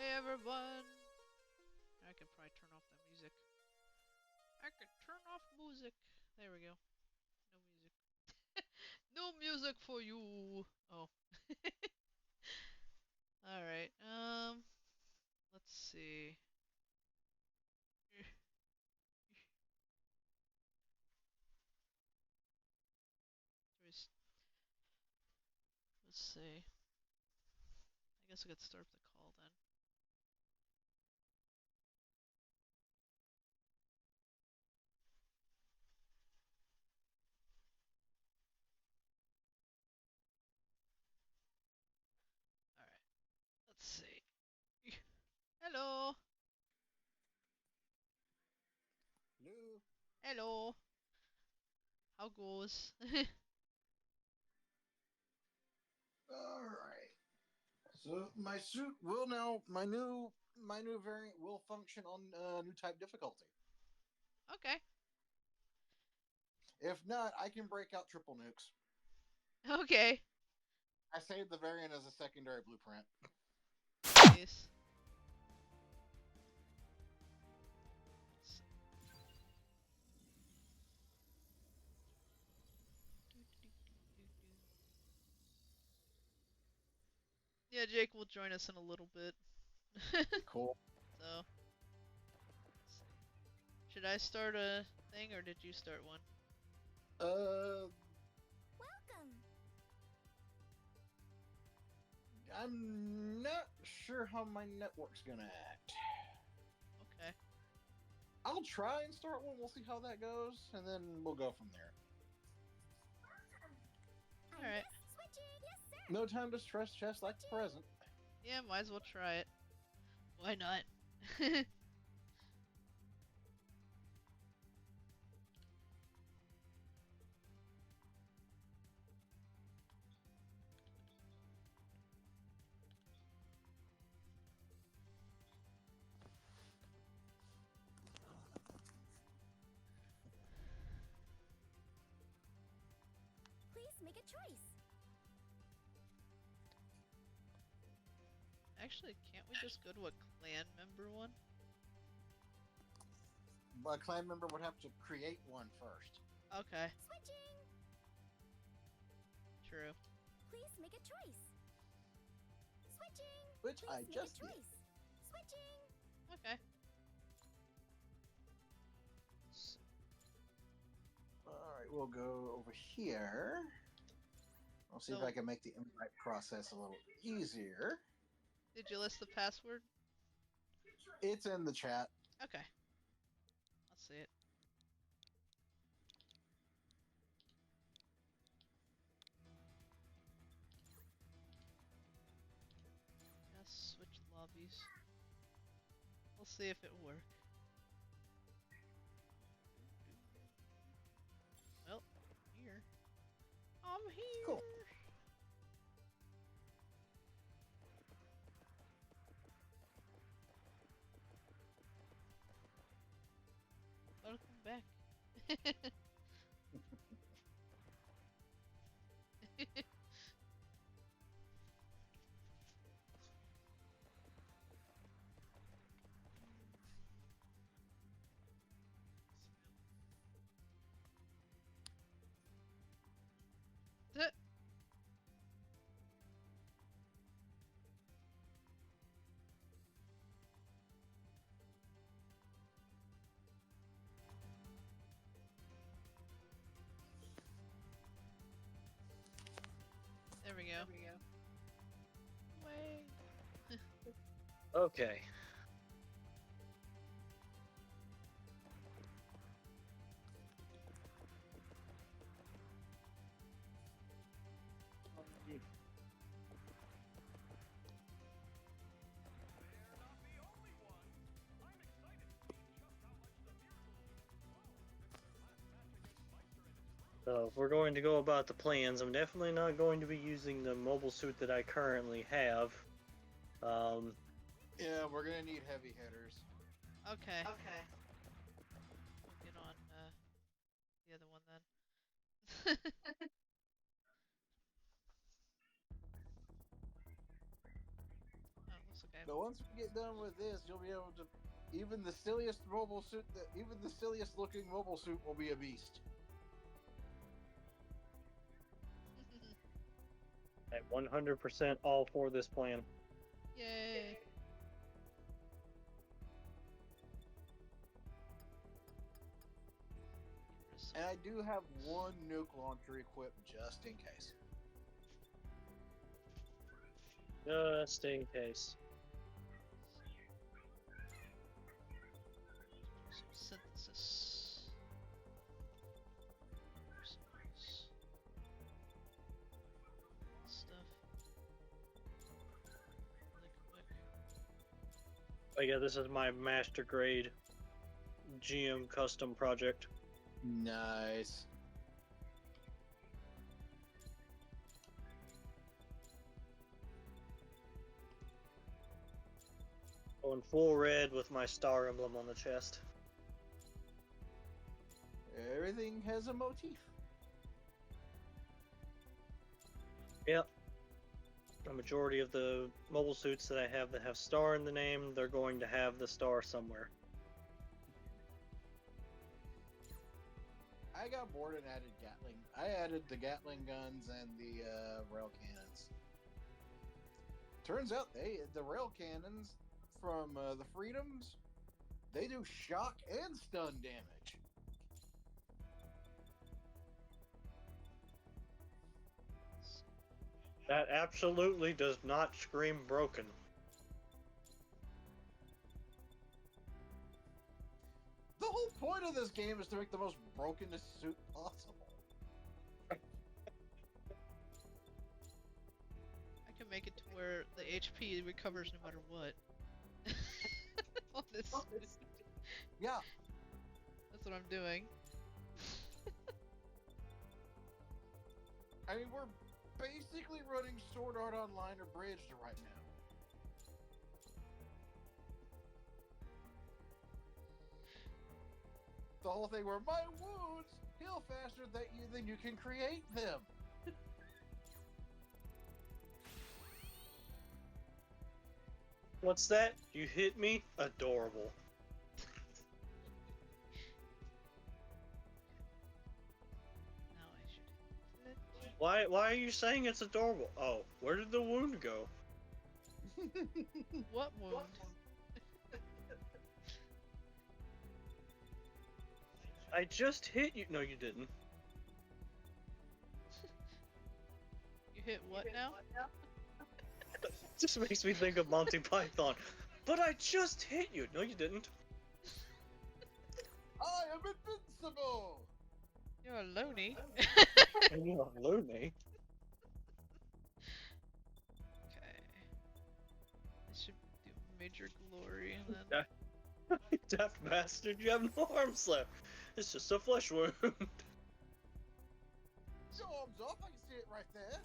Hey everyone! I can probably turn off that music. I can turn off music. There we go. No music. No music for you! Oh. Alright, let's see. Let's see. I guess I could start the call then. Alright, let's see. Hello! Hello. Hello! How goes? All right. So my suit will now my new variant will function on new type difficulty. Okay. If not, I can break out triple nukes. Okay. I saved the variant as a secondary blueprint. Nice. Yeah, Jake will join us in a little bit. Cool. So, should I start a thing or did you start one? Uh, Welcome. I'm not sure how my network's gonna act. Okay. I'll try and start one. We'll see how that goes, and then we'll go from there. Alright. Switching. Yes, sir. No time to stress chest like the present. Yeah, might as well try it. Why not? Please make a choice. Actually, can't we just go to a clan member one? A clan member would have to create one first. Okay, Switching. true. Please make a choice. Switching. Which Please I make just a did. choice. Switching. Okay. Alright, we'll go over here. I'll see if I can make the invite process a little easier. Did you list the password? It's in the chat. Okay. I'll see it. Just switch lobbies. We'll see if it works. Well, here. I'm here. Cool. Welcome back. There we go. Way. Okay. So if we're going to go about the plans, I'm definitely not going to be using the mobile suit that I currently have. Yeah, we're gonna need heavy hitters. Okay. Okay. We'll get on the other one then. Oh, looks like I But once we get done with this, you'll be able to. Even the silliest mobile suit, even the silliest looking mobile suit will be a beast. I'm 100% all for this plan. Yay. And I do have one nuke launcher equipped just in case. Just in case. Some synthesis. Stuff. Really quick. Oh yeah, this is my master grade GM custom project. Nice. Going full red with my star emblem on the chest. Everything has a motif. Yep. The majority of the mobile suits that I have that have star in the name, they're going to have the star somewhere. I got bored and added Gatling. I added the Gatling guns and the rail cannons. Turns out the rail cannons from the Freedoms, they do shock and stun damage. That absolutely does not scream broken. The whole point of this game is to make the most brokenest suit possible. I can make it to where the HP recovers no matter what. On this. Yeah. That's what I'm doing. I mean, we're basically running Sword Art Online abridged right now. The whole thing where my wounds heal faster than you can create them. What's that? You hit me? Adorable. Now I should. Why are you saying it's adorable? Oh, where did the wound go? What wound? I just hit you. No, you didn't. You hit what now? Just makes me think of Monty Python. But I just hit you. No, you didn't. I am invincible! You're a loony. And you're loony. Okay. I should do Major Glory and then. Deaf bastard, you have no arms left. It's just a flesh wound. Your arms off, I can see it right there.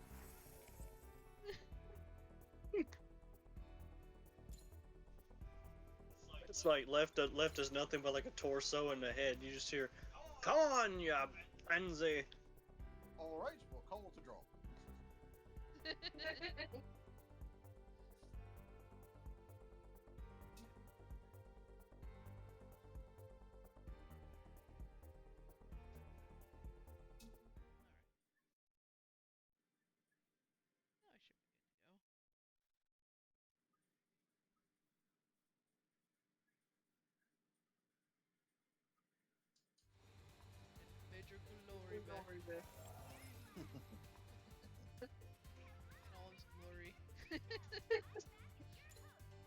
It's like left is nothing but like a torso and a head. You just hear, "Come on, ya frenzy." Alright, we'll call it a draw. Now I should be good to go. Major Glory back. In all his glory.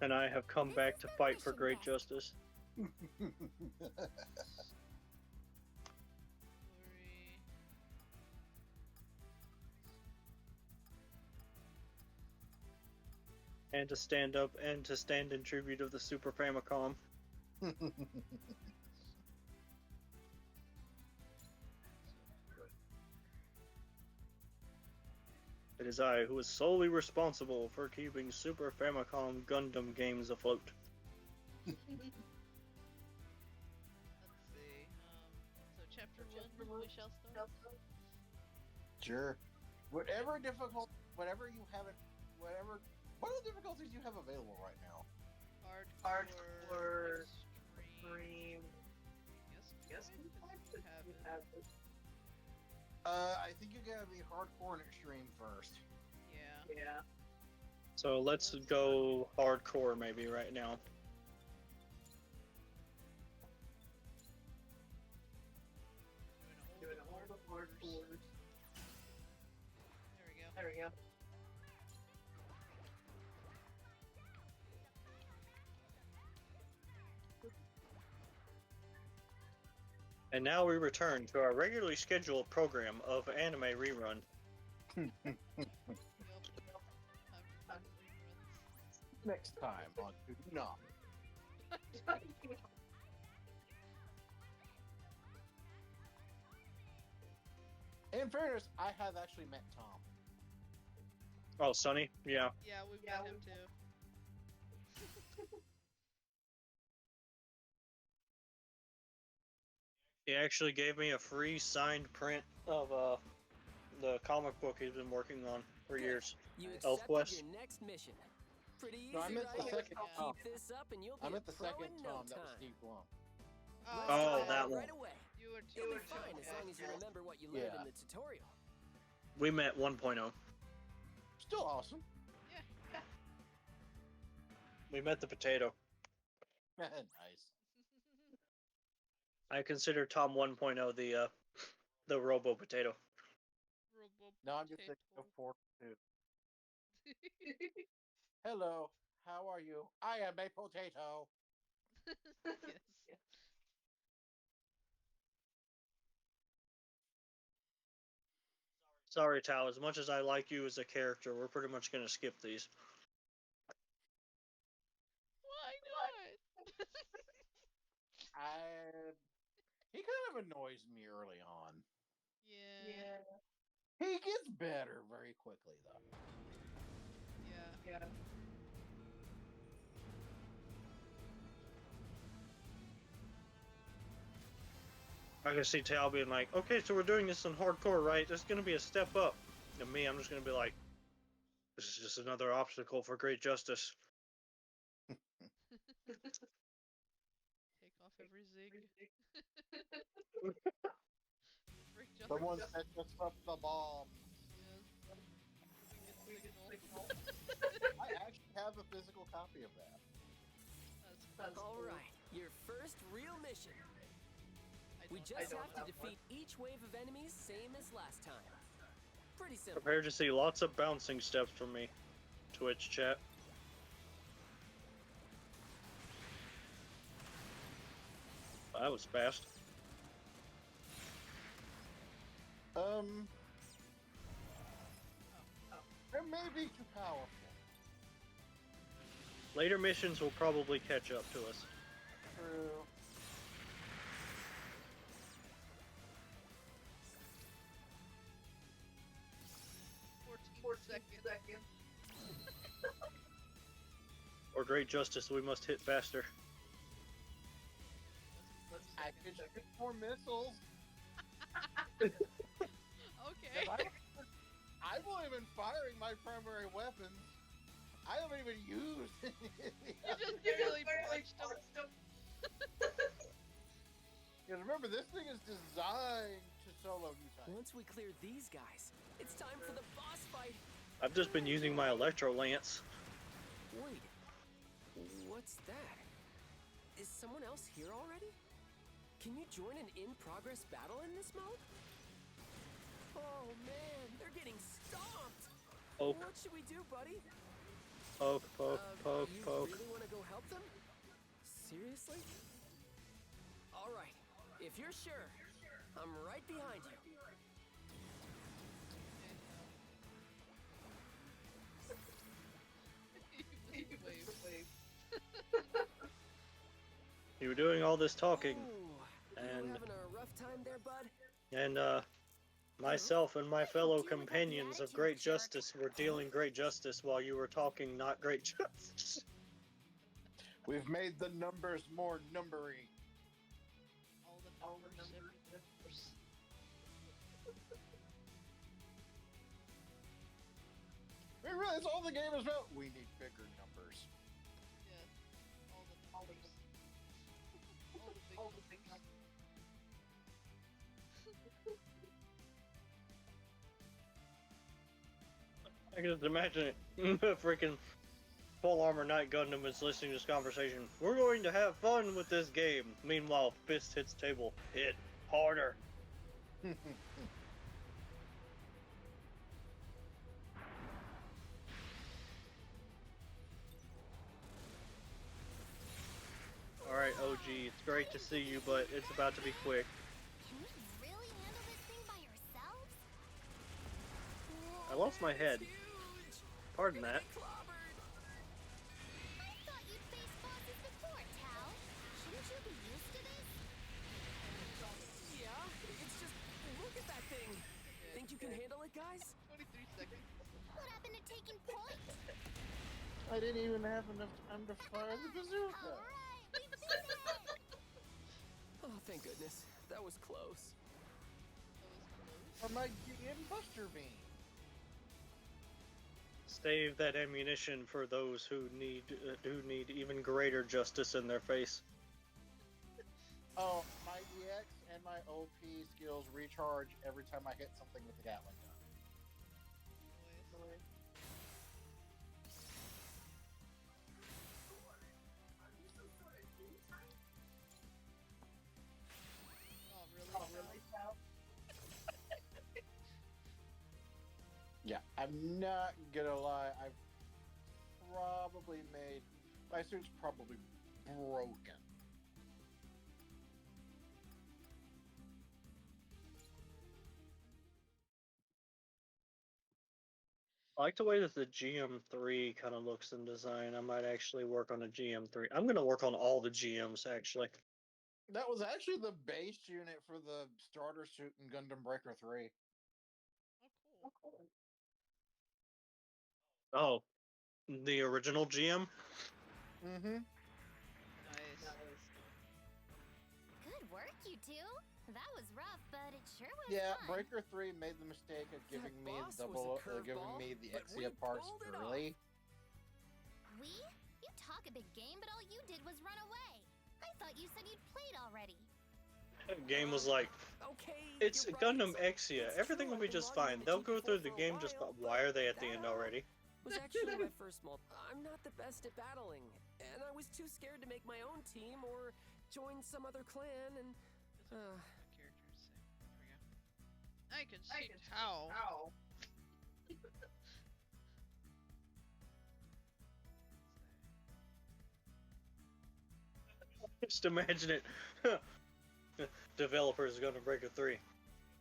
And I have come This back is to my fight for mission great deck. justice. Glory. And to stand up and to stand in tribute of the Super Famicom. It is I who is solely responsible for keeping Super Famicom Gundam games afloat. Let's see. So chapter 1, we shall start. Sure. Whatever difficult, whatever you haven't, whatever What other difficulties do you have available right now? Hardcore, extreme. Yes, you have it. I think you gotta be hardcore and extreme first. Yeah. So let's go hardcore maybe right now. Doing all the hardcores. There we go. And now we return to our regularly scheduled program of anime rerun. Yup. Time for reruns. Next time on Do Not. In fairness, I have actually met Tom. Oh, Sonny? Yeah. Yeah, we've met him too. He actually gave me a free signed print of the comic book he's been working on for years. You Elf accepted Quest. your next mission. Pretty easy, No, I meant the right? second Tom. Keep this up and you'll be I a meant the pro second in no Tom. That was time. Steve Blum. Let's Oh, try that it one. right away. You were You'll be too. fine as long as you remember what you learned in the tutorial. We met 1.0. Still awesome. Yeah. We met the potato. Nice. I consider Tom 1.0 the Robo Potato. Robo Now I'm just thinking of potato. 4-2. Hello, how are you? I am a potato. Yes. Sorry, Tal. As much as I like you as a character, we're pretty much gonna skip these. Why not? He kind of annoys me early on. Yeah. He gets better very quickly, though. Yeah. I can see Tal being like, okay, so we're doing this in hardcore, right? There's gonna be a step up. And me, I'm just gonna be like, this is just another obstacle for great justice. Take off every zig. Break just Someone set us up the bomb. Yes. We get signal. I actually have a physical copy of that. That's All cool. right, your first real mission. I We don't just know. have to defeat each wave of enemies, same as last time. Pretty simple. Prepare to see lots of bouncing steps from me. Twitch chat. That was fast. It may be too powerful. Later missions will probably catch up to us. True. Seconds. For great justice, we must hit faster. I could shoot more missiles. Okay. I believe in firing my primary weapons. I haven't even used any of the You just barely punched him. Because remember, this thing is designed to solo new types. Once we clear these guys, it's time for the boss fight. I've just been using my electro lance. Wait, what's that? Is someone else here already? Can you join an in-progress battle in this mode? Oh man, they're getting stomped! Poke, What should we do, buddy? poke, poke, poke, You poke. really want to go help them? Seriously? Alright, if you're sure, I'm right behind you. Wave. You were doing all this talking, Ooh, and- you having a rough time there, bud? and myself and my fellow companions of great justice were dealing great justice while you were talking not great justice. We've made the numbers more numbery. All the numbers, every numbers. We really That's all the game is about. We need bigger numbers. Yeah. All the numbers. All the big numbers. I can just imagine it. Freaking Full Armor Knight Gundam is listening to this conversation. We're going to have fun with this game. Meanwhile, fist hits table. Hit harder. Alright, OG, it's great to see you, but it's about to be quick. Can we really handle this thing by ourselves? I lost my head. Huge. Pardon You're that. gonna get clobbered. I thought you'd faced bosses before, Tal. Shouldn't you be used to this? Yeah, it's just look at that thing. Think you can handle it, guys? 23 seconds. What happened to taking point? I didn't even have enough time to fire the bazooka. Alright, we did it! Oh, thank goodness. That was close. Or my GM Buster Beam. Save that ammunition for those who need even greater justice in their face. Oh, my EX and my OP skills recharge every time I hit something with the Gatling gun. Oh, really? Yeah, I'm not gonna lie. I've probably made my suit's probably broken. I like the way that the GM3 kind of looks in design. I might actually work on a GM3. I'm gonna work on all the GMs actually. That was actually the base unit for the starter suit in Gundam Breaker 3. Oh, cool. Oh, the original GM. Mm-hmm. Nice. Good work, you two. That was rough, but it sure was Yeah, fun. Breaker 3 made the mistake of giving me boss was a giving curveball, me the but we Exia parts pulled it off. early. We? You talk a big game, but all you did was run away. I thought you said you'd played already. Game was like, Okay. it's you're right. Gundam Exia. It's Everything true, will be I've been just logging fine. into They'll go T4 through the for a game just while, fine. Why are they at the that end already? was actually my first small. I'm not the best at battling, and I was too scared to make my own team or join some other clan. And Characters. There we go. I can see how. Just imagine it. Developers Gundam Breaker 3.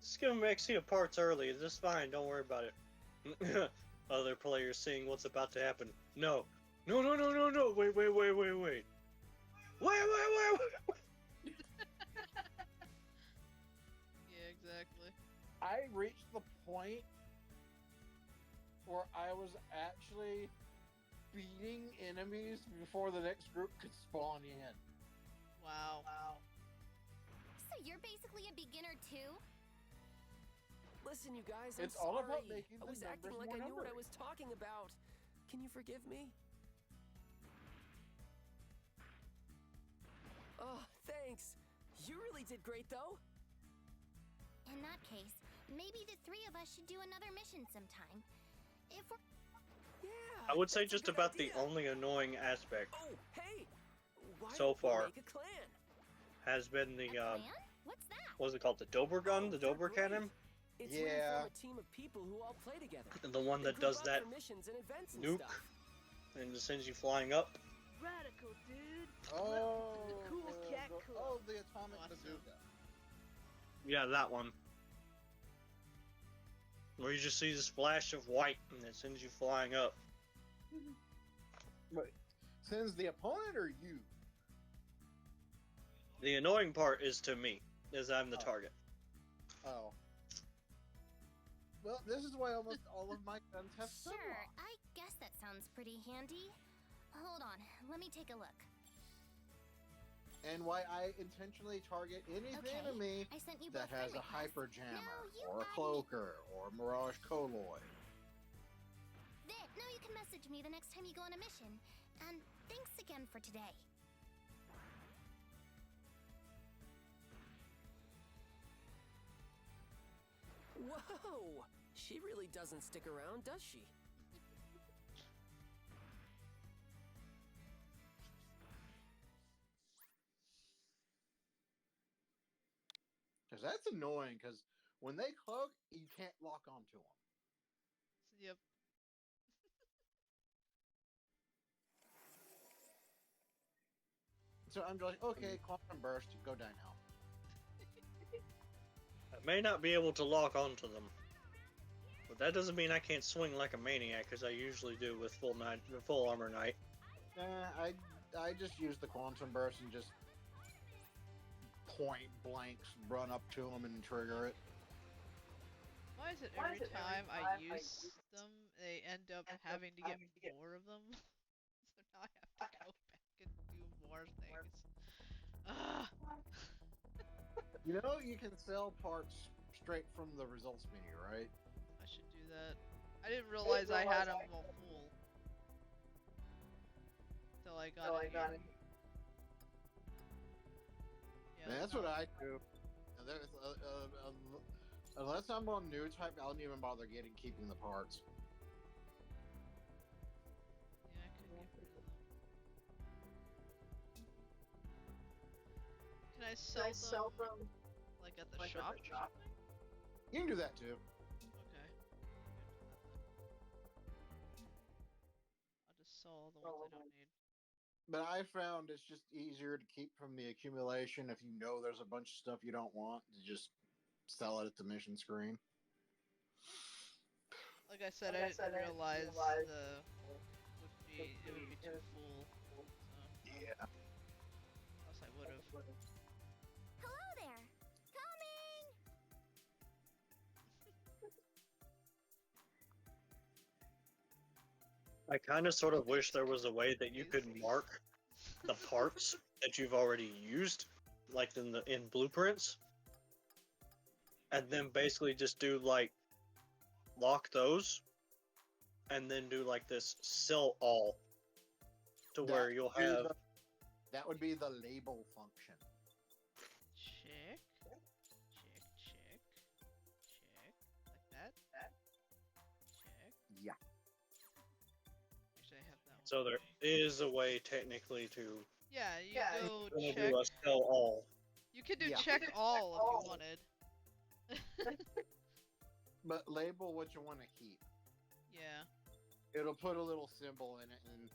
Just give them Exia parts early. It's just fine. Don't worry about it. Other players seeing what's about to happen. No. No, no, no, no, no. Wait, wait, wait, wait, wait. Wait. Yeah, exactly. I reached the point where I was actually beating enemies before the next group could spawn in. Wow. So you're basically a beginner too? listen, you guys, I'm It's all about sorry. making I the was acting numbers like more I knew what I numbery. was talking about. Can you forgive me? Oh, thanks. You really did great, though. In that case, maybe the three of us should do another mission sometime. If we're... Yeah. I would say that's a just good about idea. the only annoying aspect Oh, hey. Why So don't we far. make a clan? has been the a clan? What's that? what was it called? The Dober gun, the They're Dober great. cannon, It's when you Yeah. form a team of people who all play together. the one They that group does up that for missions and events and nuke stuff. and just sends you flying up. Radical, dude. Oh, cool cat cool. oh, the atomic Awesome. bazooka. Yeah, that one. Where you just see the splash of white and it sends you flying up. But sends the opponent or you? The annoying part is to me, as I'm the target. Oh. Well, this is why almost all of my guns have Sure, sunlock. I guess that sounds pretty handy. Hold on, let me take a look. And why I intentionally target any Okay, enemy I sent you that both has friend a hyper requests. jammer Now you or a ID. cloaker or a mirage colloid. There, now you can message me the next time you go on a mission. And thanks again for today. Whoa! She really doesn't stick around, does she? Because that's annoying, because when they hug, you can't lock onto them. Yep. So I'm just like, okay, quantum burst, go die now. I may not be able to lock onto them, but that doesn't mean I can't swing like a maniac, as I usually do with full armor knight. I just use the quantum burst and just point blanks run up to them and trigger it. Why is it every time I use them, they end up having to get more of them? So now I have to go back and do more things. Ugh. You know, you can sell parts straight from the results menu, right? I should do that. I didn't realize I had them all full. Till I got in here. Yeah, Man, that's what I do. And unless I'm on new type, I don't even bother keeping the parts. Yeah, I could get rid of them. Can I sell them like at the shop or something? You can do that too. Okay. I'll just sell all the ones I don't need. But I found it's just easier to keep from the accumulation if you know there's a bunch of stuff you don't want to just sell it at the mission screen. Like I said, I didn't realize it would be too full. So, Yeah. else I would have. Hello there! Coming! I kind of sort of wish there was a way that you could mark the parts that you've already used, like in blueprints, and then basically just do like lock those, and then do like this sell all, to where you'll have. That would be the label function. Check. Check, check. Check. Like that. Check. Yeah. Actually, I have that one. So there is a way technically to Yeah, you go check. do a sell all. You could do Yeah. check all if you wanted. But label what you want to keep. Yeah. It'll put a little symbol in it, and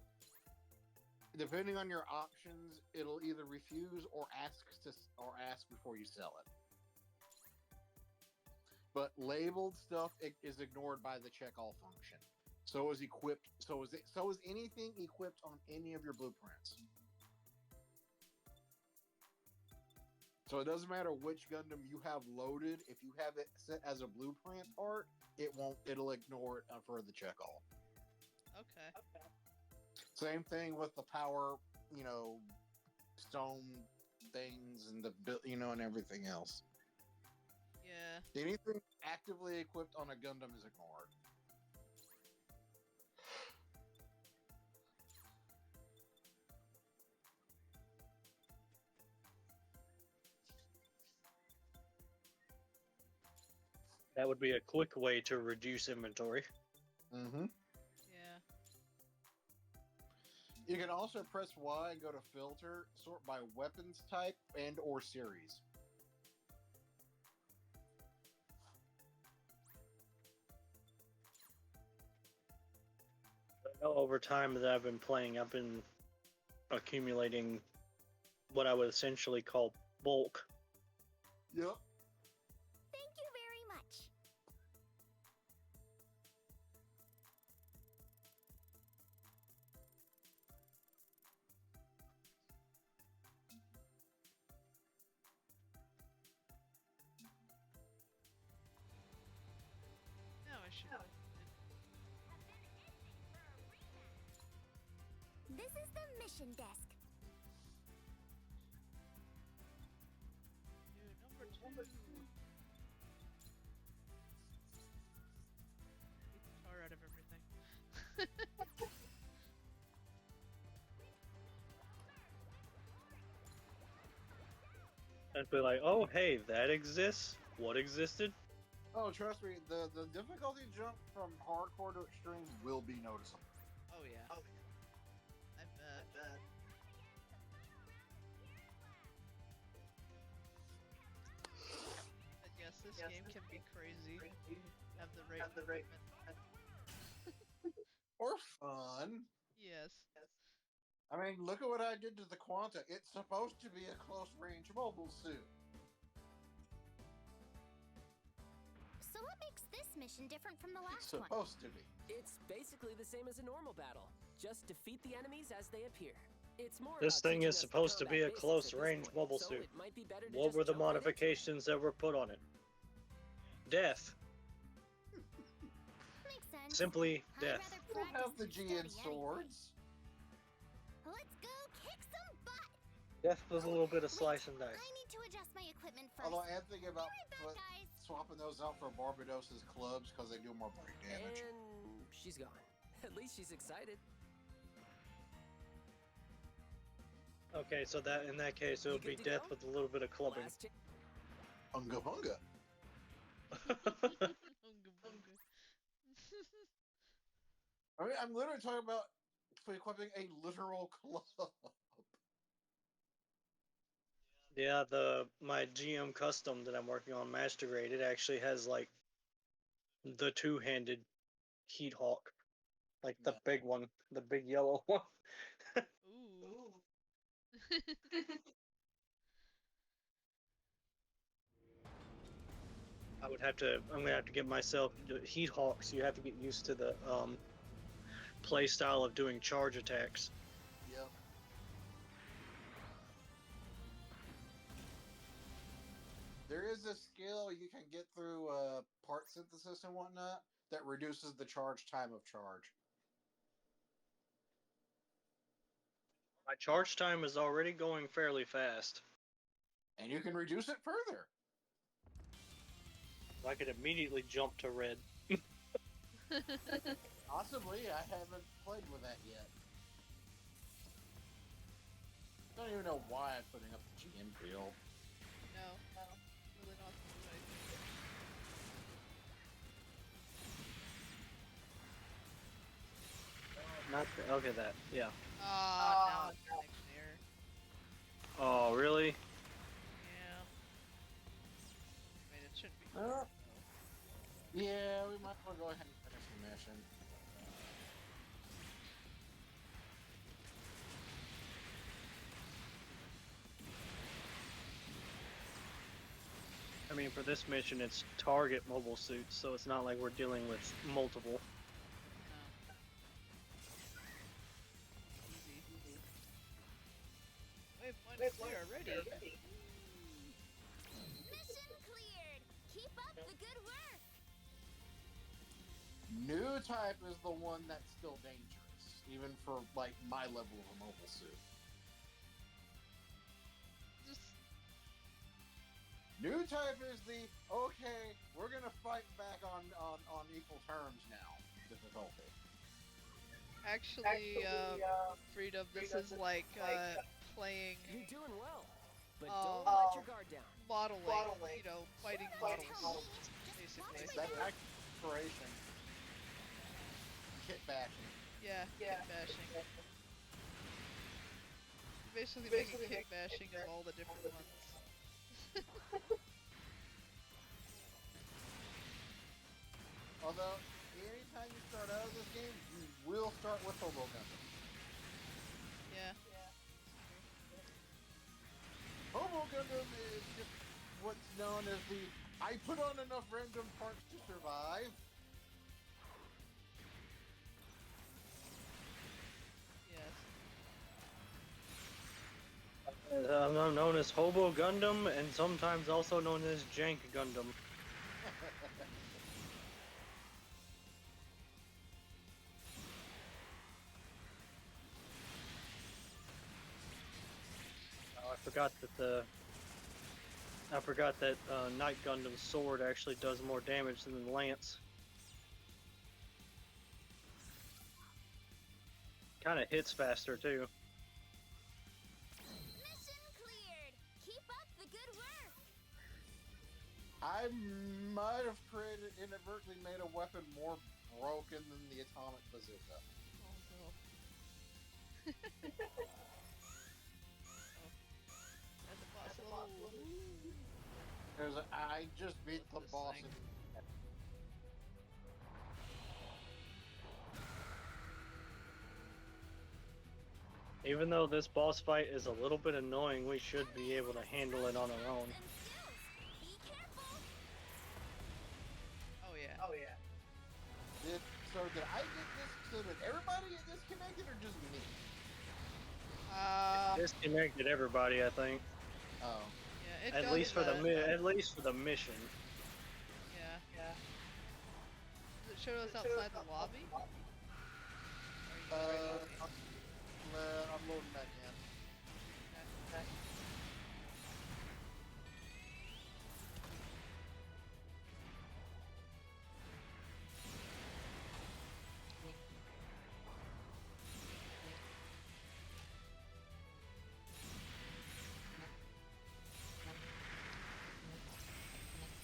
depending on your options, it'll either refuse or ask before you sell it. But labeled stuff is ignored by the check all function. So is equipped. So is anything equipped on any of your blueprints. So it doesn't matter which Gundam you have loaded. If you have it set as a blueprint part, it'll ignore it for the check all. Okay. Same thing with the power, stone things and and everything else. Yeah. Anything actively equipped on a Gundam is ignored. That would be a quick way to reduce inventory. Mm-hmm. Yeah. You can also press Y and go to filter, sort by weapons type and or series. I know over time that I've been playing, I've been accumulating what I would essentially call bulk. Yep. Thank you very much. Now I should. This is the mission desk. Dude, number 2. Beat the tar out of everything. And be like, oh, hey, that exists? What existed? Oh, trust me, the difficulty jump from hardcore to extreme will be noticeable. Oh yeah. I bet. But yes, this game can be crazy. Have the right equipment. Or fun. Yes. I mean, look at what I did to the Quanta. It's supposed to be a close range mobile suit. So what makes this mission different from the It's last one? supposed to be. It's basically the same as a normal battle. Just defeat the enemies as they appear. It's more This about thing teaching is us the supposed to be a combat basics close at this range point, mobile so suit. it might be better to What just were the jump right into it. modifications that were put on it? Death. Makes sense. Simply I'd death. rather We'll have practice the than GN study swords. anyway. Let's go kick some butt. Death was a little bit of Wait, slice and dice. I need to adjust my equipment first. Although I am thinking about Be right back, guys. swapping those out for Barbados's clubs because they do more break damage. And she's gone. At least she's excited. Okay, so that in that case it You would be good to death go? with a little bit of clubbing. Last cha- Unga bunga. Unga bunga. I mean, I'm literally talking about equipping a literal club. Yeah, my GM custom that I'm working on, Master Grade, it actually has like the two-handed Heat Hawk, like the Yeah. big one, the big yellow one. Ooh. I'm gonna have to get myself Heat Hawks. You have to get used to the play style of doing charge attacks. Yep. There is a skill you can get through part synthesis and whatnot that reduces the charge time of charge. My charge time is already going fairly fast. And you can reduce it further. I could immediately jump to red. Possibly, I haven't played with that yet. Don't even know why I'm putting up the GN field. No. Really not the good idea. Not the, okay, that yeah. Now it's connection error. Oh really? Yeah. I mean, it shouldn't be. Uh, Yeah, we might as well go ahead and finish the mission. I mean, for this mission, it's target mobile suits, so it's not like we're dealing with multiple. No. Easy. Waypoint clear already. Mission cleared. Keep up the good work. New type is the one that's still dangerous, even for like my level of a mobile suit. Just New type is the okay, we're gonna fight back on equal terms now difficulty. actually, Freedom, this is like playing You're doing well, but Oh. don't let your guard down. modeling, you know, fighting models, Tell me. basically. It's that exploration. Kit bashing. Yeah, kit bashing. Basically making kit bashing of all the different ones. Although, anytime you start out of this game, you will start with Hobo Gundam. Yeah. Hobo Gundam is just what's known as the I put on enough random parts to survive. Yes. Known as Hobo Gundam, and sometimes also known as Jank Gundam. Oh, I forgot that Night Gundam's sword actually does more damage than the lance. Kind of hits faster too. Mission cleared. Keep up the good work. I might have inadvertently made a weapon more broken than the atomic bazooka. Oh no. At the boss level. I just beat the This boss. thing. Even though this boss fight is a little bit annoying, we should be able to handle it on our own. And skills. Be careful. Oh yeah. Did I get this? So did everybody get disconnected or just me? Disconnected everybody, I think. Oh. Yeah, it At does least for that. at least for the mission. Yeah. Does it show us outside the lobby? Or are you right lobby? I'm loading back in. Okay.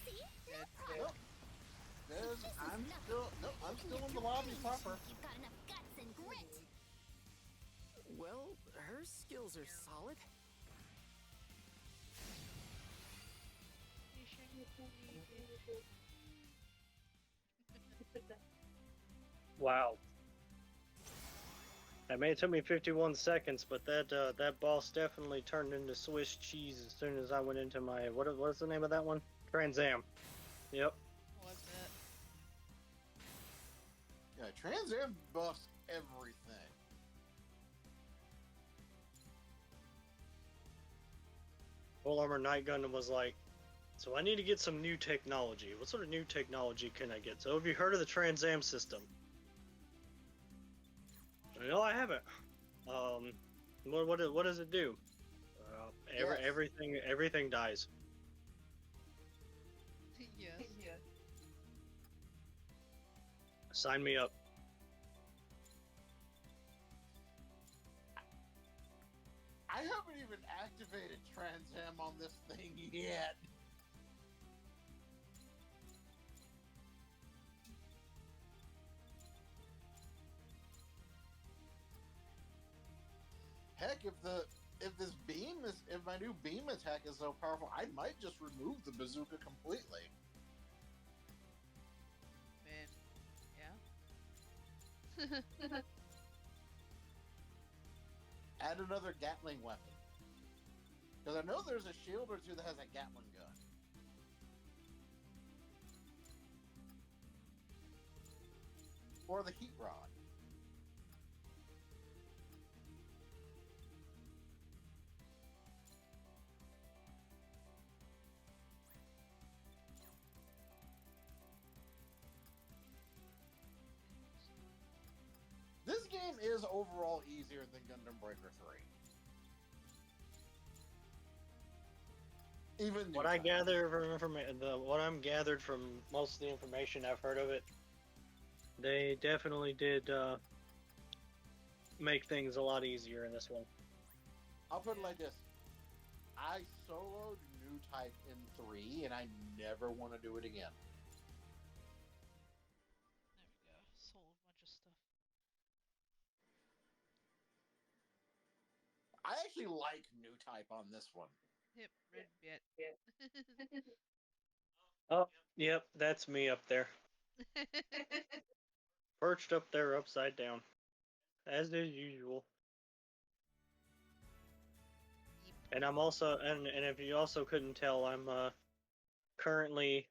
See? Good. Nope. I'm still in the lobby proper. You've got enough guts and grit. Well, her skills are solid. Wow. That may have took me 51 seconds, but that boss definitely turned into Swiss cheese as soon as I went into my what's the name of that one? Trans Am. Yep. What's that? Yeah, Trans Am buffs everything. Full Armor Night Gundam was like, so I need to get some new technology. What sort of new technology can I get? So have you heard of the Trans Am system? No, I haven't. What does it do? Yes. Everything dies. Yes. Sign me up. I haven't even activated Trans Am on this thing yet. Heck, if my new beam attack is so powerful, I might just remove the bazooka completely. Man. Yeah. Add another Gatling weapon. Because I know there's a shield or two that has a Gatling gun. Or the heat rod. This game is overall easier than Gundam Breaker 3. Even What I gather from what I'm gathered from most of the information I've heard of it, they definitely did make things a lot easier in this one. I'll put it like this. I soloed New Type in 3, and I never want to do it again. There we go. Sold a bunch of stuff. I actually like New Type on this one. Yep, red bit. Oh, yep, that's me up there. Perched up there upside down. As is usual. And I'm also, and if you also couldn't tell, I'm currently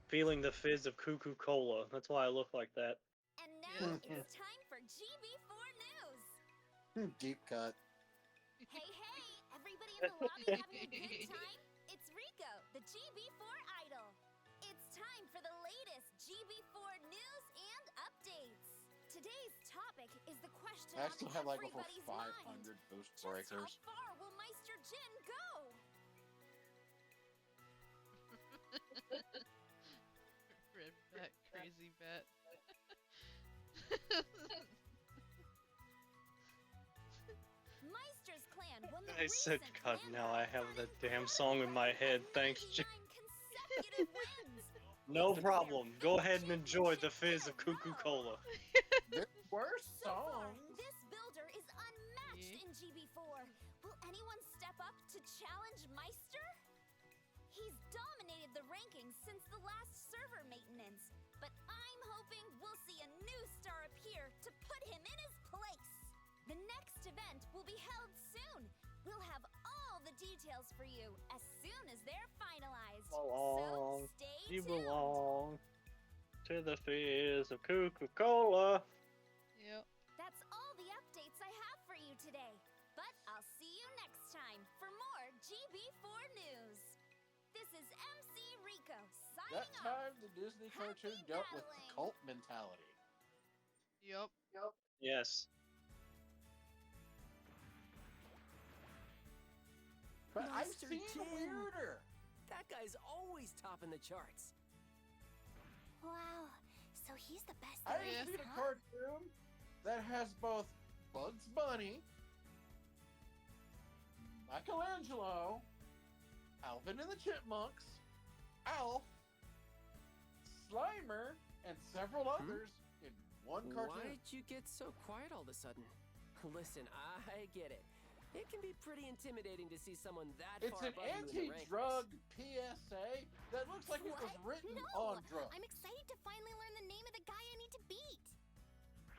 feeling the fizz of Cuckoo Cola. That's why I look like that. And now it's time for GB4 news. Deep cut. Hey, everybody in the lobby having a good time? It's Rico, the GB4 idol. It's time for the latest GB4 news and updates. Today's topic is the question I on still have like over everybody's 500 mind. boost Just breakers. how far will Meister Jin go? Red bat, crazy bat. Meister's clan won the I said, recent God, Clan now I Battle have the for damn song in my head. Thanks, Jim. 99 No problem. Go ahead and enjoy the fizz of Cuckoo Cola. There were So far, songs. this builder is unmatched in GB4. Will anyone step up to challenge Meister? He's dominated the rankings since the last server maintenance, but I'm hoping we'll see a new star appear to put him in his place. The next event will be held soon. We'll have all the details for you as soon as they're finalized. Belong. So stay You tuned. belong to the fizz of Cuckoo Cola. Yep. That's all the updates I have for you today. But I'll see you next time for more GB4 news. This is MC Rico signing That off. time the Disney cartoon dealt with the battling. cult mentality. Yep. Yes. But I've Meister seen Jim. weirder. That guy's always topping the charts. Wow, so he's the best I've there is, seen a huh? cartoon that has both Bugs Bunny, Michelangelo, Alvin and the Chipmunks, Alf, Slimer, and several others in one cartoon. Why'd you get so quiet all of a sudden? Listen, I get it. It can be pretty intimidating to see someone that It's far an above you in the anti-drug rankings. PSA that looks like it was What? written No, on drugs. I'm excited to finally learn the name of the guy I need to beat.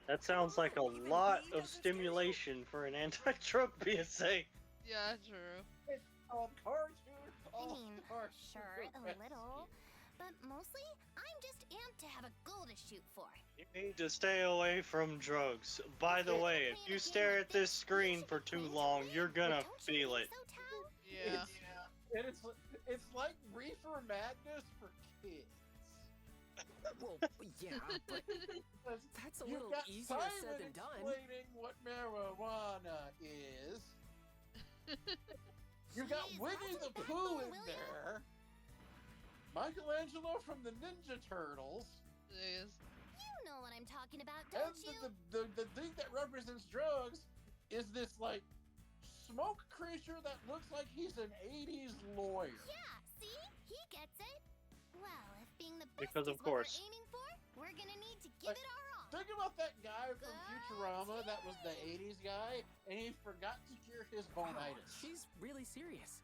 That sounds like a Even lot he of doesn't scare you? stimulation for an anti-drug PSA. Yeah, true. It's called cartoon. I Oh, mean, cartoon sure, a rescue. little. But mostly, I'm just amped to have a goal to shoot for. You need to stay away from drugs. By the way, if you stare at this screen for too long, you're gonna feel it. So, Tao? Yeah. And it's like reefer madness for kids. Well, yeah, but Because that's a you've little got easier Simon said than done. explaining what marijuana is. You got Jeez, Winnie hold the it back, Pooh will in ya? there. Michelangelo from the Ninja Turtles. Jeez. You know what I'm talking about, And don't you? the thing that represents drugs is this like smoke creature that looks like he's an 80s lawyer. Yeah, see? He gets it. Well, if being the best Because of is what course. we're aiming for, we're gonna need to give Like, it our all. Think about that guy from Futurama that was the 80s guy and he forgot to cure his Wow, bonitis. she's really serious.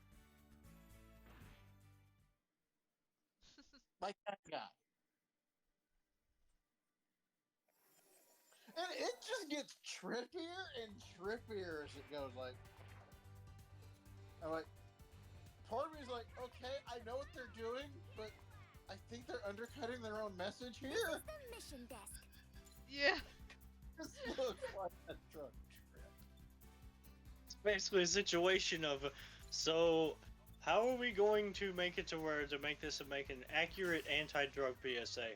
Like that guy. And it just gets trippier and trippier as it goes. I'm like, part of me is like, okay, I know what they're doing, but I think they're undercutting their own message This here. is the mission desk. Yeah. This looks like a drug trip. It's basically a situation of, so how are we going to make it to where to make an accurate anti-drug PSA?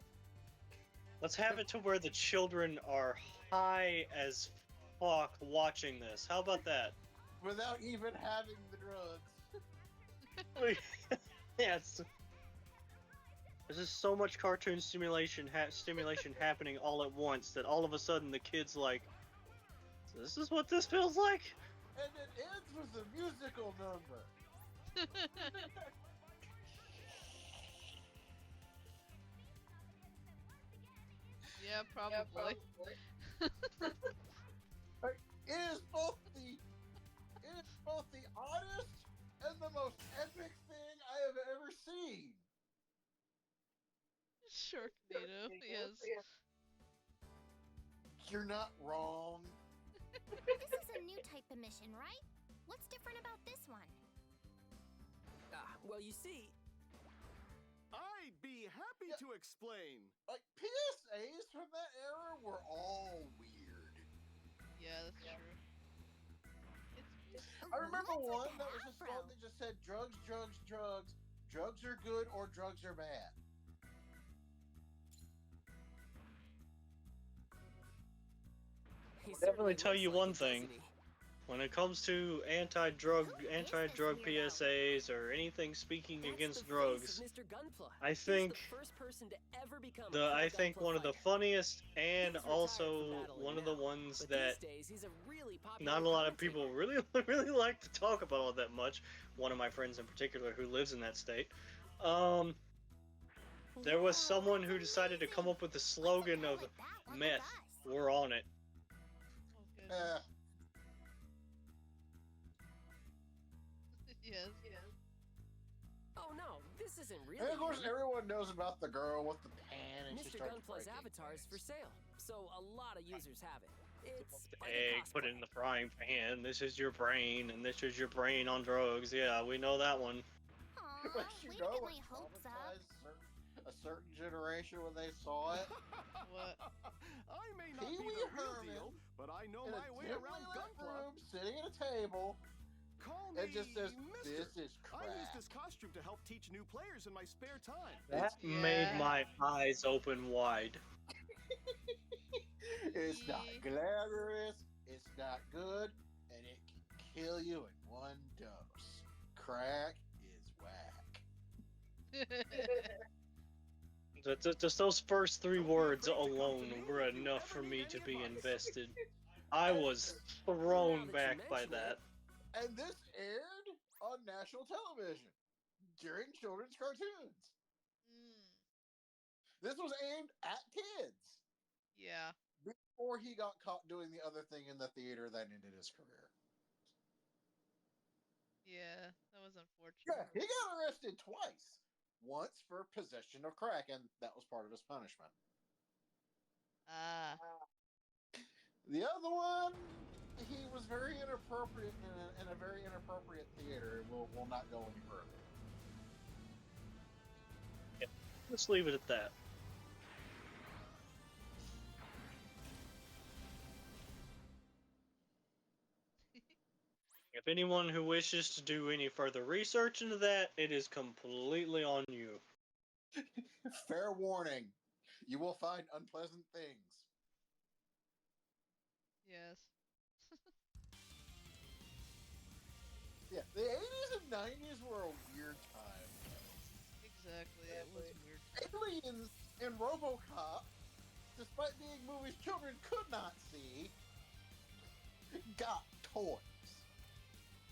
Let's have it to where the children are high as fuck watching this. How about that? Without even having the drugs. Yes. There's just so much cartoon stimulation happening all at once that all of a sudden the kid's like, "This is what this feels like." And it ends with a musical number. Yeah, probably. It is both the oddest and the most epic thing I have ever seen. Sharknado, yes. You're not wrong. This is a new type of mission, right? What's different about this one? Well, you see, I'd be happy to explain. Like PSAs from that era were all weird. Yeah, that's true. I remember What's with one that was afro? just one that just said drugs, drugs, drugs. Drugs are good or drugs are bad. he Definitely certainly tell looks you like one it, thing. doesn't he? When it comes to anti-drug weirdo? PSAs or anything speaking That's against the drugs, face of Mr. Gunpla. I He's think the first person to ever become a I pro think Gunpla one of the fighter. funniest and He's retired also from battling one of the now, ones but that these days he's a really popular not a lot of commentator. people really like to talk about all that much. One of my friends in particular who lives in that state. There was someone who decided to come up with the slogan of meth. We're on it. Oh Eh, goodness. Yes. Oh no, this isn't really. and of course, new. everyone knows about the girl with the pan, and she Mr. starts Gunplay's breaking avatar is for things. sale, so a lot of users have it. It's like Egg, a put it in cosplay. the frying pan. This is your brain, and this is your brain on drugs. Yeah, we know that one. Aw, But you way to know get what my hopes up. traumatized a certain generation when they saw it? What? I may not Pee be Wee the real Herman deal, but I know in a my way dimly around lit Gunpla. room, sitting at a table, Call me and just says, Mister. "This is I crack." use this costume to help teach new players in my spare time. That made Yeah. my eyes open wide. It's not Ye- glamorous, it's not good, and it can kill you in one dose. Crack is whack. Just those first three Don't be words afraid to come to alone me were if you enough ever for need me any to be advice. invested. I was Now thrown that back you by mention that. it, And this aired on national television during children's cartoons. Mm. This was aimed at kids Yeah. before he got caught doing the other thing in the theater that ended his career. Yeah. That was Yeah, unfortunate. he got arrested twice. Once for possession of crack, and that was part of his punishment. Ah. The other one, he was very inappropriate in a very inappropriate theater. Will not go any further. Let's leave it at that. If anyone who wishes to do any further research into that, it is completely on you. Fair warning, you will find unpleasant things. Yes. Yeah, the 80s and 90s were a weird time. Exactly. It was weird. Aliens and RoboCop, despite being movies children could not see, got toys.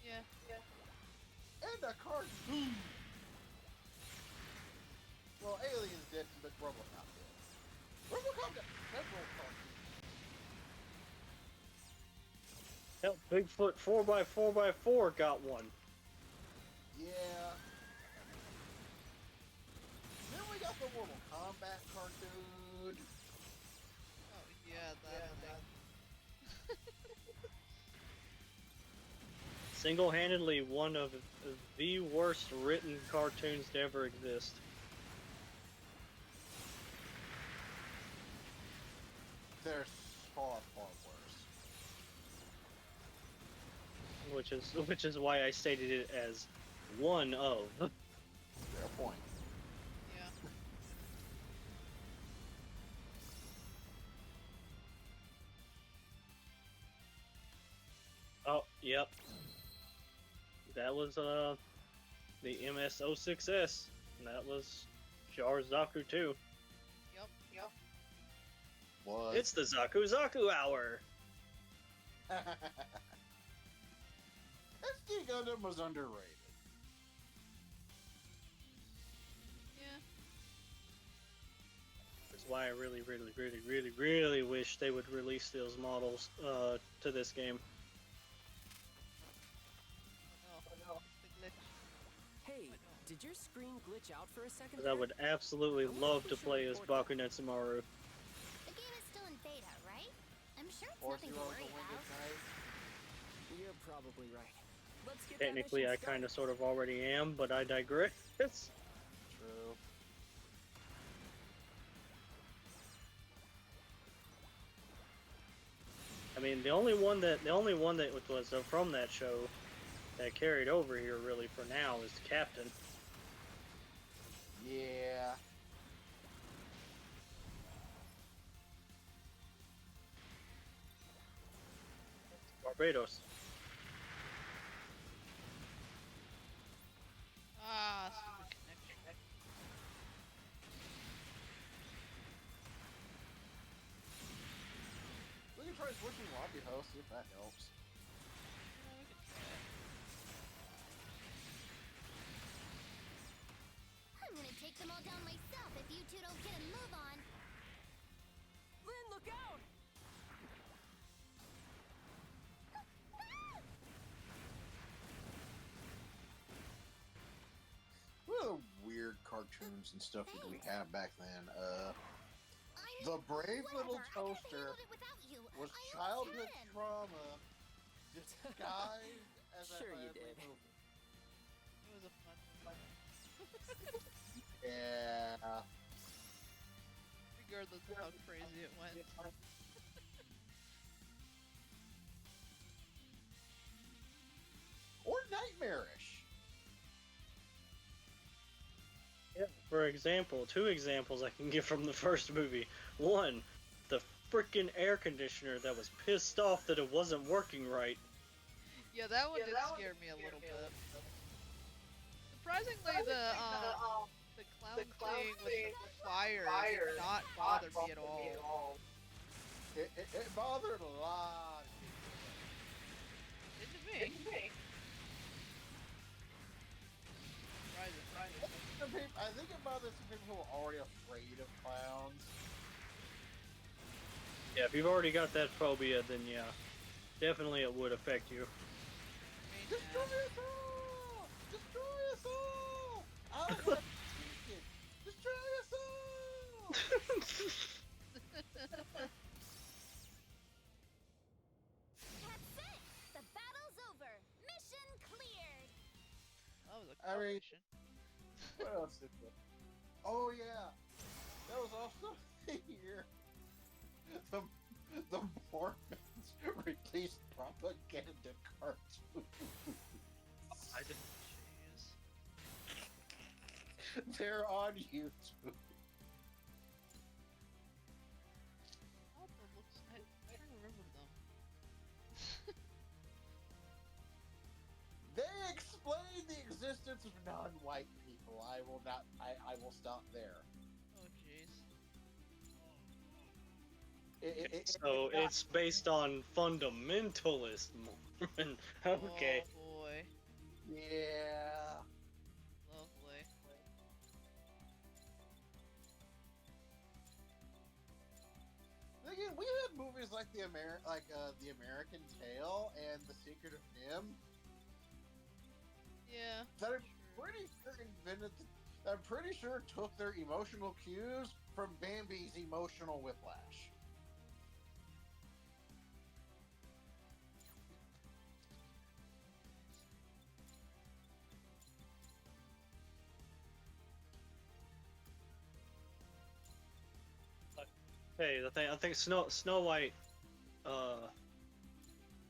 Yeah. And a cartoon. Well, Aliens didn't, but RoboCop did. RoboCop got several cartoons. Hell, Bigfoot 4x4x4 got one. Yeah. Then we got the Mortal Kombat cartoon. Oh yeah. That thing. Single-handedly one of the worst written cartoons to ever exist. They're far, far worse. Which is why I stated it as one of. Fair point. Yeah. Oh, yep. That was the MS-06S. And that was Char Zaku too. Yep. Was. It's the Zaku Zaku Hour. SD Gundam was underrated. Yeah. That's why I really wish they would release those models to this game. Oh no. It's the glitch. hey, did your screen glitch out for a second? Because I would absolutely love to play as Bakunetsu Maru. The game is still in beta, right? I'm sure it's Or nothing to Zero worry the Winged about. Knight. You're probably right. Let's get Technically, that I mission kind of started. sort of already am, but I digress. True. I mean, the only one that was from that show that carried over here really for now is Captain. Yeah. Barbados. Ah, stupid connection. We can try switching lobby hosts, see if that helps. Yeah, we can try it. I'm gonna take them all down myself if you two don't get a move on. Lynn, look out! What other weird cartoons and stuff did we have back then? The Brave Little Toaster was childhood trauma disguised as a Sure you family did. movie. It was a fun movie. Yeah. Regardless of how crazy it went. Or nightmarish. Yeah. For example, two examples I can give from the first movie. One, the freaking air conditioner that was pissed off that it wasn't working right. Yeah, that one did scare me a little bit. Surprisingly, the clown thing with the fire did not bother me at all. It bothered a lot of Didn't it me? Surprising. people. I think it bothers some people who are already afraid of clowns. Yeah, if you've already got that phobia, then yeah, definitely it would affect you. Destroy us all! Destroy us all! I don't want to it. Destroy us all! That's it! The battle's over! Mission cleared! That was a I mean- mission. What else did we? Oh yeah, that was also the year the Mormons released propaganda cartoons. I didn't. Jeez. They're on YouTube. What the looks? I don't remember them. They explain the existence of non-white people. I will not. I will stop there. Oh jeez. So it's based on fundamentalist Mormon. Okay. Oh boy. Yeah. Lovely. Again, we had movies like the American Tale and The Secret of Nim Yeah. that I'm pretty sure invented. I'm pretty sure took their emotional cues from Bambi's emotional whiplash. Hey, I think Snow White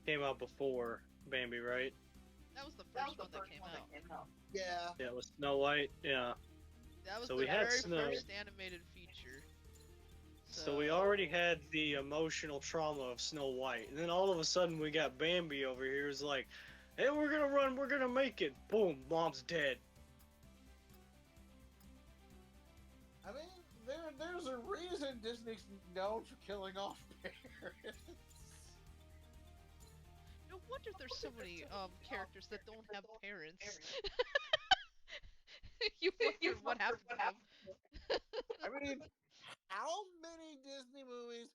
came out before Bambi, right? That was the first one that came out. Yeah. Yeah, it was Snow White. Yeah. That was So the we had very Snow. first animated feature. So we already had the emotional trauma of Snow White, and then all of a sudden we got Bambi over here. Who's like, "Hey, we're gonna run, we're gonna make it." Boom, mom's dead. I mean, there's a reason Disney's known for killing off parents. No wonder there's so many characters that don't have parents. You wonder what happened to them. I mean, how many Disney movies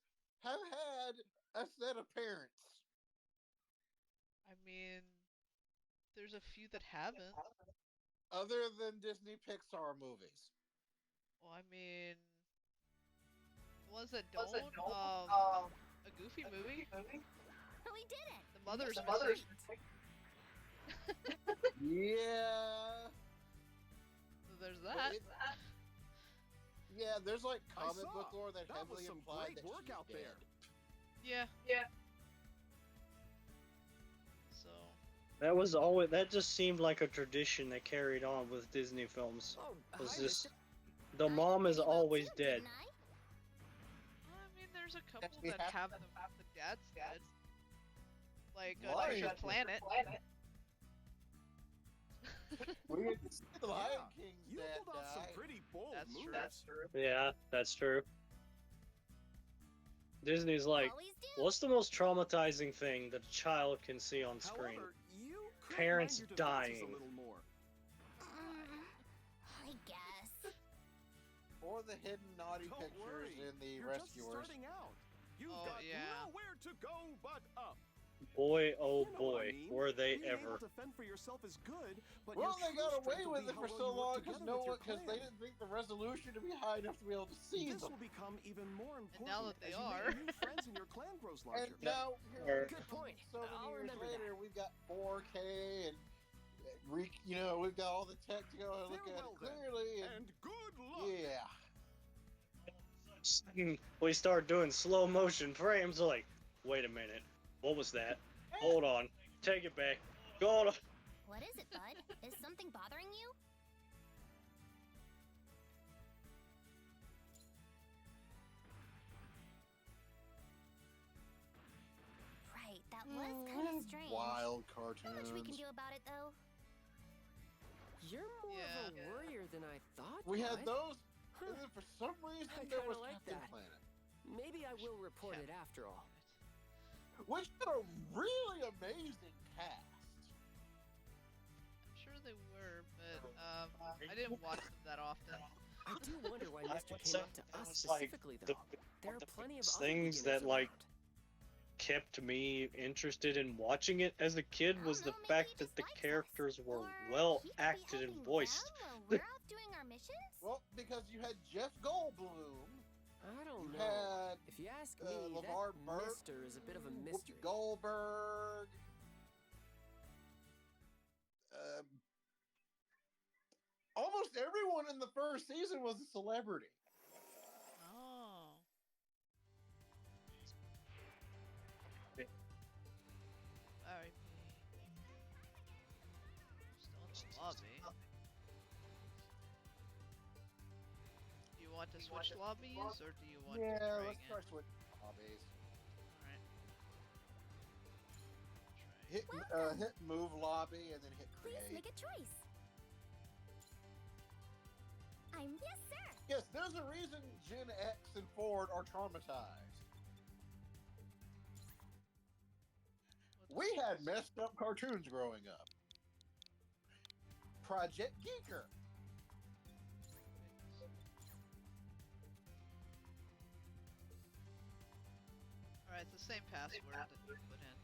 have had a set of parents? I mean, there's a few that haven't. Other than Disney Pixar movies. Well, I mean, ones that don't. A Goofy movie. But we did it! The mother's missing. Yeah. So there's But that. Yeah, there's like I comic saw. book lore that That was heavily some implied great that work she's out dead. there. Yeah. So. That was always. That just seemed like a tradition that carried on with Disney films. Oh, Was hi, this? Mister- The mom is I did always too, dead. didn't I? I mean, there's a couple we that have- have the dad's dead. Like Lion Treasure King. Planet. We had the Lion Yeah, King's You dad pulled off some died. pretty bold That's true. moves. Yeah, that's true. Disney's like, Always do. what's the most traumatizing thing that a child can see on screen? However, you could Parents mind your defenses dying. a little more. I guess. Or of the hidden naughty Don't pictures worry. in the You're just Rescuers. starting out. You've Oh, got yeah. nowhere to go but up. Boy, oh You know what I boy, mean. were they Being ever. able to fend for yourself is good, but Well, your they true got away strength will with be it how for well so you work long because together with your they clan. didn't think the resolution to be high enough to be able to see This them. will become even more important now that they as you are. make new friends and your clan grows And larger. now, here, Good point. so many I'll years remember later, that. we've got 4K and we've got all the tech to go and look at Farewell, it then, clearly. and good luck. Yeah. We start doing slow motion frames. Like, wait a minute, what was that? Hold on, take it back. Hold on. What is it, bud? Is something bothering you? Right, that was kind of strange. Wild Not much we can cartoons. do about it, though. You're more Yeah. of a worrier than I thought. We had Bud. those, Huh. and then for some reason I there was kinda like Captain that. Planet, Maybe I will report it after all. which had a really amazing cast. I'm sure they were, but I didn't watch them that often. I do wonder why I Mr. would came say up to that us was, like, specifically, the- though. There are the plenty of biggest other things beginners that, like, around. kept me interested in watching it as a kid I was don't the know, maybe fact he that just the likes us. characters were Or well he could be acted and helping voiced. them while we're off doing our missions? Well, because you had Jeff Goldblum, I don't you know. had If you ask me, LeVar that Burton, Mister is a bit of a Whoopi mystery. Goldberg. Almost everyone in the first season was a celebrity. Oh. R.I.P. Still in the lobby. Do you want to switch lobbies, or do you want to Yeah, try let's again? try switch hobbies. Alright. Hit move lobby and then hit Please create. make a choice. Yes, sir. Yes, there's a reason Gen X and Ford are traumatized. We had messed up cartoons growing up. Project Geeker. Alright, it's the same password that you put in.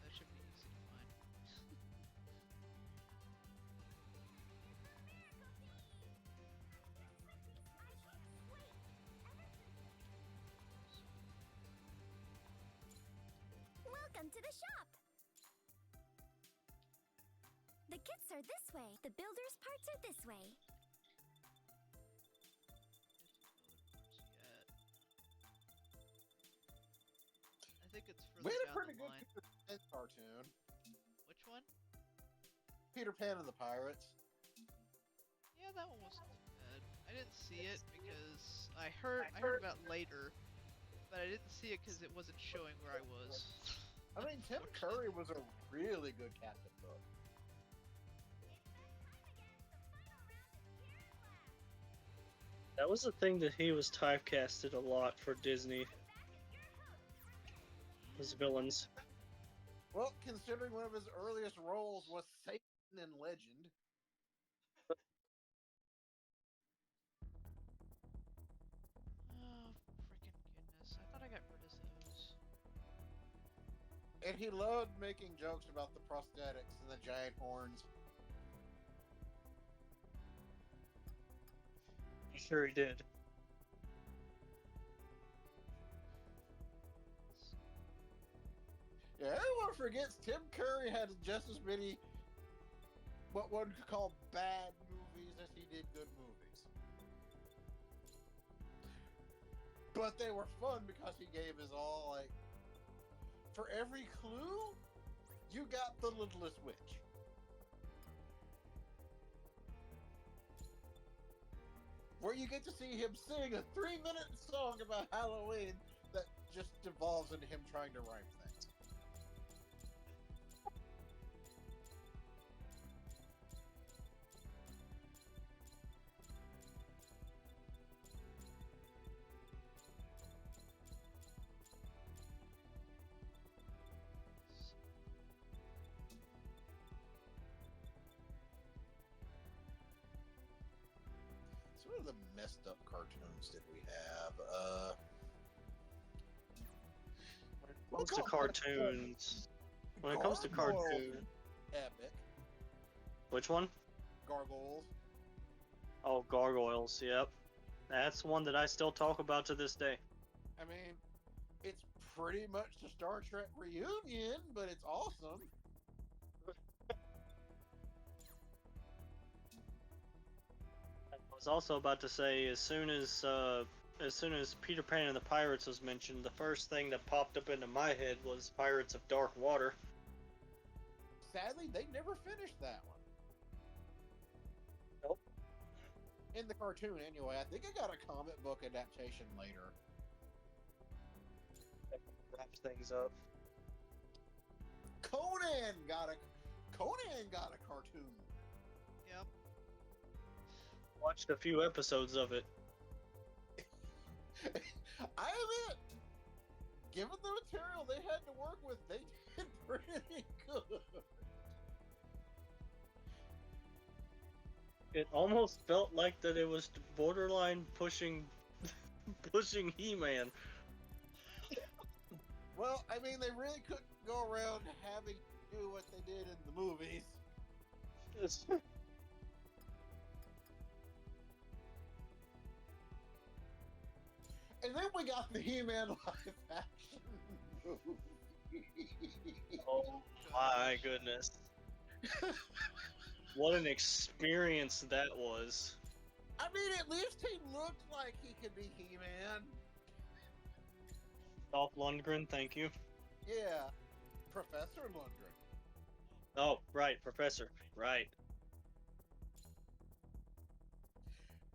That should be easy to find. Welcome to the shop. The kits are this way. The builder's parts are this way. I think it's We further had a down pretty the good line. Peter Pan cartoon. Which one? Peter Pan and the Pirates. Yeah, that one wasn't too bad. I didn't see it because I heard about it later, but I didn't see it because it wasn't showing where I was. I mean, Tim Curry was a really good Captain Hook. That was the thing that he was typecasted a lot for Disney. His villains. Well, considering one of his earliest roles was Satan in Legend. Oh, freaking goodness. I thought I got rid of those. And he loved making jokes about the prosthetics and the giant horns. Sure he did. Yeah, everyone forgets Tim Curry had just as many what one could call bad movies as he did good movies. But they were fun because he gave us all, like, for every clue, you got the littlest witch. Where you get to see him sing a 3-minute song about Halloween that just devolves into him trying to rhyme things. What are the messed up cartoons did we have? When it comes to cartoons, when it comes to Gargoyles, cartoon, epic. which one? Gargoyles. Oh, Gargoyles. Yep, that's one that I still talk about to this day. I mean, it's pretty much the Star Trek reunion, but it's awesome. I was also about to say, as soon as Peter Pan and the Pirates was mentioned, the first thing that popped up into my head was Pirates of Dark Water. Sadly, they never finished that one. Nope. In the cartoon, anyway. I think I got a comic book adaptation later. Wraps things up. Conan got a cartoon. Yep. Watched a few episodes of it. I admit, given the material they had to work with, they did pretty good. It almost felt like that it was borderline pushing He-Man. Well, I mean, they really couldn't go around having to do what they did in the movies. And then we got the He-Man live action movie. Oh my goodness. What an experience that was. I mean, at least he looked like he could be He-Man. Dolph Lundgren, thank you. Yeah, Professor Lundgren. Oh, right, Professor. Right.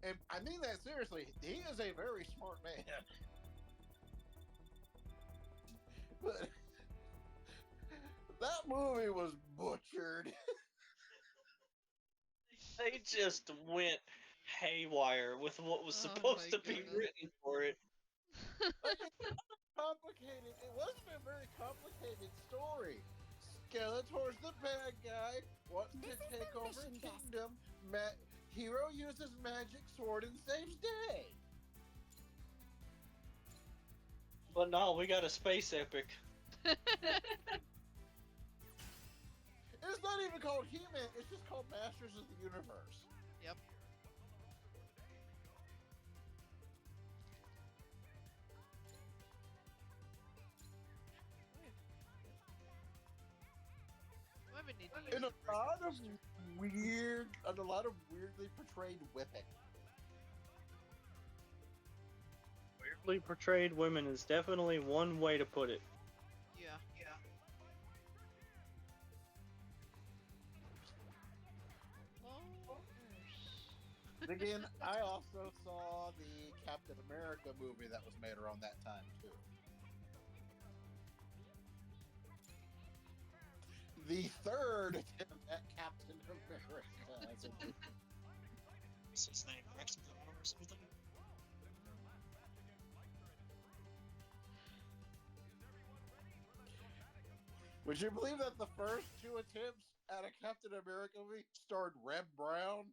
And I mean that seriously. He is a very smart man. But that movie was butchered. They just went haywire with what was Oh supposed my to be goodness. written for it. Like, it's complicated. It wasn't a very complicated story. Skeletor's the bad guy. Wants This to is take the over mission desk. kingdom. Hero uses magic sword and saves day. But no, we got a space epic. It's not even called He-Man. It's just called Masters of the Universe. Yep. Women need to use And a the lot of breaker. weirdly portrayed whipping. Weirdly portrayed women is definitely one way to put it. Yeah. Oh, And again, I also saw the Captain America movie that was made around that time too. The third attempt at Captain America. As a movie. What's his name? Rex or something? Would you believe that the first two attempts at a Captain America movie starred Reb Brown?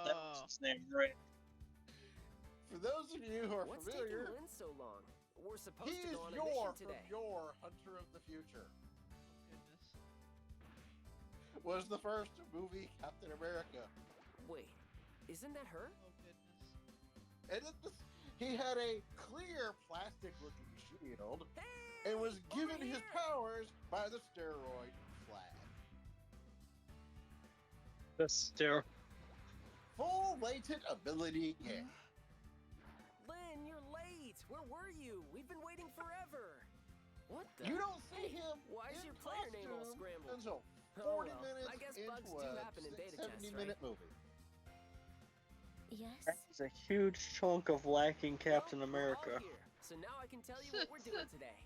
That Oh. was his name, right? For those of you who are What's familiar, taking Lynn so long? We're supposed he to is go on a your mission from today. your Hunter of the Future. Goodness. Was the first movie Captain America. Wait, isn't that her? Oh goodness. And he had a clear plastic-looking shield Hey, and was given over his here! powers by the steroid flag. The stare. Full latent ability kick. Lynn, you're late. Where were you? We've been waiting forever. What the? You don't see Hey, him why is in your player name all costume scrambled? until Oh, 40 well, minutes I guess into bugs do a happen in beta tests, 70-minute movie. Yes? That's a huge chunk of lacking Captain Well, we're all America. here, so now I can tell you what we're doing today.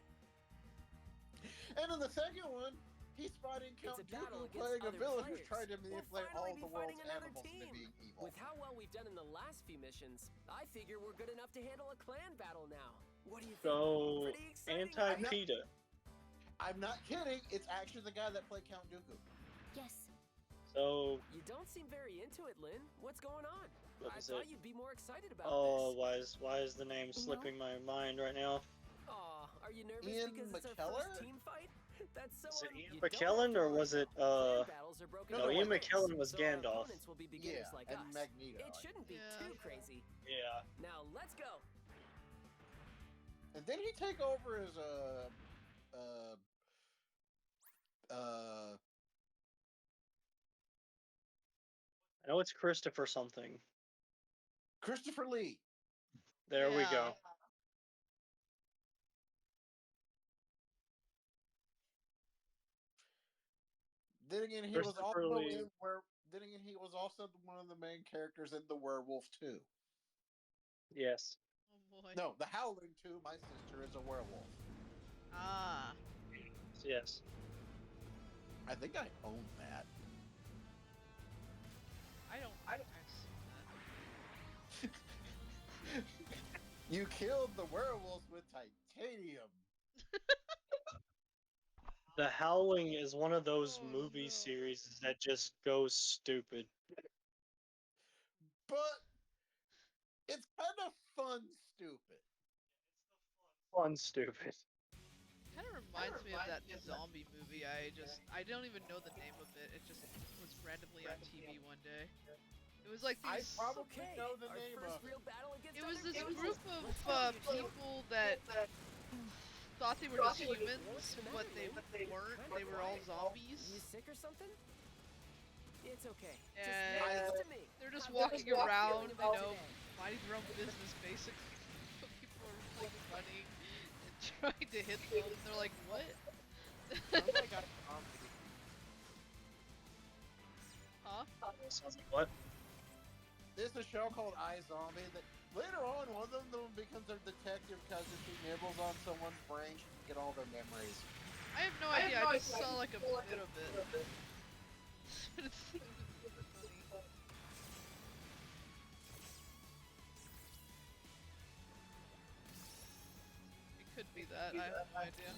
And in the second one, he's fighting Count It's a battle Dooku against playing a other villain who's players. trying to We'll manipulate all finally the be world's fighting another animals into team. being evil. With how well we've done in the last few missions, I figure we're good enough to handle a clan battle now. What do you think? So, Pretty exciting, right? anti-PETA. I'm not kidding. It's actually the guy that played Count Dooku. Yes. So, You don't seem very into it, Lynn. What's going on? what I is thought it? you'd be more excited about Oh, this. why is the name slipping my mind right now? Aw, are you nervous Ian because it's our McKellar? first team fight? That's so Is it Ian you don't have McKellen to or worry, was it though. Clan battles are broken No, no, into Ian wait. clans, McKellen was so our Gandalf. opponents will be beginners Yeah, like and us. Magneto. It shouldn't be Yeah. too crazy. Yeah. Now let's go. And did he take over as uh I know it's Christopher something. Christopher Lee? There we Yeah. go. Then again, he was Christopher also Lee. in where. Then again, he was also one of the main characters in The Werewolf 2. Yes. Oh boy. No, The Howling 2. My sister is a werewolf. Ah. Yes. I think I own that. I don't. I've seen that. You killed the werewolves with titanium. The Howling is one of those Oh, movie no. series that just goes stupid. But it's kind of fun, stupid. Fun stupid. Kind of reminds me of that zombie movie. I don't even know the name of it. It just was randomly on TV one day. It was like I these. probably Okay, know the our name first of it. real battle against It was other this werewolves. group of Let's go, you two. people that thought they were just humans, What's the but matter, they Lynn? weren't. Kinda They were all quiet. zombies. You sick or something? It's okay. And Just listen to me. they're just I've got a walking good feeling around, you about know, today. minding their own business, basically. But people are like running and trying to hit them. And they're like, what? Sounds like I Huh? Sounds like what? There's a show called iZombie that later on one of them becomes a detective because if she nibbles on someone's brain, she can get all their memories. I have no idea. I just saw like a bit of it. But it seemed funny. It could be that. I have no idea.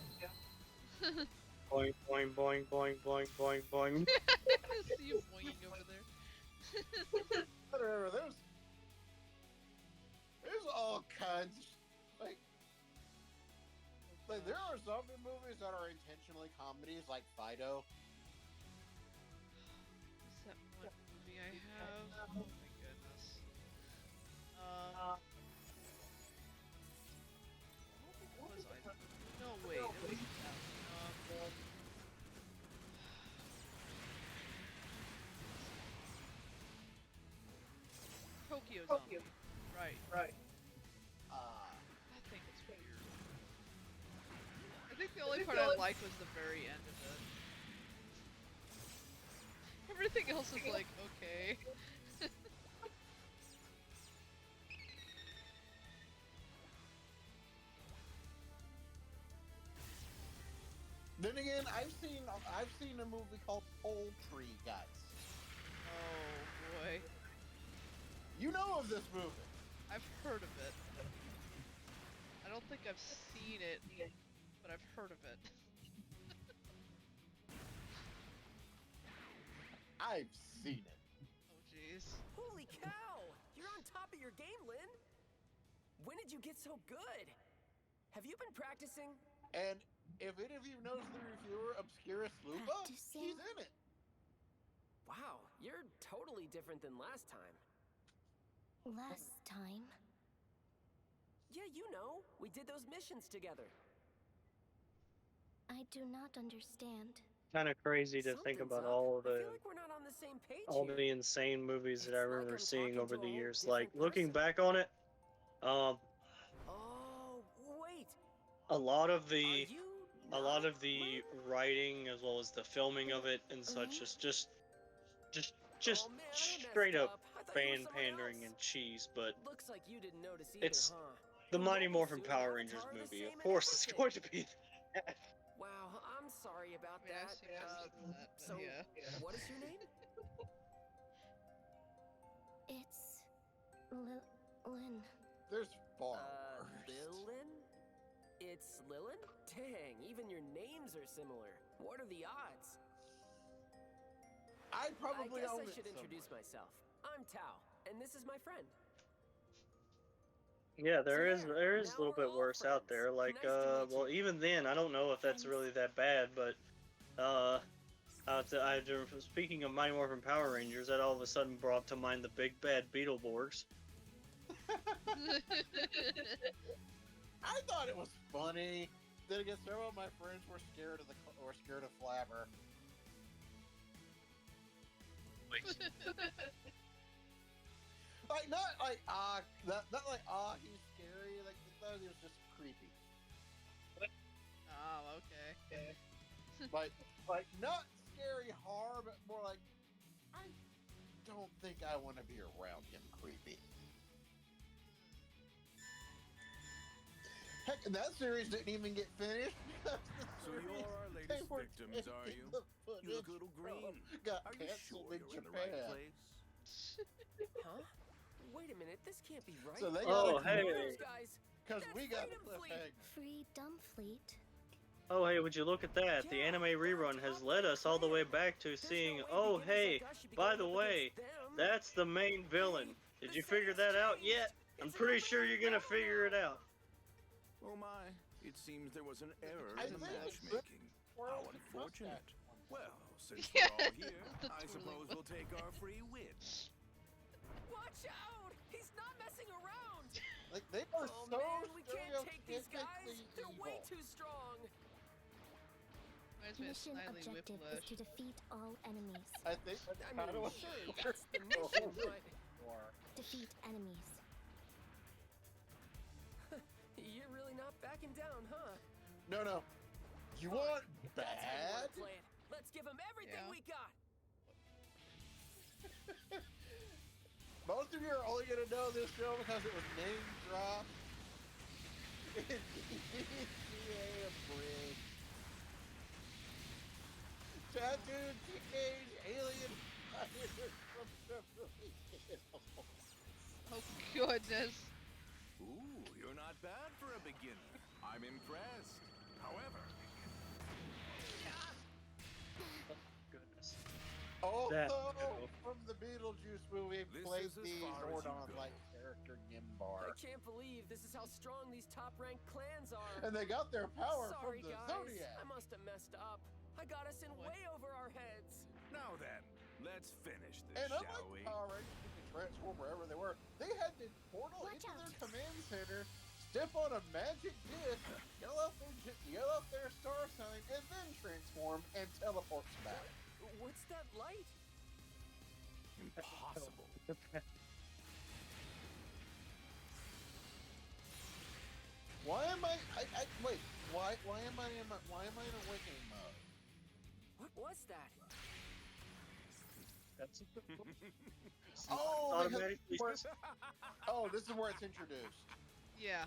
Boing, boing, boing, boing, boing, boing, boing. See you boinging over there. Whatever, there's all kinds of, like there are zombie movies that are intentionally comedies like Fido. What's that one movie I have? Oh my goodness. I don't think it was either. No, wait, it wasn't that one. Tokyo Zombie. Right. That thing was weird. I think the only part I liked was the very end of it. Everything else is like, okay. Then again, I've seen a movie called Poultry Guys. Oh boy. You know of this movie? I've heard of it. I don't think I've seen it, but I've heard of it. I've seen it. Oh jeez. Holy cow! You're on top of your game, Lynn. When did you get so good? Have you been practicing? And if any of you knows the reviewer Obscurus Lupa, Practicing? he's in it. Wow, you're totally different than last time. Last time. Yeah, you know, we did those missions together. I do not understand. Kind of crazy to think Something's about up. all I the feel like we're not on the same page all here. the insane movies that I It's like remember I'm seeing talking over to the a whole years. Like different looking person. back on it, um, Oh, wait. a lot of Are the you a lot not of the Lynn? writing as well as the filming of it and such Lynn? is just Oh man, I straight messed up up. I thought you were fan someone pandering else. and cheese. But Looks like you didn't notice either, it's huh? the And Mighty what, Morphin suit and Power Rangers avatar are the movie. same Of and course, it's everything. going to be that. Wow, I'm sorry about I mean, I've that. seen most of that, but So, yeah. what is your name? It's Lynn. There's far worse. Lilin? It's Lilin? Dang, even your names are similar. What are the odds? I probably I guess own I it should somewhere. introduce myself. I'm Tao, and this is my friend. Yeah, there is there, there is now a little we're bit all worse out friends. there. Like, Nice to meet well, you. even then, I don't know if that's Friends. really that bad, but speaking of Mighty Morphin Power Rangers, that all of a sudden brought to mind the big bad Beetleborgs. I thought it was funny. Then again, several of my friends were scared of Flabber. Like not like not like he's scary. Like they thought he was just creepy. Oh, okay. like not scary horror, but more like I don't think I want to be around him. Creepy. Heck, and that series didn't even get finished. So you're our latest victims, are you? You look a little green. Got Are you canceled sure in you're in the Japan. right place? Huh? Wait a minute, this can't be right. So they Oh, got hey. Those guys. because That's we got a Freedom Fleet. cliffhanger. Freedom Fleet. Oh, hey, would you look at that? The Yeah, anime they're rerun a has top led us all the way clan. back to There's seeing, no way oh, beginners hey, like us should be by going the up way, against them. that's the main villain. Hey, Did the you figure setting's that out changed. yet? I'm It's an pretty sure you're gonna battle figure it now. out. Oh my, it seems there was an error I in the think it's matchmaking. Well, How unfortunate. Well, since Yeah. we're all here, The I twirling suppose we'll take our free win. Watch out! He's not messing around. Like they are Oh so man, we can't take these guys. stereotypically They're way evil. too strong. Reminds me of Mission Snidely objective is Whiplash. to defeat all enemies. I think that's I kind of mean, what sure, we're that's the going mission, but for. Defeat enemies. you're really not backing down, huh? No. You want That's how you bad? wanna play it. Let's give them everything Yeah. we got. Most of you are only gonna know this show because it was name dropped in DCA Bridge. Tattooed teenage alien fighters from Beverly Hills. Oh goodness. Ooh, you're not bad for a beginner. I'm impressed. However, Goodness. Also, no. from the Beetlejuice movie, This played is as the far as you Zordon-like character I Gimbar. can't believe this is how strong these top-ranked clans are. And they got their power Sorry, from the guys. Zodiac. I must have messed up. I got us in Boy. way over our heads. now then, let's finish this, And shall unlike we? Power Rangers, who could transform wherever they were, they had to portal Watch into out. their command center, step on a magic disc, yell out their star sign, and then transform and teleports back. What's that light? Impossible. Why am I wait? Why am I in awakening mode? What was that? That's Oh, because automatically. oh, this is where it's introduced. Yeah.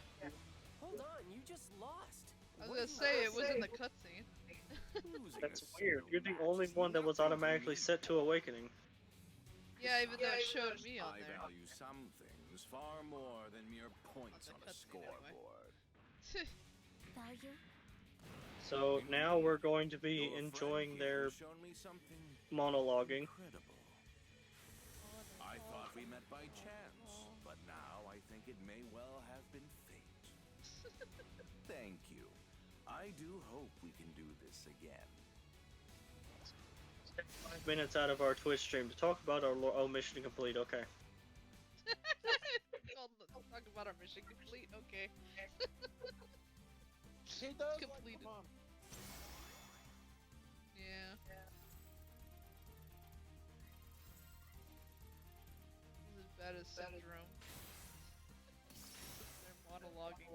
Hold on, you just lost. I was What gonna did say you it was in say? the cutscene. Losing That's a weird. single You're the match only is one that was nothing to automatically me. set to awakening. Yeah, even though it showed me on I there. value some things far more than mere points the on a cutscene anyway. scoreboard. Value. So now we're going to be Your friend enjoying here their has shown me something monologuing. incredible. I thought we met by chance, but now I think it may well have been fate. Thank you. I do hope we can do this again. 5 minutes out of our Twitch stream to talk about our mission complete. Okay. Talk about our mission complete. Okay. He does Completed. like, come on. Yeah. This is as bad as Syndrome. They're monologuing.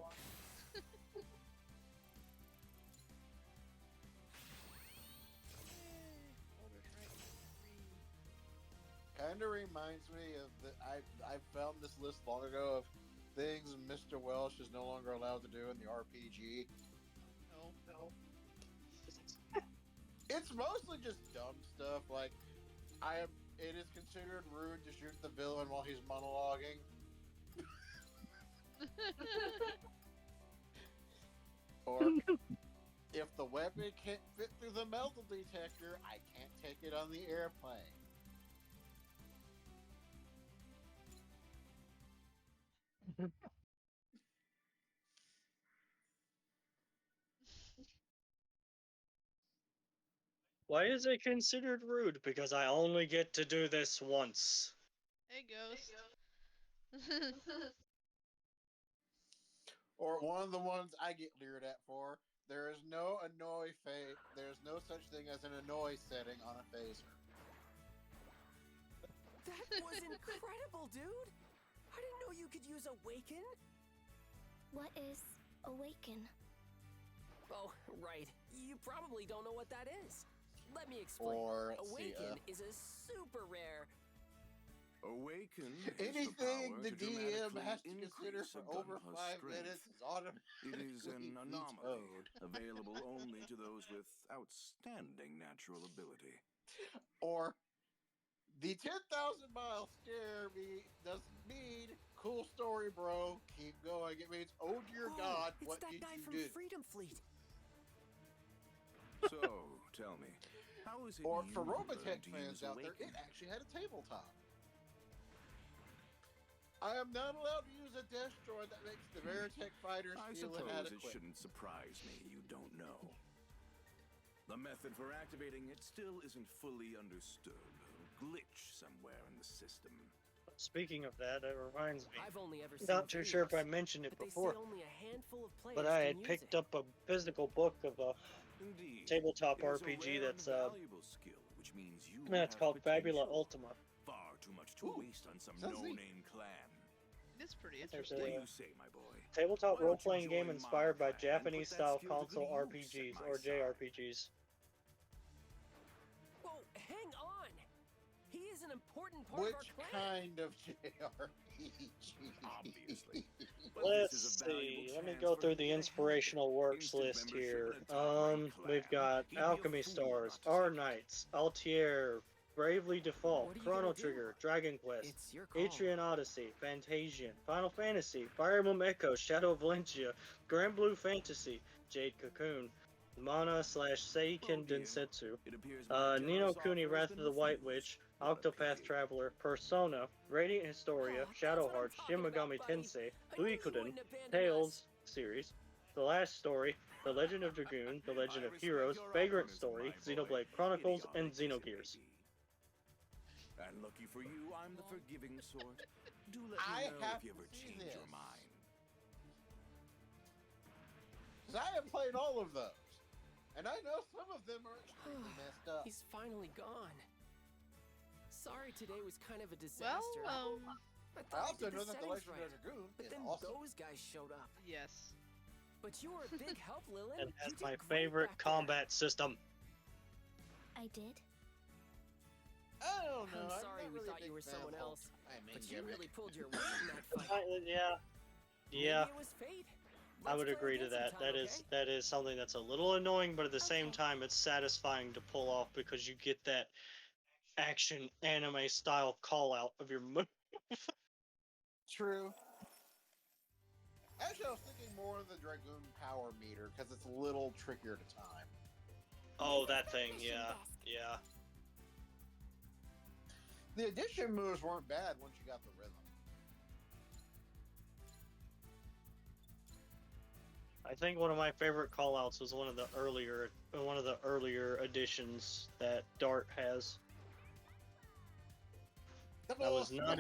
Kind of reminds me of the I found this list long ago of things Mr. Welsh is no longer allowed to do in the RPG. No. It's mostly just dumb stuff like it is considered rude to shoot the villain while he's monologuing. Or if the weapon can't fit through the metal detector, I can't take it on the airplane. Why is it considered rude? Because I only get to do this once. Hey, Ghost. Or one of the ones I get leered at for. There is no annoy There's no such thing as an annoy setting on a phaser. That was incredible, dude! I didn't know you could use Awaken. What is awaken? Oh, right. You probably don't know what that is. Let me explain. Or let's see, Awaken is a super rare. Awaken anything is the the power to DM dramatically has to consider increase for a over Gunpla 5 strength. minutes is It automatically is an anomaly, vetoed. available only to those with outstanding natural ability. Or the 10,000-mile stare doesn't mean cool story, bro. Keep going. It means, oh dear Whoa, God, it's what that did guy you from do? Freedom Fleet. So, tell me, how is it Or you for Robotech learned to fans use out there, Awaken? it actually had a tabletop. I am not allowed to use a destroy that makes the Veritech fighters I feel suppose it inadequate. shouldn't surprise me you don't know. The method for activating it still isn't fully understood. A glitch somewhere in the system. Speaking of that, it reminds me. I've only ever seen Not too sure if I videos, mentioned it but they before, say only a handful of players but I can had use picked it. up a physical book of a Indeed. tabletop It is a RPG rare that's and valuable skill, which means you that's have called Fabula potential. Ultima. Far too much to Ooh, waste on some sounds neat. no-name clan. It's pretty There's interesting. What do a you say, my boy? tabletop Why don't you role-playing game join my inspired by clan and put that Japanese-style skill to good console use at RPGs my or side? JRPGs. Whoa, hang on! He is an important part of our Which clan. kind of JRPG? Obviously. But Let's this is a valuable see. Let me chance go for through me the to inspirational help. works Instant list membership here. in a top-ranked We've clan. got He'd be a Alchemy fool Stars, not to R take it. Knights, Altier, Bravely Default, What are you Chrono gonna do? Trigger, Dragon Quest, It's your call. Atrian Odyssey, Fantasian, Final Fantasy, Fire Emblem Echo, Shadow of Valencia, Grand Blue Fantasy, Jade Cocoon, Mana / Seiken Oh dear. Densetsu, It appears my Ni no generous Kuni offer has Wrath of been the White refused. Witch, What a Octopath pity. Traveler, Persona, Radiant Historia, Oh, that's Shadow what I'm Hearts, Shin talking about, Megami buddy. Tensei, I knew you Suikoden, wouldn't abandon us. Tales series, The Last Story, The Legend of Dragoon, The Legend I of respect Heroes, your Vagrant optimism, Story, my boy. Xenoblade Chronicles, and Idiotic as it Xenogears. may be. And lucky for you, I'm the forgiving sort. Do let I me know have if you to ever see change this. your mind. Because I have played all of those. And I know some of them are extremely messed up. He's finally gone. Sorry today was kind of a Well, disaster. I I thought also did know the that the settings Legend right, of Dragoon but is then awesome. those guys showed up. yes. But you were a big help, Lilin. And You has did my great favorite back there. combat system. I did. I don't know. I'm I'm sorry not we really thought a you big were fan someone of Hulk. else. I mean, But you gimmick. really pulled your weight in that fight. Yeah, yeah, Maybe it was fate. I Let's would play agree to again that. sometime, That is something that's a little annoying, but at the same Okay. time, it's satisfying to pull off because you get that action anime style call out of your move. True. Actually, I was thinking more of the Dragoon power meter because it's a little trickier to time. Oh, This is that the thing, mission yeah, desk. yeah. The addition moves weren't bad once you got the rhythm. I think one of my favorite callouts was one of the earlier editions that Dart has. I was not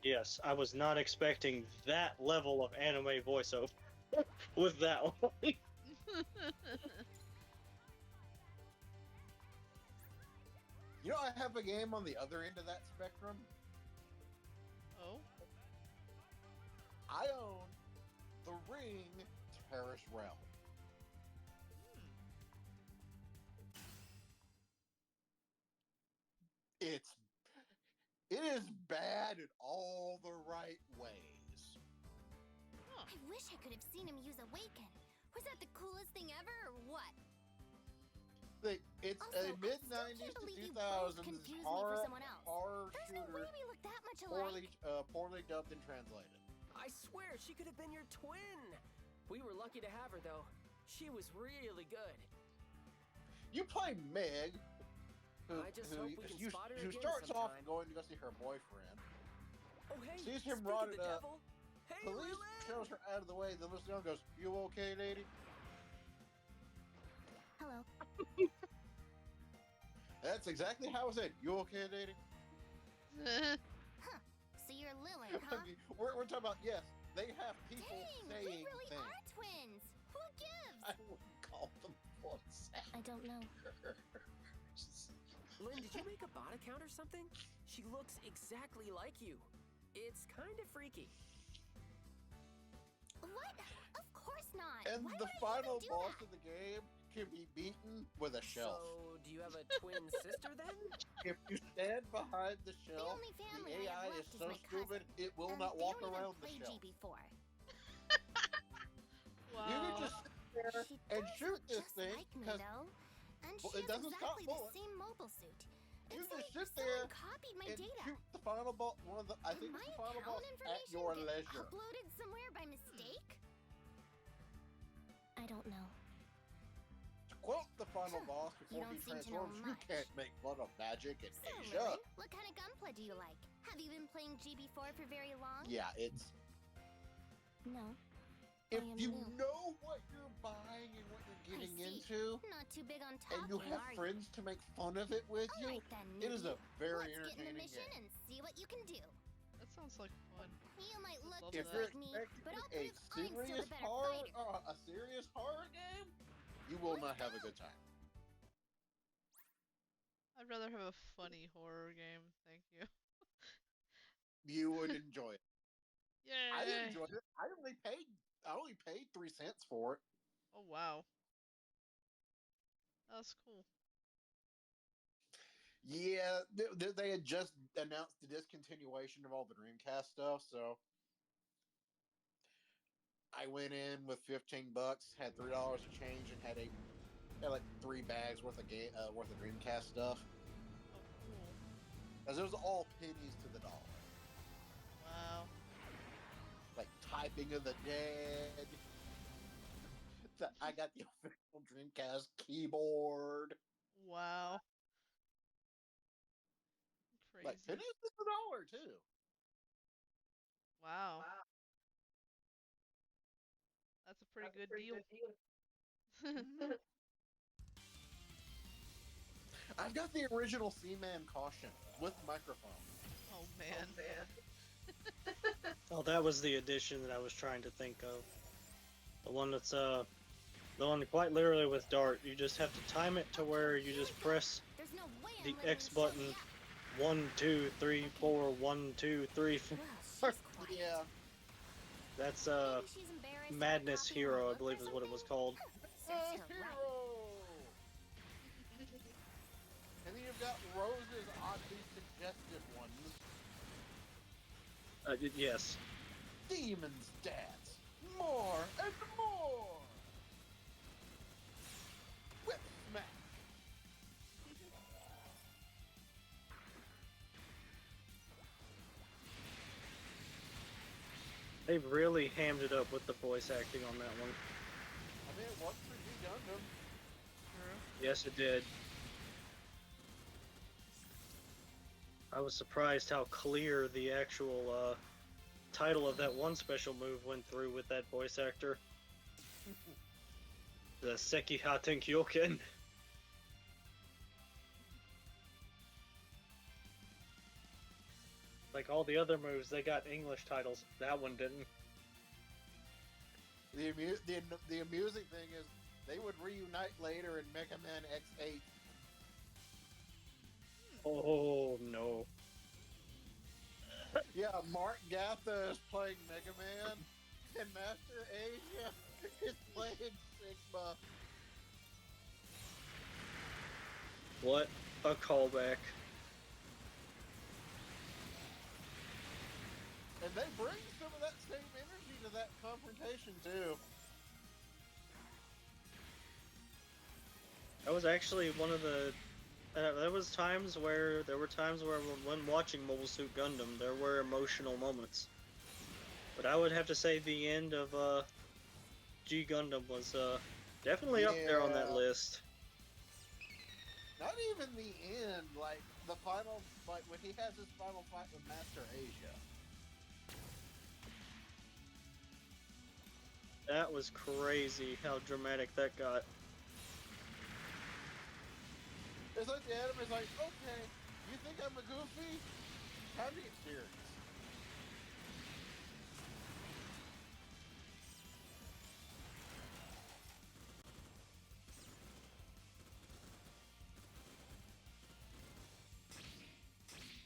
yes, I was not expecting that level of anime voiceover with that one. You know, I have a game on the other end of that spectrum. Oh. I own The Ring Terrace Realm. It is bad in all the right ways. Huh. I wish I could have seen him use Awaken. Was that the coolest thing ever, or what? It's Also, a I mid still can't 90s to believe you 2000s both confused me for someone else. horror There's no way shooter, we look that much alike. poorly dubbed and translated. I swear she could have been your twin. We were lucky to have her, though. She was really good. You play Meg, I just hope we can spot her who again starts off sometime. going to go see her boyfriend. Oh, hey, Sees him speak of rotted the up. devil, Hey, Police Lily! shows her out of the way. Then Miss Young goes, "You okay, lady?" Hello. That's exactly how I said. "You okay, lady?" Huh. So you're Lilin, I huh? mean, we're talking about, yes, they have people Dang, they saying really things. are twins. Who gives? I wouldn't call them voice I don't know. actors. Lynn, did you make a bot account or something? She looks exactly like you. It's kind of freaky. What? Of course not. And Why the would I final even do boss that? of the game can be beaten with a shelf. So, do you have a twin sister then? If you stand behind the shelf, only the family I AI have is left is so my stupid cousin. it will And not they walk don't even around the play shelf. GB4. You can Wow. just sit there She and does shoot look this just thing like me, because though. And Well, she it has doesn't stop exactly the bullets. same mobile suit. you It's just like sit there someone copied my and data. shoot the final boss. I think Did it's my the final account boss at information your get leisure. uploaded somewhere by mistake? I don't know. To quote the final boss before don't he seem to know transforms, you much. can't make fun of magic in So, Asia. Lilin, what kind of gunplay do you like? Have you been playing GB4 for very long? Yeah, it's No. if I am you new. know what you're buying and what you're getting see. into, Not too big on and talking, you have are friends to make fun of it with you? you, Alright then, it is a newbie. very Let's get in the entertaining mission game. and see what you can do. That sounds like fun. You might look Love just If that. you're like me, expecting but I'll a prove I'm still serious the better fighter. a serious horror game, you will not have a good time. I'd rather have a funny horror game. Thank you. You would enjoy it. I Yay! enjoyed it. I only paid 3 cents for it. Oh wow. That's cool. Yeah, they had just announced the discontinuation of all the Dreamcast stuff, so I went in with $15, had $3 to change, and had like 3 bags worth of Dreamcast stuff. Oh cool. Because it was all pennies to the dollar. Wow. Like Typing of the Dead. I got the official Dreamcast keyboard. Wow. Like Crazy. pennies to the dollar too. Wow. That's a pretty good deal. I've got the original Seaman caution with microphone. Oh man. Oh, that was the edition that I was trying to think of. The one that's the one quite literally with Dart. You just have to time it to where you just press There's no way the I'm letting X you show button. me up. 1, 2, 3, 4, 1, 2, 3, 4. Well, she's quiet. Yeah. That's Maybe she's embarrassed by Madness copying my Hero, I look or believe is what it was something? called. Serves her right. And then you've got Rose's oddly suggestive ones. Yes. Demon's Dance. More and more. Whip smash. They've really hammed it up with the voice acting on that one. I mean, it worked for G Gundam. True. Yes, it did. I was surprised how clear the actual title of that one special move went through with that voice actor. The Seki Haten Kyoken. Like all the other moves, they got English titles. That one didn't. The amusing thing is they would reunite later in Mega Man X8. Oh no. Yeah, Mark Gatha is playing Mega Man, and Master Asia is playing Sigma. What a callback. And they bring some of that same energy to that confrontation too. That was actually one of the. There were times where when watching Mobile Suit Gundam, there were emotional moments. But I would have to say the end of G Gundam was definitely up there on that Yeah. list. Not even the end, like the final, like when he has his final fight with Master Asia. That was crazy how dramatic that got. It's like the anime's like, okay, you think I'm a goofy? Time to get serious.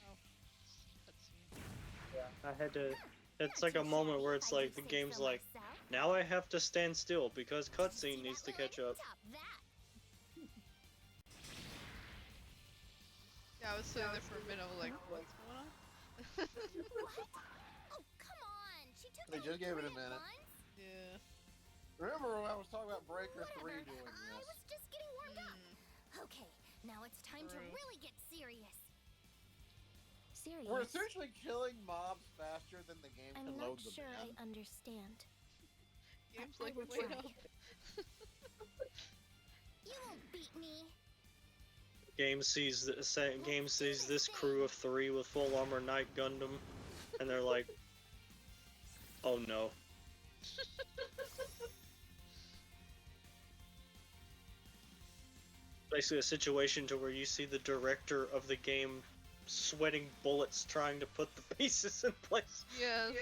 Oh, cutscene. I had to. It's Not like a too moment shabby, where if it's I like do the say game's so like, myself. now I have to stand still because Did you cutscene see needs to that, catch Lynn? up. Top that. Yeah, I was sitting there for a minute. I was like, what's going on? What? Oh, come on. She took They only just gave it a 3 at minute. once. Yeah. Remember when I was talking about Breaker 3 Whatever. doing I this? was just getting warmed up. Hmm. Okay, now it's time to True. really get serious. Serious? We're essentially killing mobs faster than the game I'm can not load them sure I in. understand. Game's I like, will wait try. up. You won't beat me. Game sees this crew of 3 with full armor Knight Gundam, and they're like, oh no. Basically a situation to where you see the director of the game sweating bullets trying to put the pieces in place. Yes.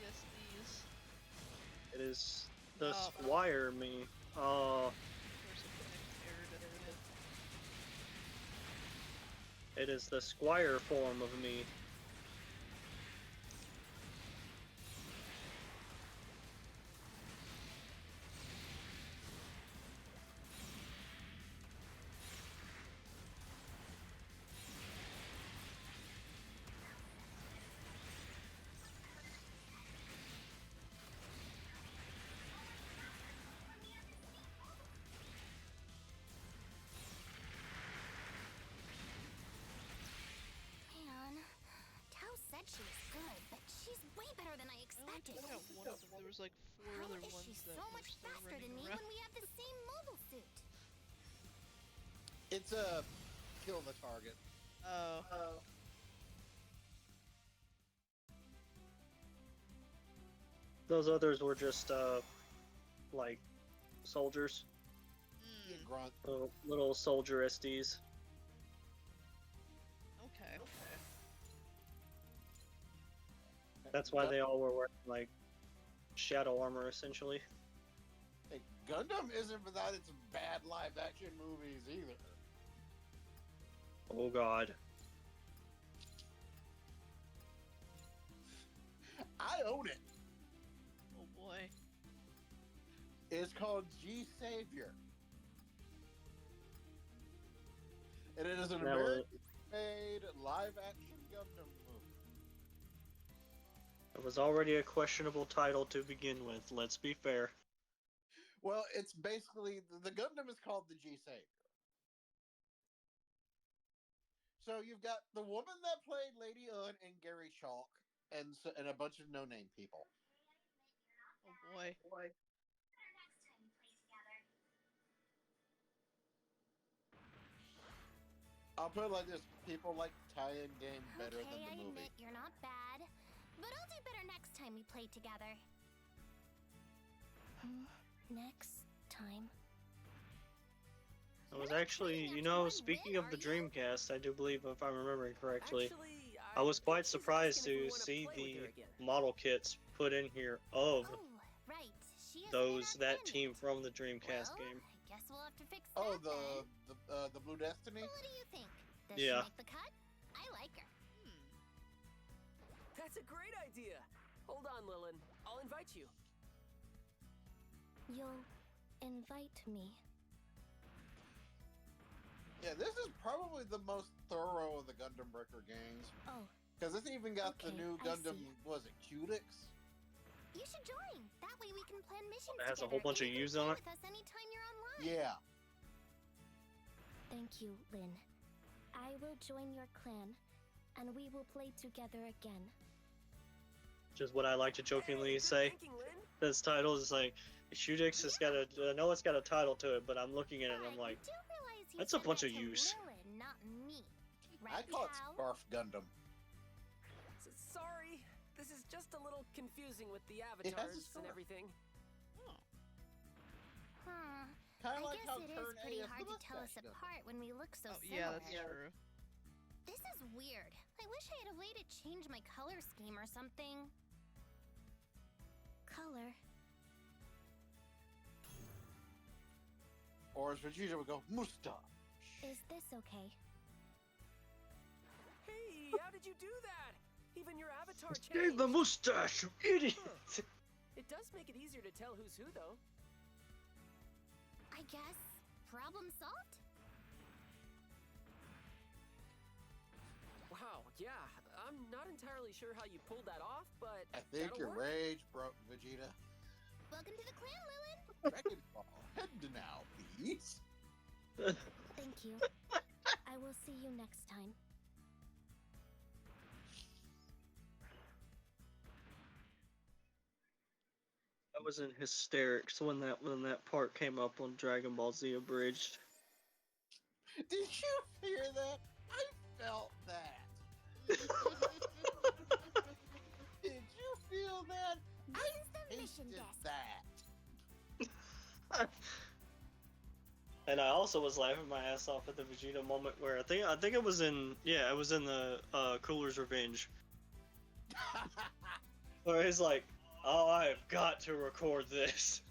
Yes, these. It is the Oh. Squire me. Oh, There's a connection error that I did. it is the Squire form of me. Man, Tao said she was good, but she's way better than I I only expected. took out one of them. There was like 4 How other is ones she that so were much still faster running than me around. when we have the same mobile suit? It's a kill the target. Oh. Those others were just, like, soldiers. Get Hmm. grunt. Little soldier SDs. Okay. That's why they all were wearing, like, shadow armor, essentially. Hey, Gundam isn't without its bad live action movies either. Oh god. I own it. Oh boy. It's called G Savior. And it is an That was- American-made live-action Gundam movie. It was already a questionable title to begin with, let's be fair. Well, it's basically the Gundam is called the G Savior. So you've got the woman that played Lady Un and Gary Chalk, and a bunch of no-name people. Oh boy. I'll put it like this: people like tie-in game better Okay, than the I movie. admit you're not bad, but I'll do better next time we play together. Next time. I was You're not actually, playing you after know, one speaking win, of the are you? Dreamcast, I do believe, if I'm remembering correctly, Actually, I was think quite she's surprised asking if we to wanna see play with her the again. model kits put in here of Oh, right. She isn't in those our that clan team yet. from the Dreamcast Well, game. I guess we'll have to fix Oh, that then. the Blue Destiny. What do you think? Does Yeah. she make the cut? I like her. Hmm. That's a great idea. Hold on, Lilin. I'll invite you. You'll invite me. Yeah, this is probably the most thorough of the Gundam Breaker games Oh, because it's even got the Okay, new I Gundam. see. Was it Cutix? you should join. That way we can plan missions It has a together. whole bunch and of you can U's play on it? with us anytime you're online. Yeah. Thank you, Lynn. I will join your clan and we will play together again. Which is what I like to jokingly Hey, good say. thinking, Lynn. This title is like, Shudix has got a, I know it's got a title to it, but I'm looking at it and I'm But like, you do realize he that's a said bunch that of to use. Lilin, not me. I Right, call it pal? Scarf Gundam. Sorry, this is just a little confusing with the has a avatars and scarf. everything. Oh. Kind I of like guess how it is Turn pretty A is hard the to tell us mustache Gundam. apart when we look so Oh, similar. yeah, that's true. This is weird. I wish I had a way to change my color scheme or something. Color. Or as Vegeta would go, mustache. Is this okay? Hey, how did you do that? Even your avatar changed. Shave the mustache, you idiot! It does make it easier to tell who's who, though. I guess problem solved? Wow, yeah, I'm not entirely sure how you pulled that off, but I think that'll your work. rage broke, Vegeta. Welcome to the clan, Lilin. Dragon Ball, head to now, please. Thank you. I will see you next time. I was in hysterics when that part came up on Dragon Ball Z Abridged. Did you hear that? I felt that. Did you feel that? This is the mission Tasted desk. that. And I also was laughing my ass off at the Vegeta moment where I think it was in the Cooler's Revenge where he's like, "Oh, I have got to record this."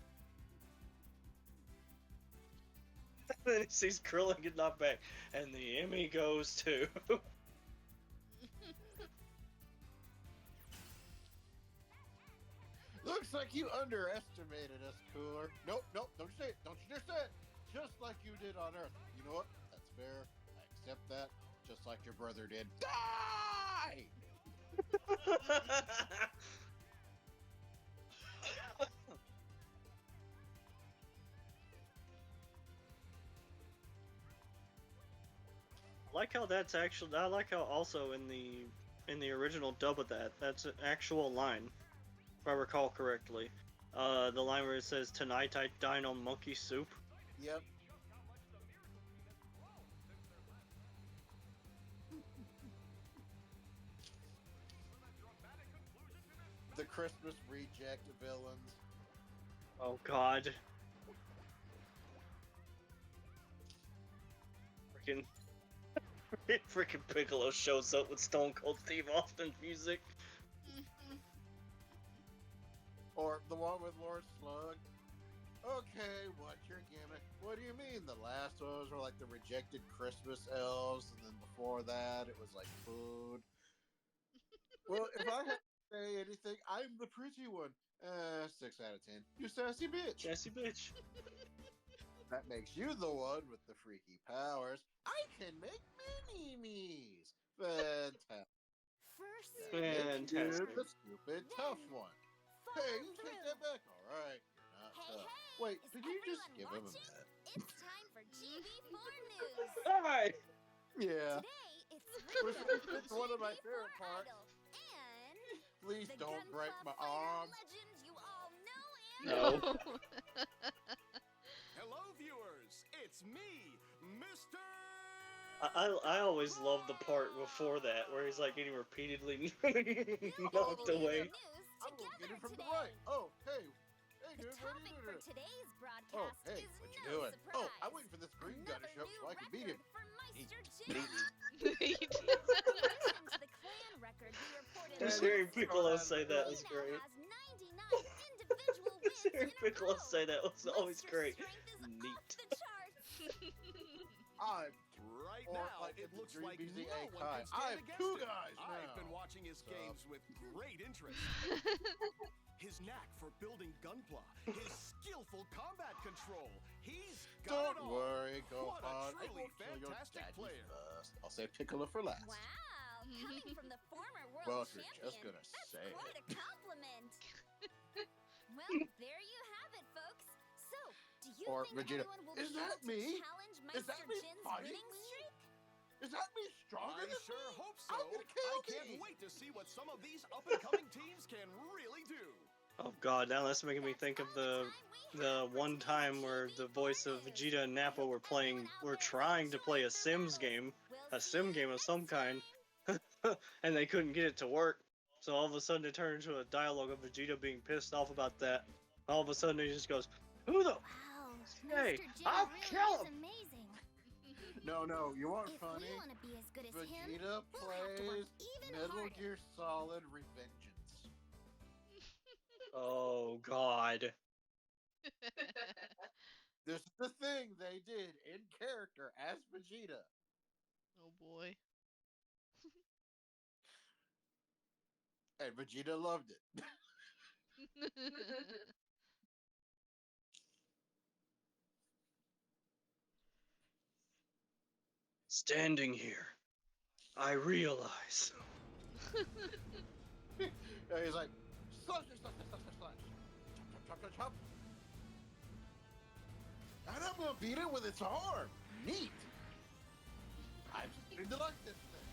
And then he sees Krillin get knocked back, and the Emmy goes to. Looks like you underestimated us, Cooler. Nope, don't you say it. Don't you dare say it. Just like you did on Earth. You know what? That's fair. I accept that. Just like your brother did. Die! I like how that's actually. I like how also in the original dub of that's an actual line, if I recall correctly. The line where it says, "Tonight I dine on monkey soup." Yep. The Christmas reject villains. Oh God. Freaking Piccolo shows up with Stone Cold Steve Austin music. Or the one with Lord Slug. Okay, what's your gimmick? What do you mean? The last ones were like the rejected Christmas elves, and then before that it was like food. Well, if I had to say anything, I'm the pretty one. 6 out of 10. You sassy bitch. Jesse bitch. That makes you the one with the freaky powers. I can make mini-me's. Fantastic. First, You're Fantastic. the stupid tough one. Hey, you take that back. All right, you're not Hey, tough. hey, Wait, is did you just everyone give him a watching? minute? It's time for GB4 News. Hi. Yeah. Today, it's Which Rico, is one of my GB4 favorite parts. Idol, and Please the don't break Gunpla my fighter arm. legend you all know and No. Hello, viewers. It's me, Mr. I always loved the part before that where he's like getting repeatedly We'll knocked give you away. the news I'm gonna get together it from today. the right. Oh, hey. Hey, The dude, what are topic you for doing? today's Oh, broadcast hey, is what you no doing? surprise. Oh, I'm waiting for this green gun to show up Another so I can beat him. new record for Meister Neat. Jim. Neat. In addition to the clan record we reported Just last hearing week, Piccolo God. say that he was now great. has 99 individual wins Just hearing in a Piccolo row. say that was always Meister's great. strength is Neat. off the charts. I'm Right Or now, like it the looks Dream like Music no A one Kai. can stand I'm against two him. guys I've now. been watching his Sup? games with great interest. His knack for building gunpla, his skillful combat control. He's got Don't it all. worry, What Gohan. a I truly won't kill your fantastic daddy player. first. I'll save Piccolo for last. Wow, coming from the former world Well, if you're champion, just gonna that's say quite it. a compliment. Well, there you have it, folks. So, do you Or think Vegeta, anyone will "Is be able that to me? challenge Is that Meister me Jin's fighting winning me?" streak? Is that me stronger I than sure me? hope so. I'm gonna kill I can't me. wait to see what some of these up-and-coming teams can really do. Oh god, now that's making me think of the one time where the voice of Vegeta and Nappa were trying to play a Sims game, a sim game of some kind, and they couldn't get it to work. So all of a sudden it turned into a dialogue of Vegeta being pissed off about that. All of a sudden he just goes, "Who the Wow, hey, Mr. Jim I'll really kill is him!" amazing. No, you aren't If funny. we want to be as good as him, Vegeta we'll have to work plays even Metal harder. Gear Solid Revengeance. Oh god. This is the thing they did in character as Vegeta. Oh boy. And Vegeta loved it. Standing here, I realize. And he's like, slash, slash, slash, slash, slash, slash. Chop, chop, chop, chop, chop. And I'm gonna beat it with its arm. Neat. I'm starting to like this thing.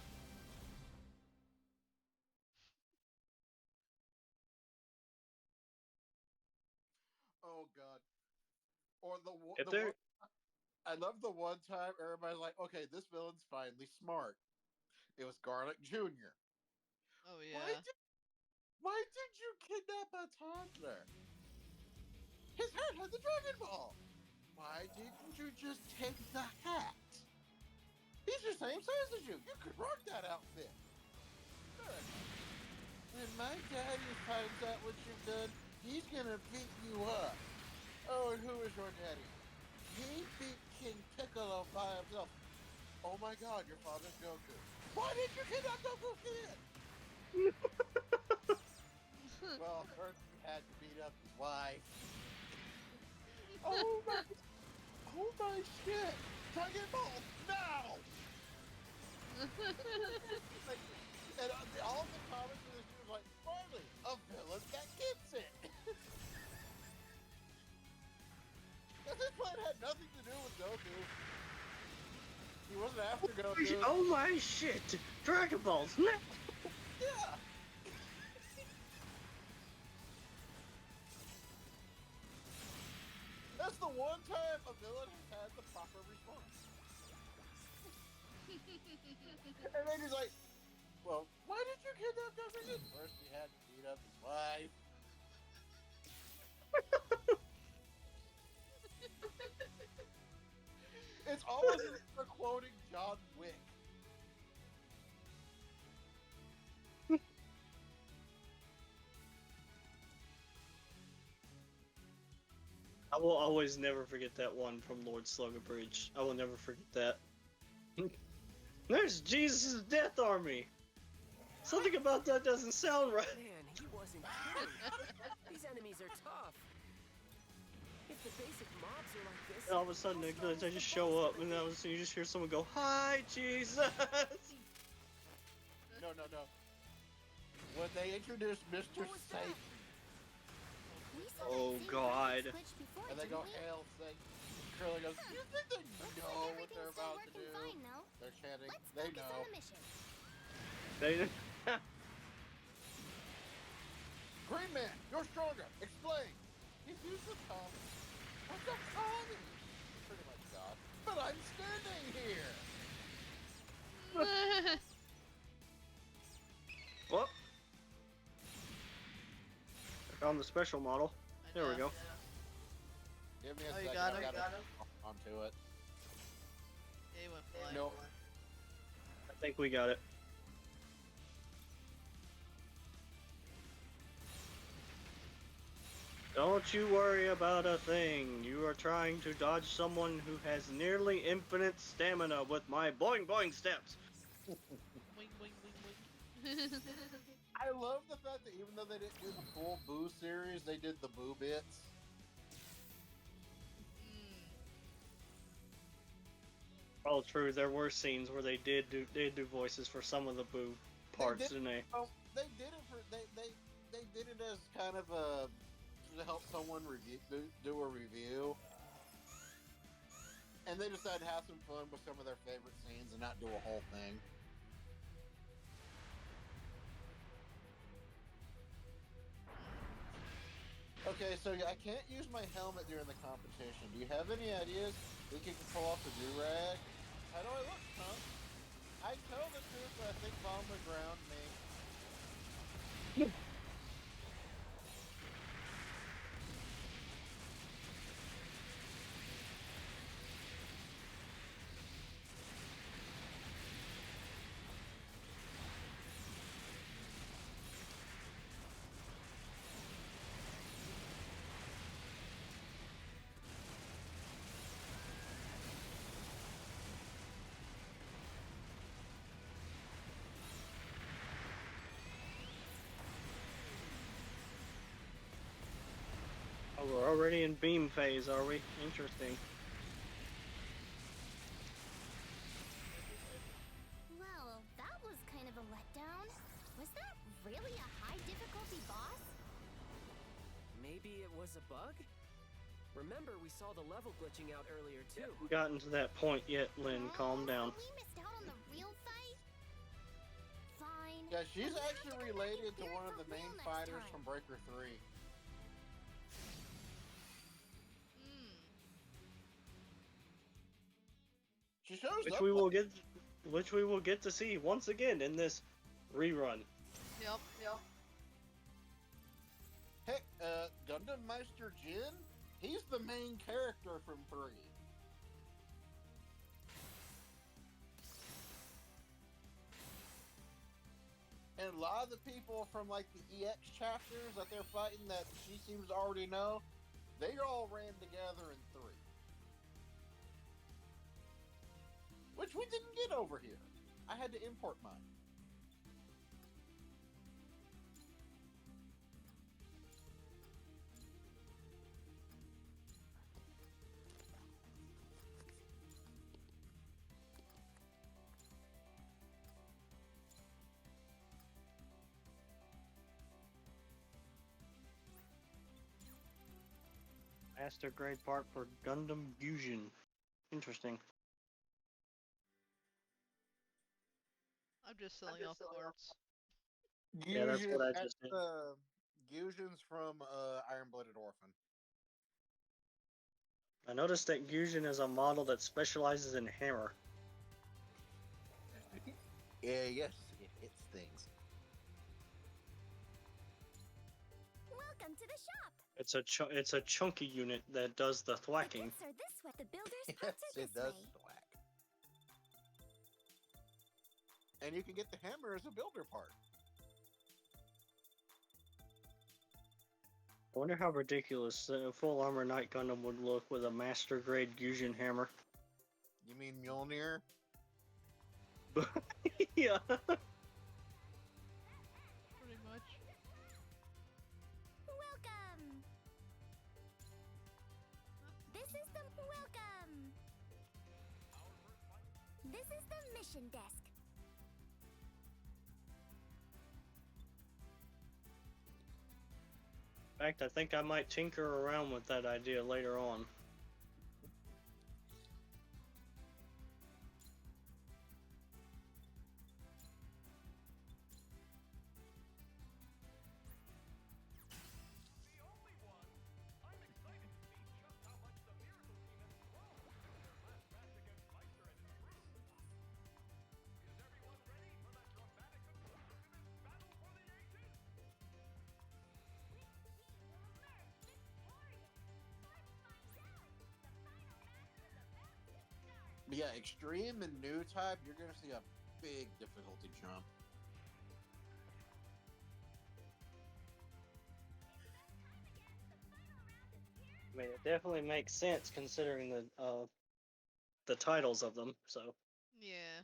Oh god. Or If the there one. I love the one time everybody's like, okay, this villain's finally smart. It was Garlic Jr. Oh Why yeah. did Why did you kidnap a toddler? His head had the Dragon Ball. Why didn't you just take the hat? He's the same size as you. You could rock that outfit. Good. When my daddy finds out what you've done, he's gonna beat you up. Oh, and who is your daddy? He beat King Piccolo by himself. Oh my god, your father's Goku. Why did you kidnap Goku's kid? Well, first he had to beat up his wife. Oh my shit! Dragon Ball now! And all the comments of this dude was like, finally, a villain that gets it. Because this plan had nothing to do with Goku. He wasn't after Goku. oh my shit! Dragon Balls now! Yeah. That's the one time a villain has had the proper response. And then he's like, well, why did you kidnap Goku? First he had to beat up his wife. It's almost as if they're quoting John Wick. I will always never forget that one from Lord Slugger Bridge. I will never forget that. There's Jesus' Death Army! Something about that doesn't sound right. Man, he wasn't kidding. These enemies are tough. If the basic mobs are like this, And all of a sudden, they just show up, and you just hear someone go, "Hi, Jesus!" No. When they introduced Mr. Satan, We saw Oh, that same God. graphics glitch before, and they didn't go, we? Hail Satan, Curly goes, you think they Looks know like what they're everything's still about to working do? fine, though. They're chanting, Let's they focus know. on the mission. They, Green Man, you're stronger. Explain. He used the tongue. What's a Tommy? Pretty much God. But I'm standing here. well, I found the special model. There we go. Give me a Oh, you second. got I it? gotta onto it. Yeah, he went flying. No. I think we got it. Don't you worry about a thing. You are trying to dodge someone who has nearly infinite stamina with my boing boing steps. Wing, wing, wing, wing. I love the fact that even though they didn't do the full Boo series, they did the Boo bits. Oh, true. There were scenes where they did do voices for some of the Boo parts, didn't they? Oh, they did it for they did it as kind of a to help someone do a review. And they decided to have some fun with some of their favorite scenes and not do a whole thing. Okay, so I can't use my helmet during the competition. Do you have any ideas? We can pull off the do-rag. How do I look, huh? I tell the truth, but I think Mom would ground me. Oh, we're already in beam phase, are we? Interesting. Well, that was kind of a letdown. Was that really a high difficulty boss? Maybe it was a bug? Remember, we saw the level glitching out earlier, too. Haven't gotten to that point yet, Lynn. Calm down. So we missed out on the real fight? Fine. Yeah, she's But we have actually to come back related and to clear one it of for the main real next fighters time. from Breaker 3. She shows Which up. we will get to see once again in this rerun. Yep. Heck, Gundam Meister Jin? He's the main character from 3. And a lot of the people from like the EX chapters that they're fighting that she seems to already know, they all ran together in 3. Which we didn't get over here. I had to import mine. Master grade part for Gundam Fusion. Interesting. I'm just selling off parts. Yeah, that's what I just did. Fusion's from Iron Blooded Orphan. I noticed that Fusion is a model that specializes in hammer. Yeah, yes, it hits things. Welcome to the shop. It's a chunky unit that does the The thwacking. bits are this way. The builder's Yes, parts are this it does way. thwack. And you can get the hammer as a builder part. I wonder how ridiculous a full armor Knight Gundam would look with a master grade Fusion hammer. You mean Mjolnir? Yeah. Pretty much. Welcome. This is the welcome. This is the mission desk. In fact, I think I might tinker around with that idea later on. But yeah, extreme and new type, you're gonna see a big difficulty jump. I mean, it definitely makes sense considering the titles of them. So Yeah.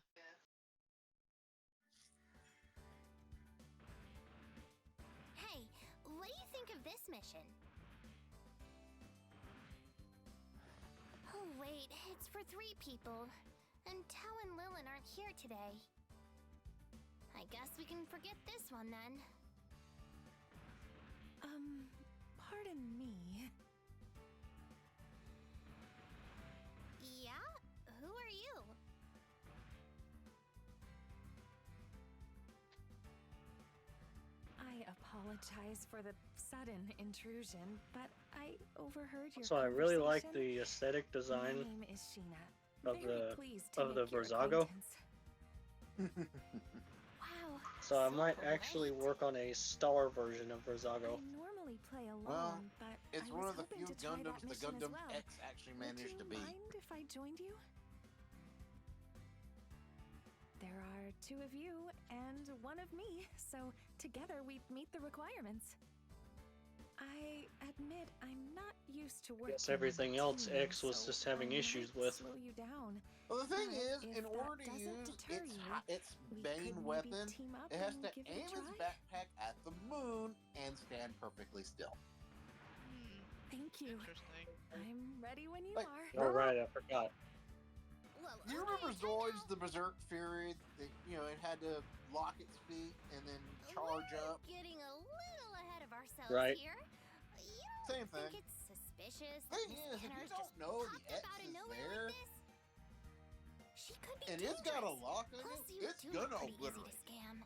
Hey, what do you think of this mission? Oh wait, it's for 3 people. And Tao and Lilin aren't here today. I guess we can forget this one then. Pardon me. Yeah? apologize for the sudden intrusion, but I overheard your So I really like conversation. the aesthetic design My name is Sheena. of Very the pleased to make your Verzago. acquaintance. Wow. So I might So actually great. work on a star version of Verzago. I normally play alone, Well, but it's I one was of the hoping few to try that Gundams the mission as Gundam well. X actually Would managed you to beat. mind if I joined you? There are 2 of you and 1 of me, so together we'd meet the requirements. I admit I'm not used to working Guess everything in a else team, X was so just having I issues might with. slow you down. Well, the thing But is, if in that order to doesn't use deter its you, its we main could maybe weapon, team up it has and to give it a aim its try. backpack at the moon and stand perfectly still. Hmm. Thank you. Interesting. I'm ready when you Like, are. Oh right, I forgot. Well, Do you okay, remember time Zoids, out. the Berserk Fury? That, it had to lock its feet and then charge We're up. getting a little ahead of ourselves Right. here. You Same don't think thing. it's suspicious that Thing Miss is, if you Kenner's don't just know the popped X up out of is nowhere there, like this? She could be and dangerous. it's got a lock on Plus, you, you it's two gonna are pretty easy obliterate to you. scam.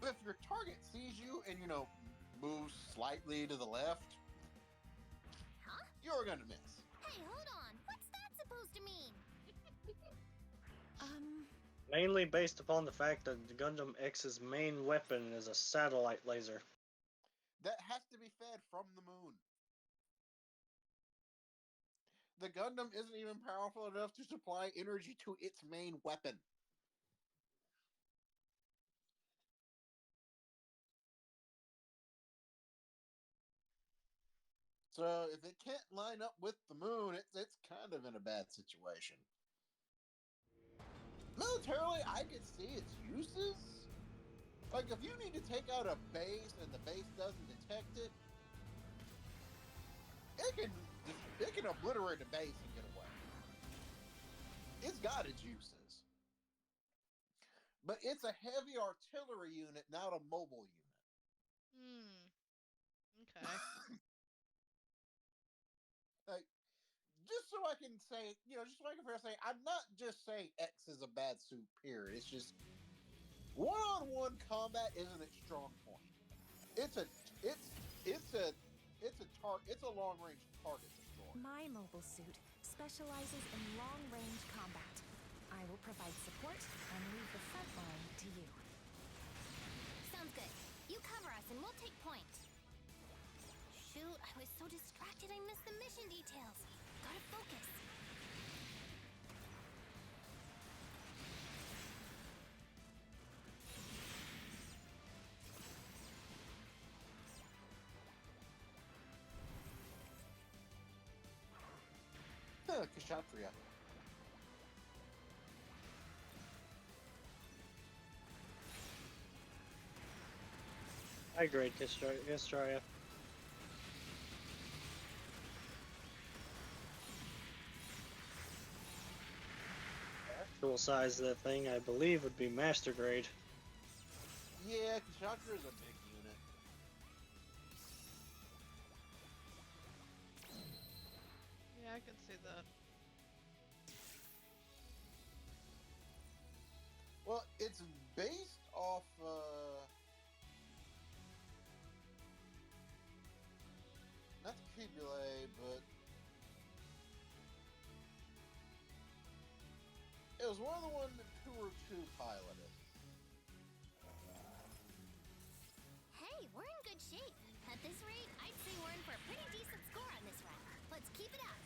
But if your target sees you and, moves slightly to the left, Huh? you're gonna miss. Hey, hold on. What's that supposed to mean? Mainly based upon the fact that the Gundam X's main weapon is a satellite laser. That has to be fed from the moon. The Gundam isn't even powerful enough to supply energy to its main weapon. So if it can't line up with the moon, it's kind of in a bad situation. Militarily, I could see its uses. Like, if you need to take out a base and the base doesn't detect it, it can obliterate a base and get away. It's got its uses. But it's a heavy artillery unit, not a mobile unit. Hmm. Okay. Like, just so I can say, just so I can say, I'm not just saying X is a bad suit, period. It's just one-on-one combat isn't its strong point. It's a long-range target destroyer. My mobile suit specializes in long-range combat. I will provide support and leave the front line to you. Sounds good. You cover us and we'll take point. Shoot, I was so distracted I missed the mission details. Gotta focus. Kshatriya. High grade Destroyer. Actual size of that thing, I believe, would be master grade. Yeah, Kshatriya is a big unit. Yeah, I can see that. Well, it's based off not the Cubule, but it was one of the ones that Tour 2 piloted. Hey, we're in good shape. At this rate, I'd say we're in for a pretty decent score on this run. Let's keep it up.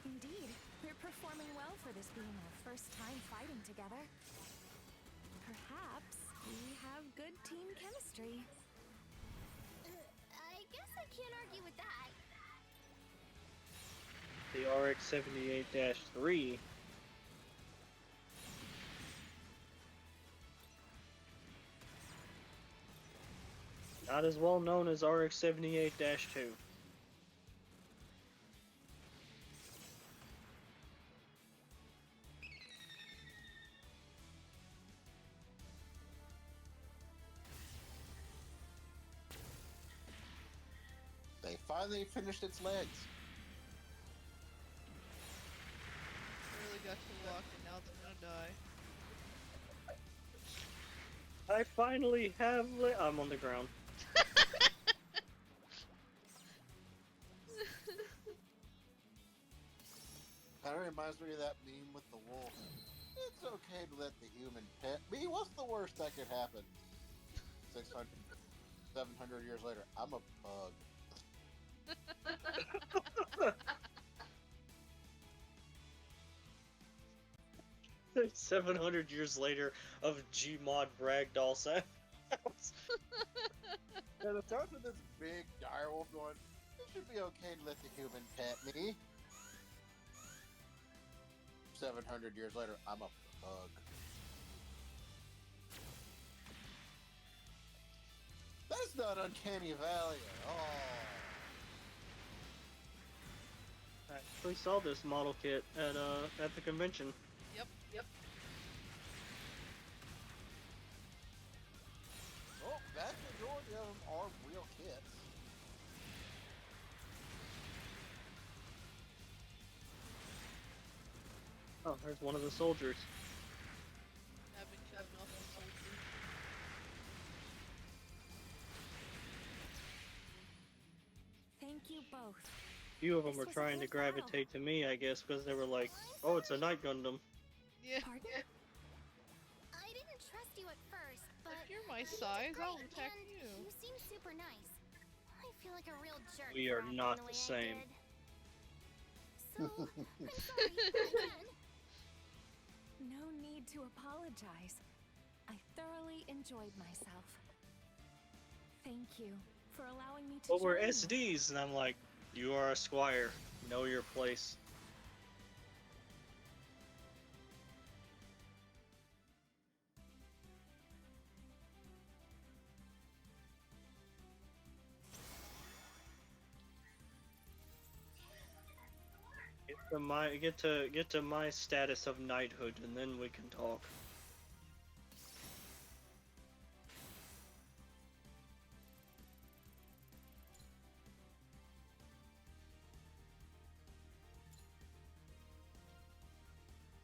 Indeed, we're performing well for this being our first time fighting together. Perhaps we have good team chemistry. I guess I can't argue with that. The RX-78-3. Not as well known as RX-78-2. They finally finished its legs. Really got too lucky, now it's gonna die. I finally have. I'm on the ground. Kind of reminds me of that meme with the wolf. It's okay to let the human pet me. What's the worst that could happen? 600, 700 years later, I'm a pug. 700 years later of Gmod ragdoll sounds. And it starts with this big direwolf going, it should be okay to let the human pet me. 700 years later, I'm a pug. That's not Uncanny Valley at all. I actually saw this model kit at the convention. Yep. Oh, vast majority of them are real kits. Oh, there's one of the soldiers. I've been killing off the soldiers. Thank you both. Few of them This were was a trying to good battle. gravitate to me, I guess, because they were like, "Oh, it's a Night Gundam." Yeah. Pardon? I didn't trust you at first, but If you're my you did size, I'll great, attack and you. You seem super nice. I feel like a real jerk. We for are acting not the the way I same. did. So, I'm sorry again. No need to apologize. I thoroughly enjoyed myself. Thank you for allowing me to But we're join you. SDs, and I'm like, "You are a squire. Know your place." Get to my status of knighthood, and then we can talk.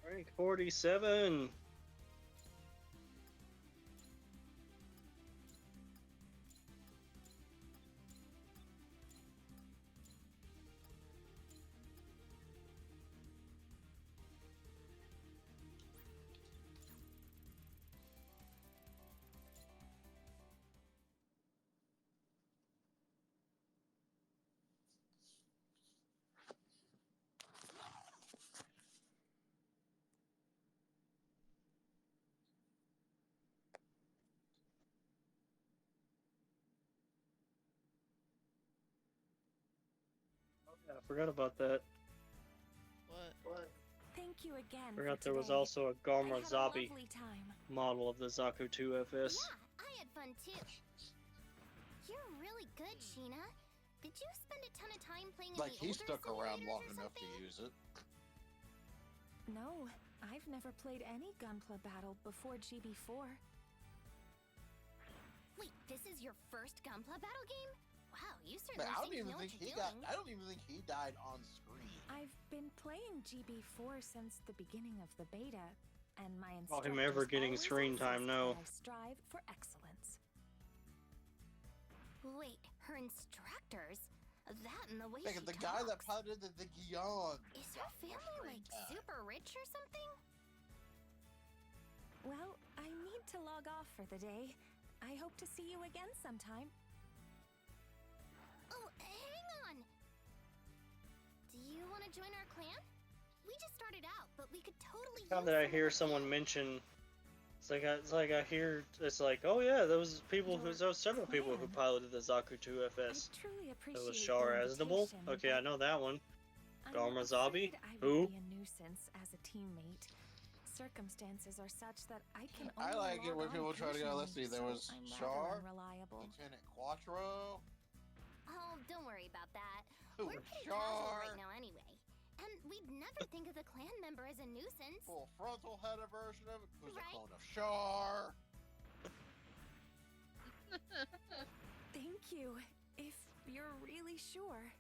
Rank 47. Oh, yeah, I forgot about that. What? Thank you again. Forgot for there was today. also a I Garma had a Zabi lovely time. model of the Zaku 2FS. Yeah, I had fun too. You're really good, Sheena. Did you spend a ton of time playing Like, in the he older stuck around simulators long or enough to something? use it. No, I've never played any Gunpla battle before GB4. Wait, this is your first Gunpla battle game? Wow, you But certainly I don't think you even know think what he you're got. doing. I don't even think he died on screen. I've been playing GB4 since the beginning of the beta, and my Call him instructors ever getting always screen time, insist no. that I strive for excellence. Wait, her instructors? That and the way Like, she the guy that talks. piloted the Gion. Is her family like super rich or something? Well, I need to log off for the day. I hope to see you again sometime. Oh, hang on! Do you want to join our clan? We just started out, but we could totally Now use that I some hear of the someone help. mention, it's like, oh yeah, there was several people who Plan? piloted the Zaku I 2FS. truly There appreciate was the Shar Aznable. invitation, Okay, I but know that one. I'm Garma Zabi? afraid I Who? would be a nuisance as a teammate. Circumstances are such that I can I only like it log when on people try to go. Let's see. There occasionally, was so I'm Char, rather unreliable. Lieutenant Quattro. Oh, don't worry about that. Who We're was pretty casual Char? right now anyway. And we'd never think of the clan member as a nuisance. Full frontal had a version of it. Who's Right. a clone of Char? Thank you, if you're really sure.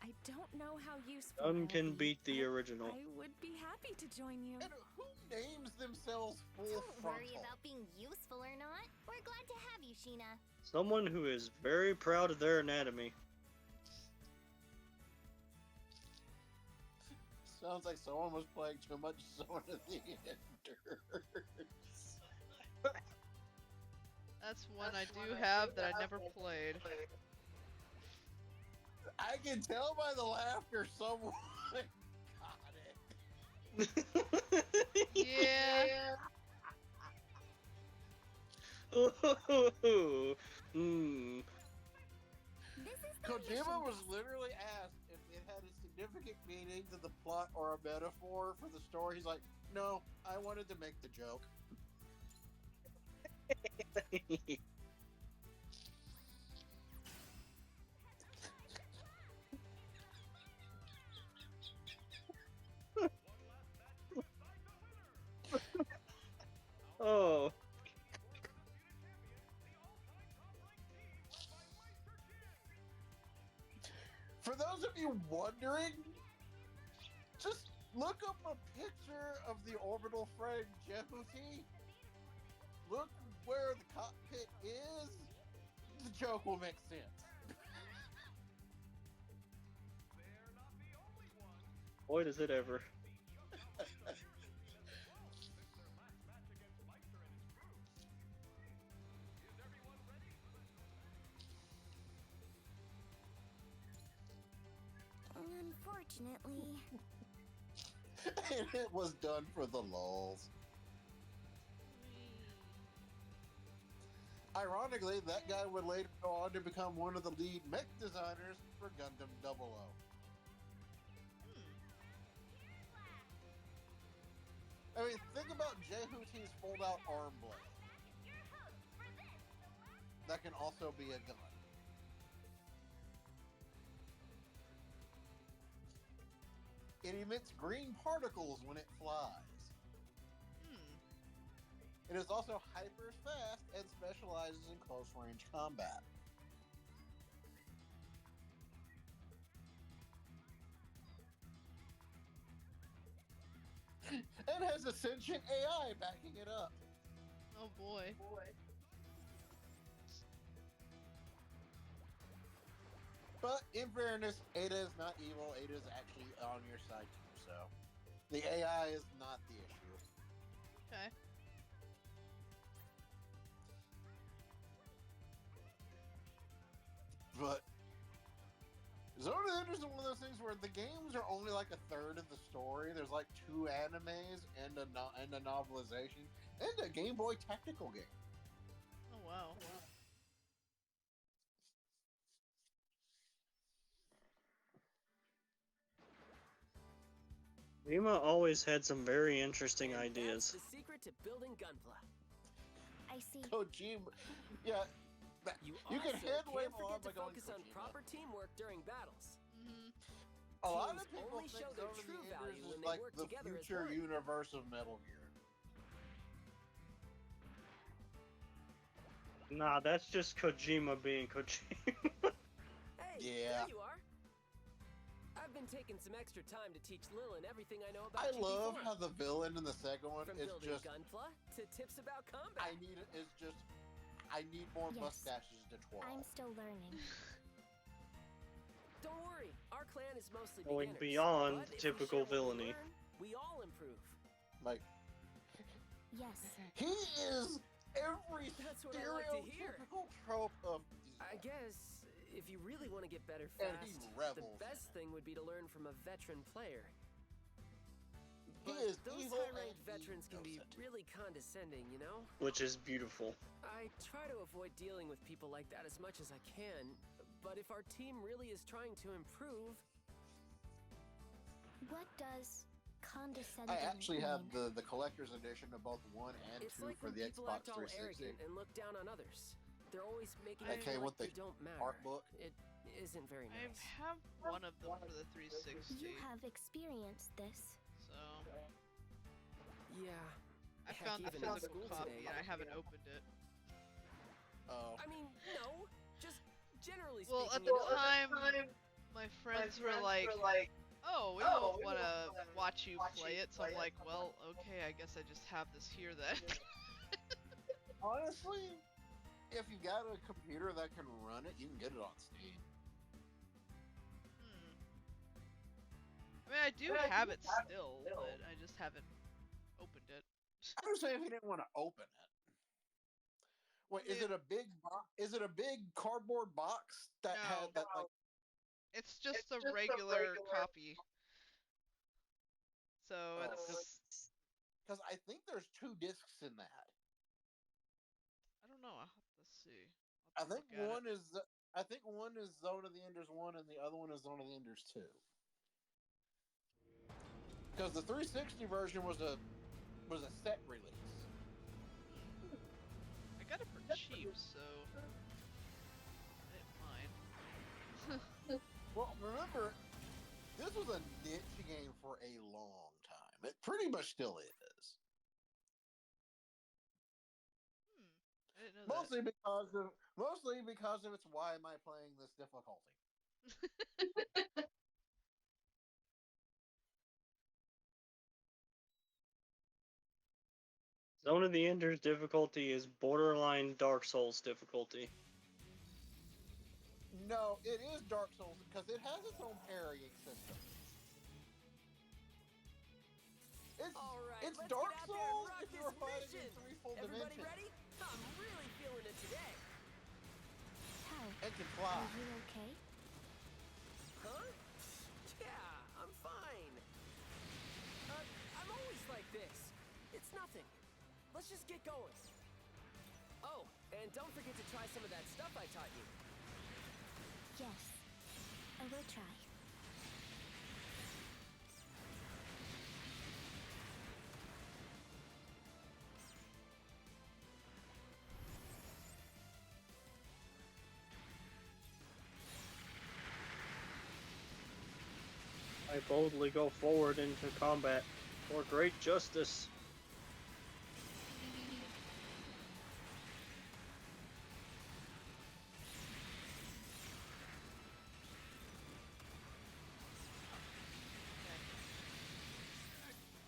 I don't know how useful None I'll can be, beat the but original. I would be happy to join you. And who names themselves full Don't worry frontal? about being useful or not. We're glad to have you, Sheena. Someone who is very proud of their anatomy. Sounds like someone was playing too much Zone of the Enders. That's one I do have that I never played. I can tell by the laughter someone got it. Yeah. Hmm. This is the Kojima mission was desk. literally asked if it had a significant meaning to the plot or a metaphor for the story. He's like, no, I wanted to make the joke. Oh. For those of you wondering, just look up a picture of the orbital friend Jehuti. Look where the cockpit is. The joke will make sense. Boy, does it ever. Unfortunately. And it was done for the lulz. Ironically, that guy would later go on to become one of the lead mech designers for Gundam 00. I mean, think about Jehuti's fold-out arm blade. That can also be a gun. It emits green particles when it flies. It is also hyper fast and specializes in close range combat. And has a sentient AI backing it up. Oh boy. But in fairness, Ada is not evil. Ada is actually on your side too, so the AI is not the issue. Okay. But Zone of the Enders is one of those things where the games are only like a third of the story. There's like 2 animes and a novelization and a Game Boy tactical game. Oh wow. Rima always had some very interesting And ideas. That's the secret to building Gunpla. I see. Kojima, yeah, you can also handle can't him on forget by to going focus on Kojima. proper teamwork during battles. A lot of Teams people only think show their Zone of the true Enders value is when they like work the together as future one. universe of Metal Gear. Nah, that's just Kojima being Kojima. Hey, Yeah. there you are. I've been taking some extra time to teach Lilin everything I know about I love GB4. how the villain in the second one From is building just Gunpla to tips about combat. I need more Yes. mustaches to twirl. I'm still learning. Don't worry, our clan is mostly Going beginners. beyond but if we typical share what we villainy. learn, we all improve. Like Yes. he is every That's what I like to hear. stereotypical trope of I guess if you really want to get better And fast, he the revels best thing would be to learn from a veteran player. He But is those evil high-ranked and veterans can be innocent. really condescending, you know? Which is beautiful. I try to avoid dealing with people like that as much as I can, but if our team really is trying to improve, What does condescending I actually have mean? the collector's edition of both 1 and it's 2 like for when the people Xbox act all 360. arrogant and look down on others. They're always making Okay, you feel with like the they don't matter. art book. It isn't very I nice. have one of them for the 360. You have experienced this. So Yeah. I Heck, found the even in physical school copy today. and I haven't opened it. Oh, I mean, no, just generally Well, speaking. at the time, My friends were like, "Oh, we won't want to watch you play it." So I'm like, "Well, okay, I guess I just have this here then." Honestly, if you got a computer that can run it, you can get it on Steam. Hmm. I mean, I do have it still, but I just haven't opened it. I would say if you didn't want to open it. Wait, is it a big Is it a big cardboard box that had No, that like? it's just a regular copy. So it's Because I think there's 2 discs in that. I don't know. I'll have to see. I I'll have to think look at it. one is I think one is Zone of the Enders 1 and the other one is Zone of the Enders 2. Because the 360 version was a set release. I got it for cheap, so I didn't mind. Well, remember, this was a niche game for a long time. It pretty much still is. I didn't know Mostly because of its why am I playing this difficulty. Zone of the Enders difficulty is borderline Dark Souls difficulty. No, it is Dark Souls because it has its own parrying system. All right, It's let's Dark get out there and Souls rock if this you're fighting mission. in 3 full Everybody dimensions ready? I'm really feeling it today. Tao, and can fly. are you okay? Huh? Yeah, I'm fine. I'm always like this. It's nothing. Let's just get going. Oh, and don't forget to try some of that stuff I taught you. Yes, I will try. I boldly go forward into combat for great justice.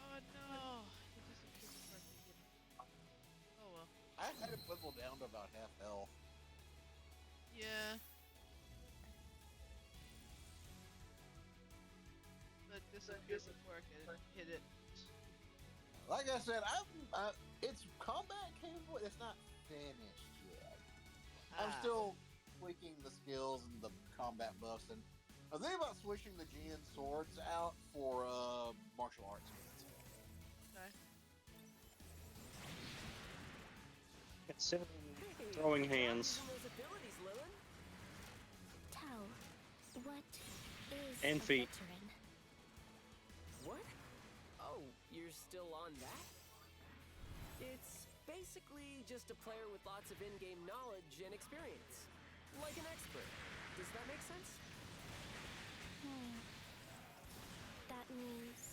Oh no! He disappeared before I could get him. Oh well. I had it whittled down to about half health. Yeah. But disappeared before I could hit it. Like I said, it's combat capable. It's not finished yet. I'm still tweaking the skills and the combat buffs, and I'm thinking about switching the GN swords out for martial arts skills. Okay. Considering Hey, throwing good job hands. using those abilities, Lilin. Tao, what is And a feet. veteran? What? Oh, you're still on that? It's basically just a player with lots of in-game knowledge and experience. Like an expert. Does that make sense? That means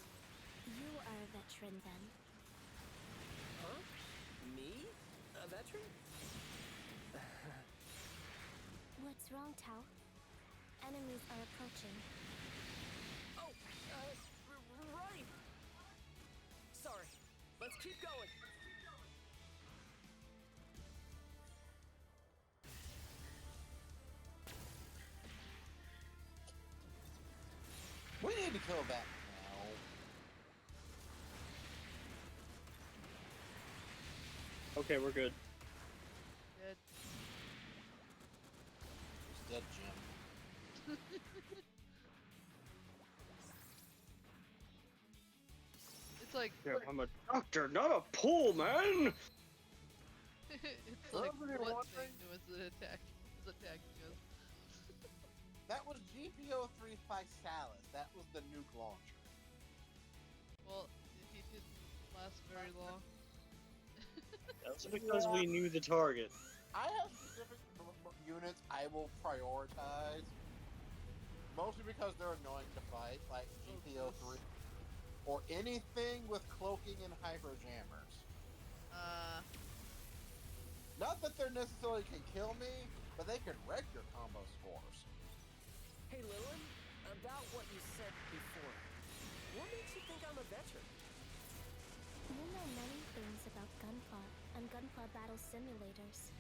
you are a veteran then. Huh? Me? A veteran? What's wrong, Tao? Enemies are approaching. Oh, right! Sorry. Let's keep going. We need to kill that now. Okay, we're good. Good. It's dead, Jim. It's like Yeah, I'm a doctor, not a pool man! it's For like those of you what wondering- thing was it attacking us? That was GPO3 Physalis. That was the nuke launcher. Well, he didn't last very long. That's because we knew the target. I have specific units I will prioritize. Mostly because they're annoying to fight, like GPO3. Or anything with cloaking and hyper jammers. Not that they necessarily can kill me, but they can wreck your combo scores. Hey, Lilin, About what you said before. What makes you think I'm a veteran? You know many things about Gunpla and Gunpla battle simulators.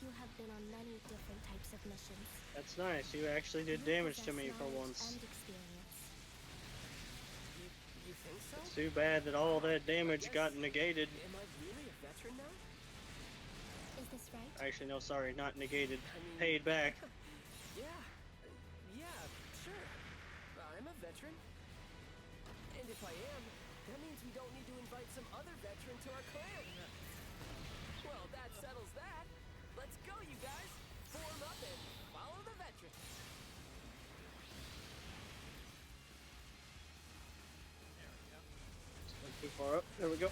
You have been on many different types of missions. That's nice. You actually did You damage to possess me for knowledge once. and experience. You think so? It's too bad that all that damage Yes. got negated. Am I really a veteran now? Is this right? Actually, no, sorry, not negated. I mean, Paid back. Yeah, sure. I'm a veteran. And if I am, that means we don't need to invite some other veteran to our clan. Well, that settles that. Let's go, you guys. Form up and follow the veteran. Went too far up. There we go.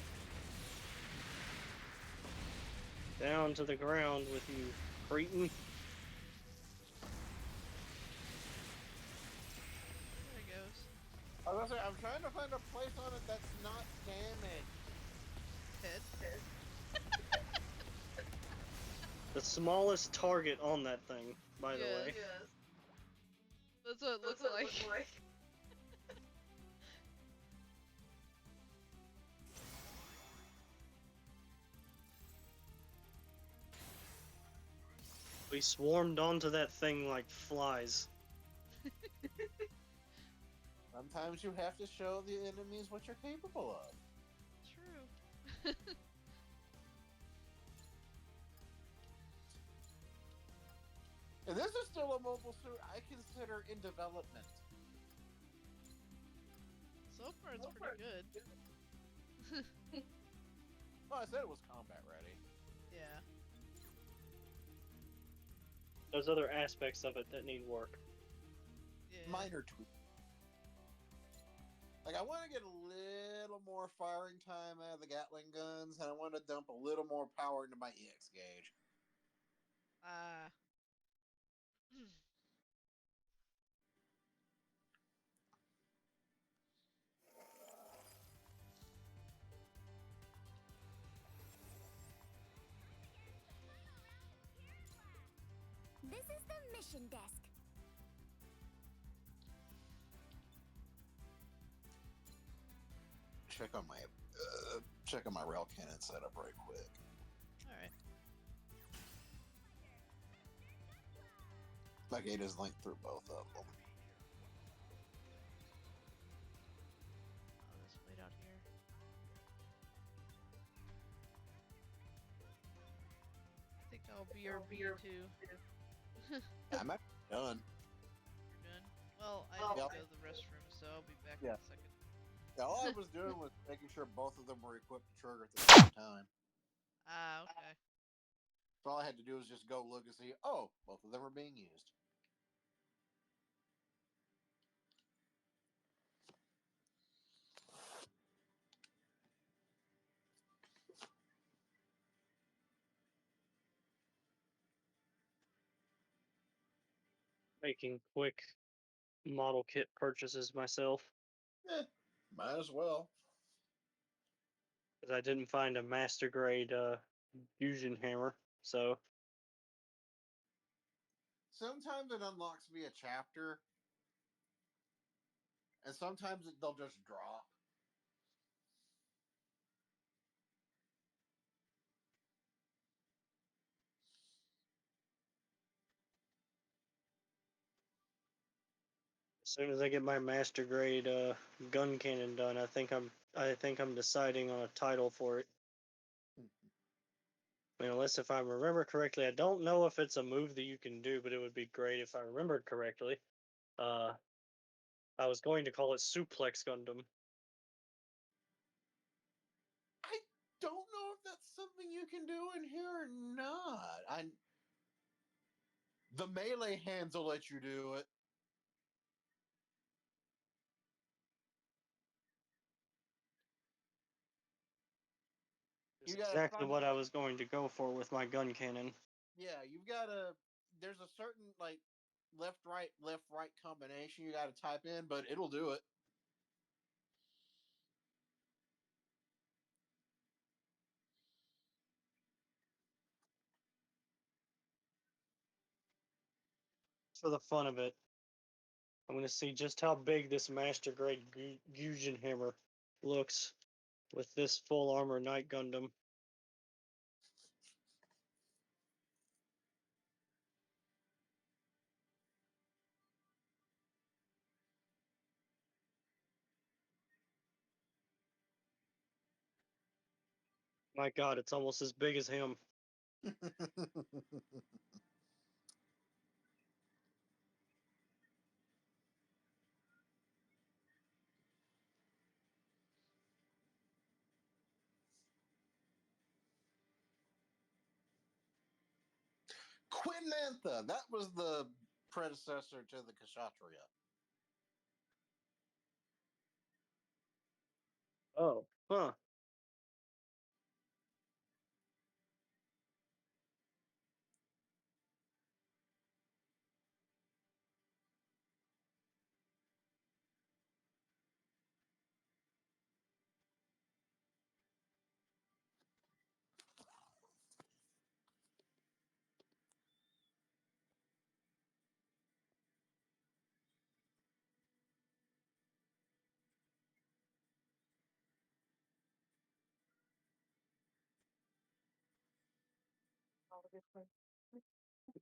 Down to the ground with you, cretin. There it goes. I was gonna say, I'm trying to find a place on it that's not damaged. Head. The smallest target on that thing, by the way. Yes. That's what it looks like. We swarmed onto that thing like flies. Sometimes you have to show the enemies what you're capable of. True. And this is still a mobile suit I consider in development. So far, it's pretty good. Well, I said it was combat ready. Yeah. There's other aspects of it that need work. Yeah. Minor tweak. Like, I want to get a little more firing time out of the Gatling guns, and I want to dump a little more power into my EX gauge. This is the mission desk. Check on my rail cannon setup right quick. Alright. My gate is linked through both of them. I'll just wait out here. I think I'll BRB too. I'm actually done. You're done? Well, I need to go to the restroom, so I'll be back in a second. All I was doing was making sure both of them were equipped to trigger at the same time. Okay. So all I had to do was just go look and see, oh, both of them are being used. Making quick model kit purchases myself. Might as well. Because I didn't find a master grade fusion hammer, so Sometimes it unlocks me a chapter, and sometimes they'll just drop. as soon as I get my master grade gun cannon done, I think I'm deciding on a title for it. I mean, unless if I remember correctly, I don't know if it's a move that you can do, but it would be great if I remembered correctly. I was going to call it Suplex Gundam. I don't know if that's something you can do in here or not. The melee hands will let you do it. It's You gotta exactly find, what I was going to go for with my gun cannon. yeah, you've gotta. There's a certain like left right combination you gotta type in, but it'll do it. For the fun of it, I'm gonna see just how big this Master Grade Fusion Hammer looks with this full armor Knight Gundam. My God, it's almost as big as him. Quinantha, that was the predecessor to the Kshatriya. Oh, huh.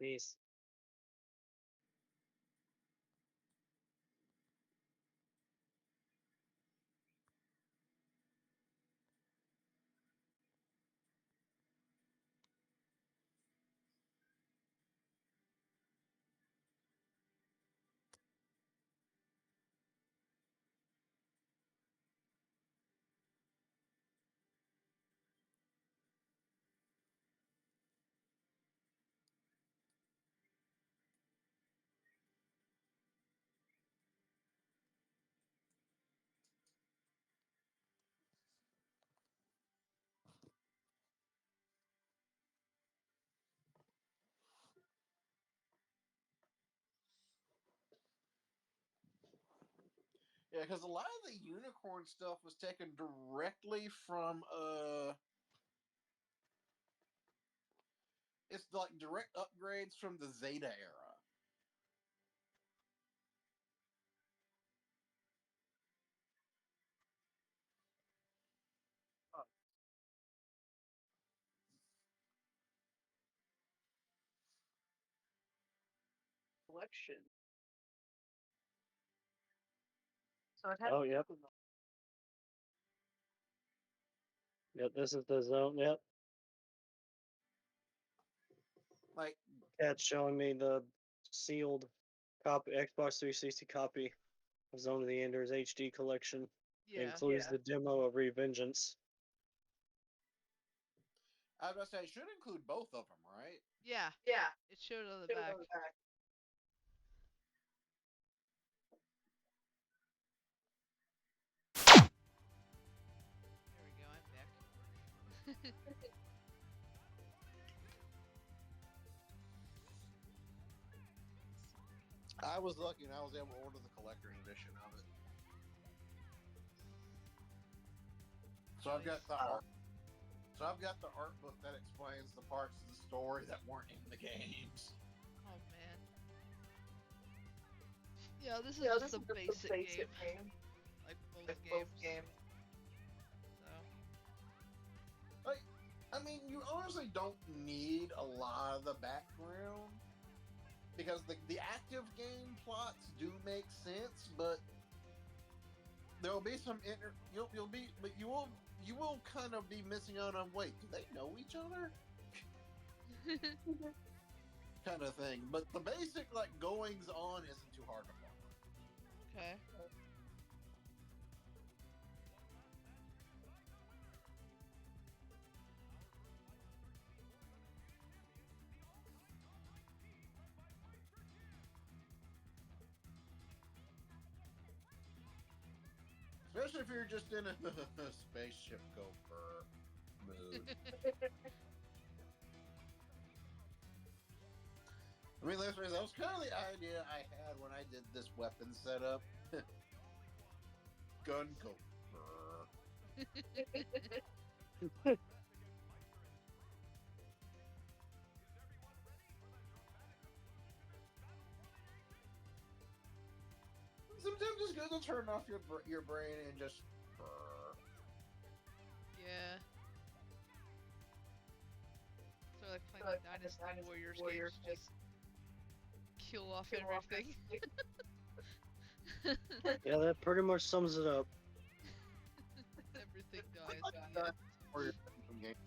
These. Yeah, because a lot of the unicorn stuff was taken directly from it's like direct upgrades from the Zeta era. Collection. Oh, yep. Yep, this is the zone. Yep. Like, Cat's showing me the sealed copy, Xbox 360 copy of Zone of the Enders HD collection. It Yeah. includes the demo of Revengeance. I was about to say, it should include both of them, right? Yeah. Yeah. It showed on the back. There we go. I'm back. I was lucky and I was able to order the collector's edition of it. So I've got the art. So I've got the art book that explains the parts of the story that weren't in the games. Oh man. Yeah, this is just a basic game. Like both games. So. Like, I mean, you honestly don't need a lot of the background because the active game plots do make sense, but there will be some you will kind of be missing out on, wait, do they know each other? Kind of thing. But the basic like goings on isn't too hard to follow. Okay. Especially if you're just in a spaceship gopher mood. I mean, that was kind of the idea I had when I did this weapon setup. Gun gopher. sometimes it's good to turn off your brain and just. Yeah. So like playing the Dynasty Warriors games, just kill off everything. Yeah, that pretty much sums it up. Everything dies in the end.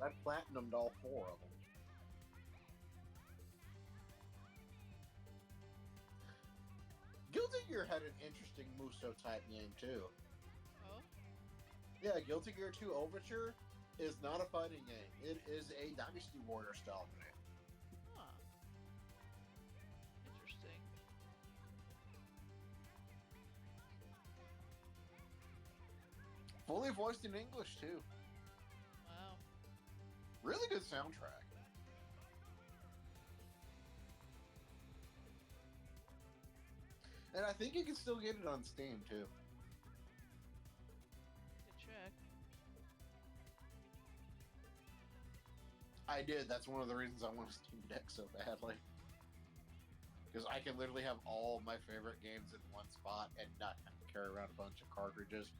I platinumed all 4 of them. Guilty Gear had an interesting Muso type game too. Oh? Yeah, Guilty Gear 2 Overture is not a fighting game. It is a Dynasty Warrior style game. Huh. Interesting. Fully voiced in English too. Wow. Really good soundtrack. And I think you can still get it on Steam too. Good check. I did. That's one of the reasons I want a Steam Deck so badly. Because I can literally have all my favorite games in one spot and not have to carry around a bunch of cartridges.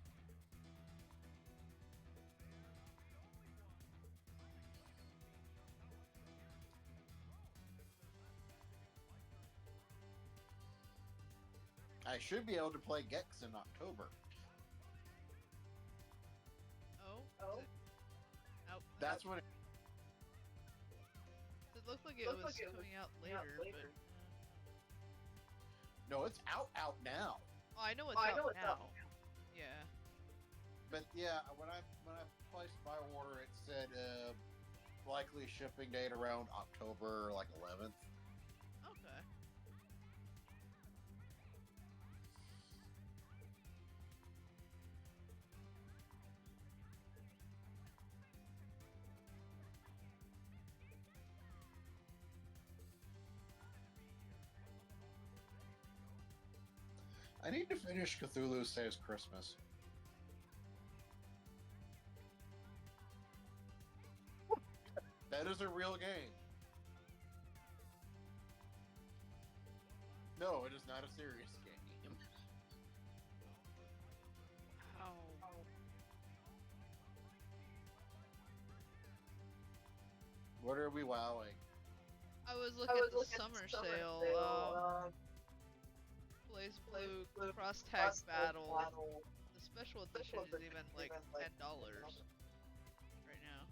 I should be able to play Gex in October. Oh? Is it out That's now? when It looked like it was coming out later, but... No, it's out now. Oh, I know it's out now. Yeah. But yeah, when I placed my order, it said likely shipping date around October like 11th. Okay. I need to finish Cthulhu Saves Christmas. That is a real game. No, it is not a serious game. Wow. What are we wowing? I was looking at the summer sale. Blaze Blue Cross Tag Battle. The special edition is even like $10 right now.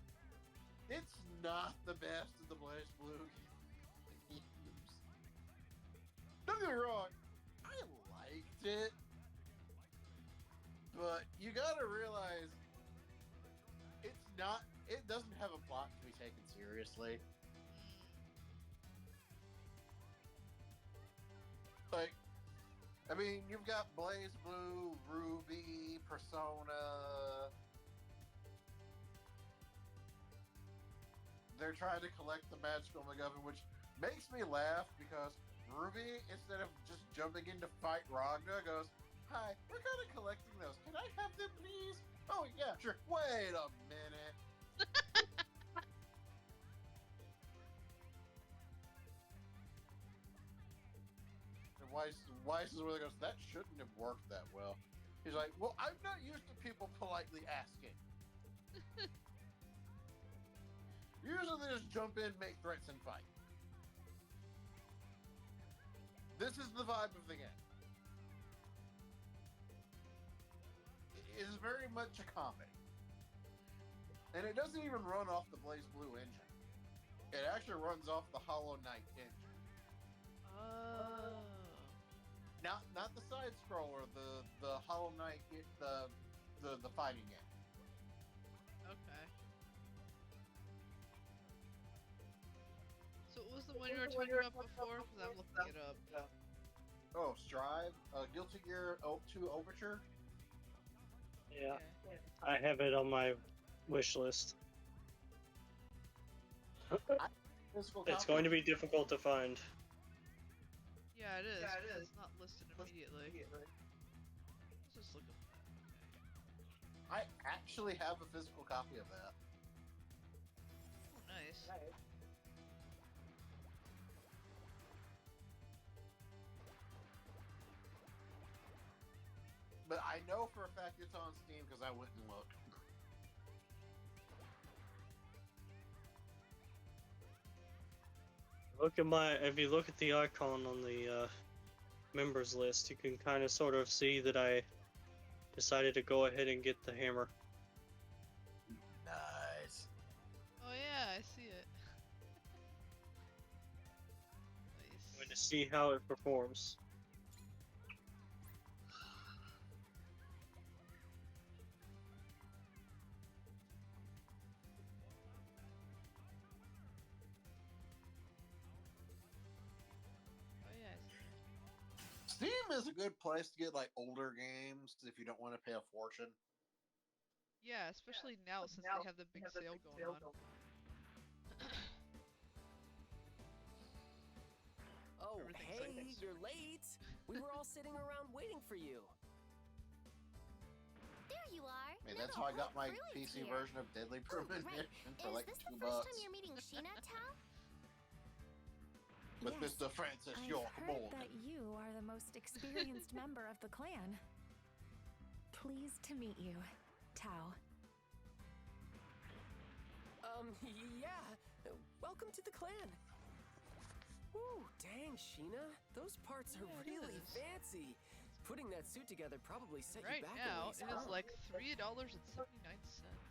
It's not the best of the Blaze Blue games. Don't get me wrong, I liked it, but you gotta realize it's not. It doesn't have a plot to be taken seriously. Like, I mean, you've got Blaze Blue, Ruby, Persona. They're trying to collect the magical MacGuffin, which makes me laugh because Ruby, instead of just jumping in to fight Ragna, goes, "Hi, we're kind of collecting those. Can I have them, please?" "Oh, yeah, sure. Wait a minute." And Weiss is where he goes, "That shouldn't have worked that well." He's like, "Well, I'm not used to people politely asking. Usually they just jump in, make threats, and fight. This is the vibe of the game. It is very much a comedy. And it doesn't even run off the Blaze Blue engine. It actually runs off the Hollow Knight engine. Oh. Not the side scroller, the Hollow Knight, the fighting game. Okay. So what was the one you were talking about before? Because I'm looking it up. Oh, Strive, Guilty Gear 2 Overture. Yeah, Okay. I have it on my wish list. It's going to be difficult to find. Yeah, it is. It's not listed immediately. Let's just look at that. I actually have a physical copy of that. Oh, nice. But I know for a fact it's on Steam because I went and looked. If you look at the icon on the members list, you can kind of sort of see that I decided to go ahead and get the hammer. Nice. Oh yeah, I see it. I'm going to Nice. see how it performs. Oh yeah, I see it. Steam is a good place to get like older games if you don't want to pay a fortune. Yeah, especially now since they have the big sale going on. Oh, Everything's hey, like you're late. We were all sitting around waiting for you. There you are. I mean, that's Little how I got my Hope Fruit's PC here. version of Deadly Oh, right. Premonition for Is like this the $2. first time you're meeting Sheena, Tao? With Yes, Mr. Francis I've York heard Morgan. that you are the most experienced member of the clan. Pleased to meet you, Tao. Yeah. Welcome to the clan. Ooh, dang, Sheena. Those parts are Yeah, it really is. fancy. Putting that suit together probably set Right you back now, a ways, it is huh? like $3.79.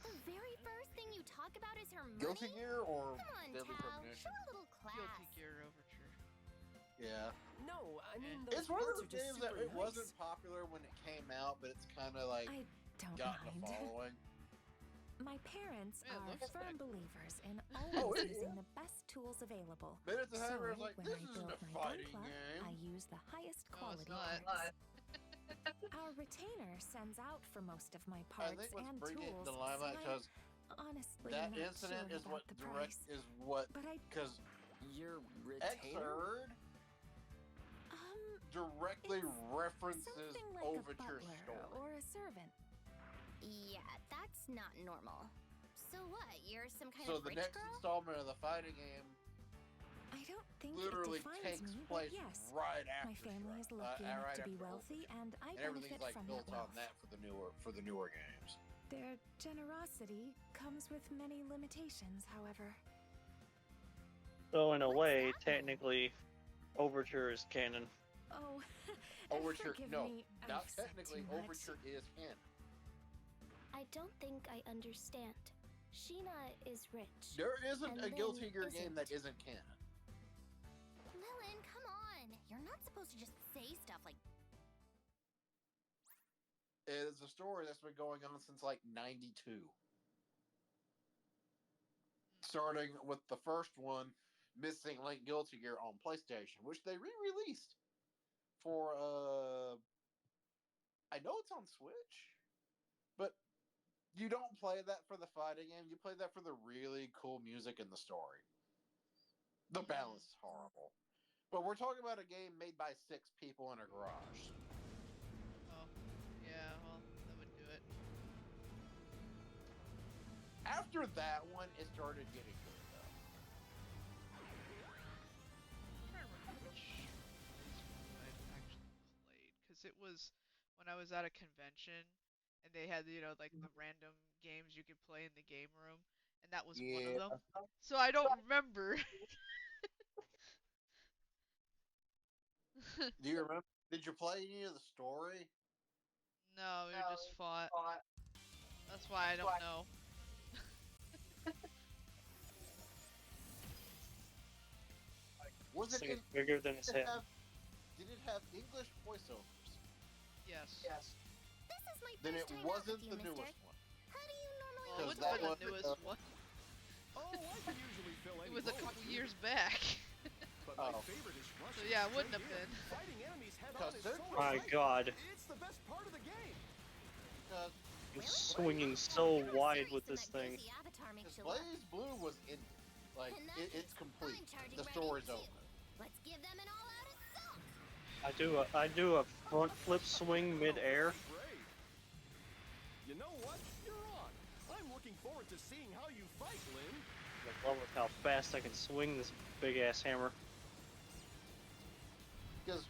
The very first thing you talk about is her money? Guilty Gear or Come on, Deadly Tao. Premonition? Show a little class. Guilty Gear Overture. Yeah. No, I mean, those It's one of parts those are just games that super it nice. wasn't popular when it came out, but it's kind of like I don't gotten a mind. following. My parents Yeah, it are looks firm good. believers in Oh, always it using is. the best tools available. But at the time, So, I was like, when this I isn't build a my gun fighting club, game. I use the highest No, it's quality not. parts. Our retainer sends out for most of my I parts think what's and bringing it tools, to so limelight because I'm honestly that not incident sure is about what the direct price. is what But I, because Your retainer? Xrd um, directly it's references something like Overture a butler story. or a servant. Yeah, that's not normal. So what? You're some kind So of the rich next girl? installment of the fighting game I don't think literally it defines takes me, place but yes, right after my family is Shroud, lucky enough right to be after wealthy, Overture. and I And everything's benefit like from built that on wealth. that for the newer games. Their generosity comes with many limitations, however. So in a What's way, that mean? technically, Overture is canon. Oh, Overture, forgive no, me, not I've said technically. too much. Overture is canon. I don't think I understand. Sheena is rich. There isn't And a Guilty Lynn Gear game that isn't. isn't canon. Lillian, come on. You're not supposed to just say stuff like It's a story that's been going on since like '92. Starting with the first one, Missing Link Guilty Gear on PlayStation, which they re-released for I know it's on Switch, but you don't play that for the fighting game. You play that for the really cool music and the story. The balance is horrible. But we're talking about a game made by 6 people in a garage. Oh, yeah, well, that would do it. After that one, it started getting good though. I'm trying to remember which one I've actually played, because it was when I was at a convention, and they had, like the random games you could play in the game room, and that was one of Yeah. them. So I don't remember. Do you remember? Did you play any of the story? No, we just fought. That's why I don't know. Was This it thing in, is bigger than its head. did it have English voiceovers? Yes. this is my Then it first time out wasn't with the you, mister. newest one. How do you normally Well, it Because wouldn't that have been was, the newest one. Oh, I can usually fill It any was a role couple here, years back. but my Oh. favorite is So rushing yeah, it wouldn't straight have in. been. Fighting enemies head Because on is they're- so My exciting. God, It's the best part of the game. Because it's swinging so You're wide serious with and this that thing. goofy avatar makes you look. Blaze Blue was ended. Like, In that it's case, complete. I'm charging The ready story's too. over. Let's give them an all-out assault. I do a front flip swing mid-air. Brave. You know what? You're on. I'm looking forward to seeing how you fight, Lynn. I love how fast I can swing this big ass hammer. Because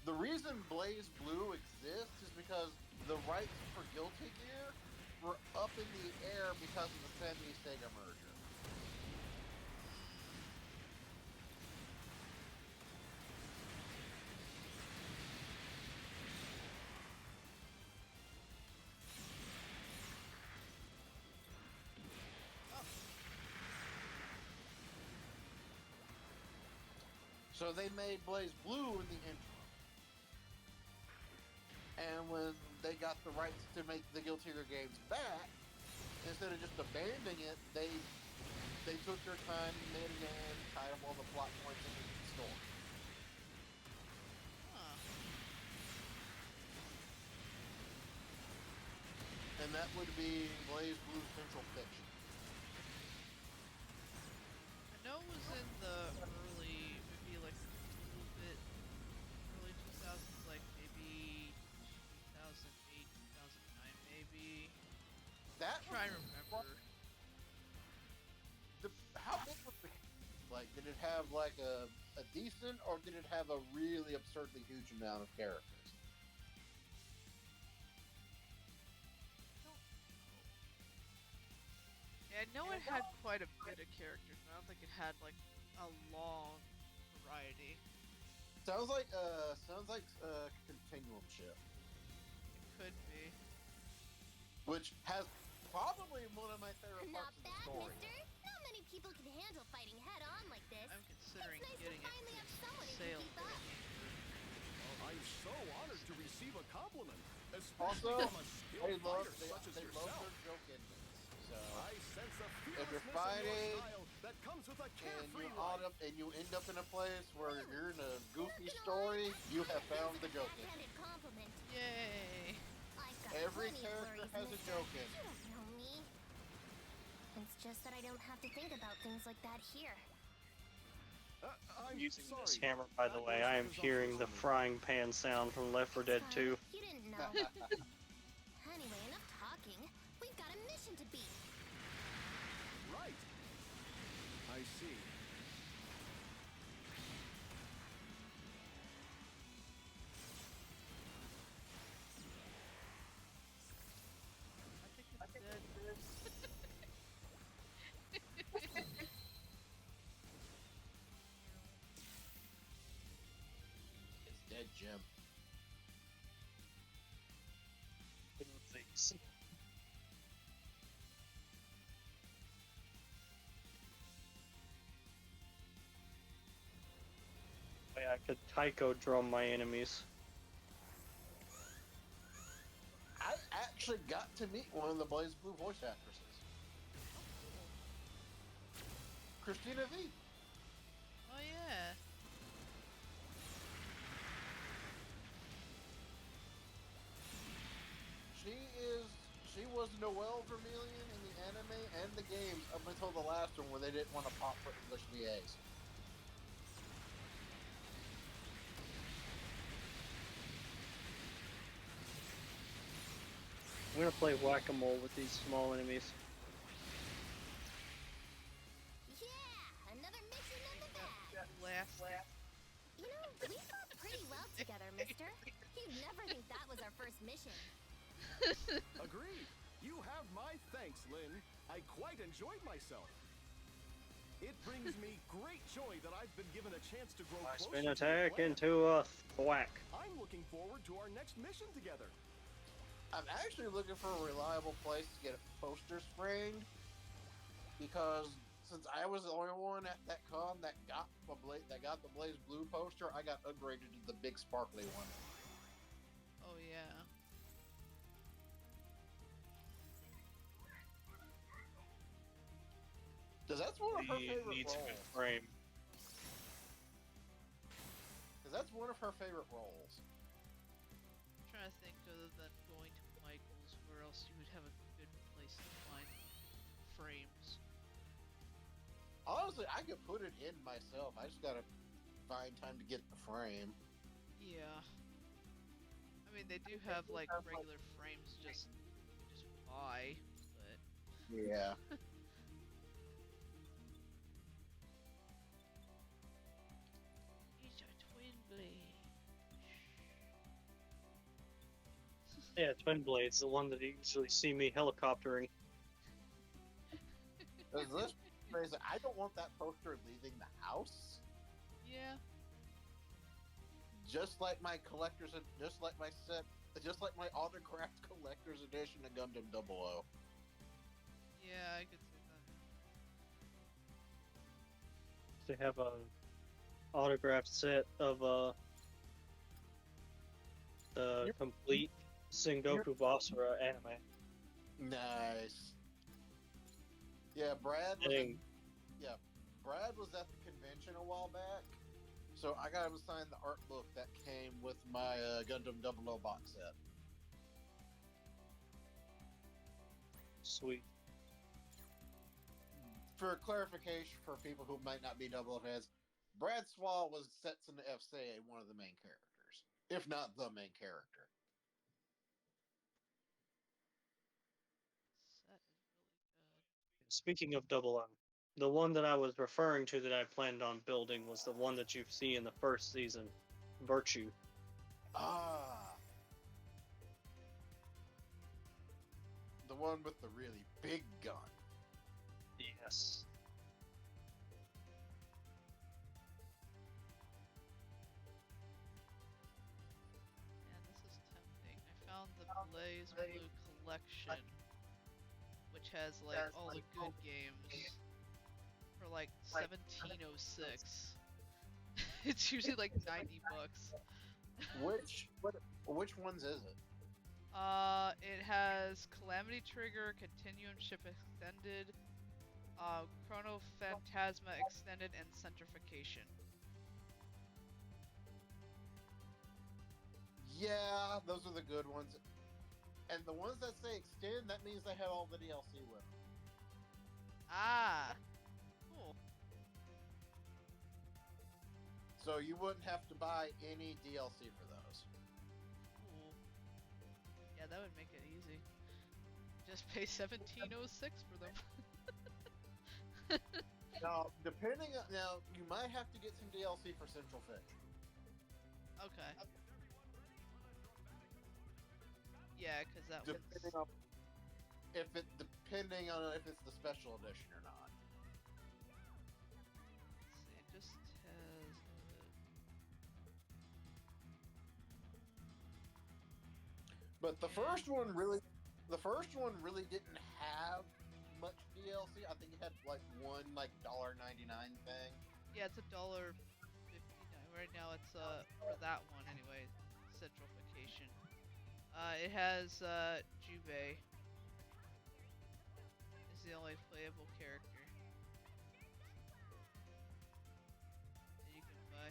The reason Blaze Blue exists is because the rights for Guilty Gear were up in the air because of the Sony-Sega merger. So they made Blaze Blue in the interim. And when they got the rights to make the Guilty Gear games back, instead of just abandoning it, they took their time, made it in, tied up all the plot points into the story. Huh. And that would be Blaze Blue Central Fiction. I know it was in the early, maybe like a little bit early 2000s, like maybe 2008, 2009, maybe. That Try to remember. How big was the like? Did it have like a decent, or did it have a really absurdly huge amount of characters? Yeah, I know it had quite a bit of characters, but I don't think it had like a long variety. Sounds like Continuum Shift, It could be. which has probably one of my favorite Not parts of the bad, story. mister. Not many people can handle fighting head on like this. I'm considering It's nice to getting it finally have for someone who can sale keep for up. I'm so honored to receive a compliment, Also, especially from a skilled fighter such as they love yourself. their joke endings. So I sense a if you're fearlessness in fighting your style that comes with a and carefree you end up in a place where you're in a goofy Moving story, on. you have found the That's a joke ending. backhanded compliment. Yay! I've got Every plenty of character worries, has a mister. joke in. You don't know me. It's just that I don't have to think about things like that here. I'm Using sorry. this hammer, by the way, I am hearing the frying pan sound from Left 4 Dead 2. You didn't know. Anyway, enough talking. We've got a mission to beat. Right. I see. I think it's dead. It's dead, Jim. Things. I could taiko drum my enemies. I actually got to meet one of the Blaze Blue voice actresses, Christina V. Oh yeah. She was Noelle Vermilion in the anime and the games up until the last one where they didn't want to pop for English VAs. I'm gonna play whack-a-mole with these small enemies. Yeah, another mission in the bag. Last. You know, we fought pretty well together, mister. You'd never think that was our first mission. Agreed. You have my thanks, Lynn. I quite enjoyed myself. It brings me great joy that I've been given a chance to grow I closer spin to your attack plan. into a thwack. I'm looking forward to our next mission together. I'm actually looking for a reliable place to get posters framed because since I was the only one at that con that got the Blaze Blue poster, I got upgraded to the big sparkly one. Oh yeah. Because that's one of her He favorite needs a good roles. frame. Because that's one of her favorite roles. I'm trying to think other than going to Michael's, where else you would have a good place to find frames. Honestly, I could put it in myself. I just gotta find time to get the frame. Yeah. I mean, they do have like regular frames just buy, but Yeah. each a twin blade. Yeah, Twin Blades, the one that you usually see me helicoptering. Is this crazy? I don't want that poster leaving the house. Yeah. Just like my collector's, just like my set, just like my autographed collector's edition of Gundam 00. Yeah, I could see that. They have a autographed set of the complete Sengoku Basara anime. Nice. Yeah, Brad was. Dang. Yeah, Brad was at the convention a while back, so I got him to sign the art book that came with my Gundam 00 box set. Sweet. For clarification, for people who might not be double heads, Brad Swall was Sets in the FCA, one of the main characters, if not the main character. Set is really good. Speaking of Double M, the one that I was referring to that I planned on building was the one that you see in the first season, Virtue. Ah, the one with the really big gun. Yes. Man, this is tempting. I found the Blaze Blue collection, which has like all the good games for like 1706. It's usually like $90. Which ones is it? It has Calamity Trigger, Continuum Ship Extended, Chrono Phantasma Extended, and Centrification. Yeah, those are the good ones. And the ones that say extend, that means they have all the DLC with them. Ah, cool. So you wouldn't have to buy any DLC for those. Cool. Yeah, that would make it easy. Just pay 1706 for them. Now, you might have to get some DLC for Central Fish. Okay. Yeah, because that Depending one's... on if it's the special edition or not. Let's see, it just has... But the first one really didn't have much DLC. I think it had like one $1.99 thing. Yeah, it's $1.59. Right now it's, for that one anyway, Centrification. It has, Jubei. Is the only playable character that you can buy.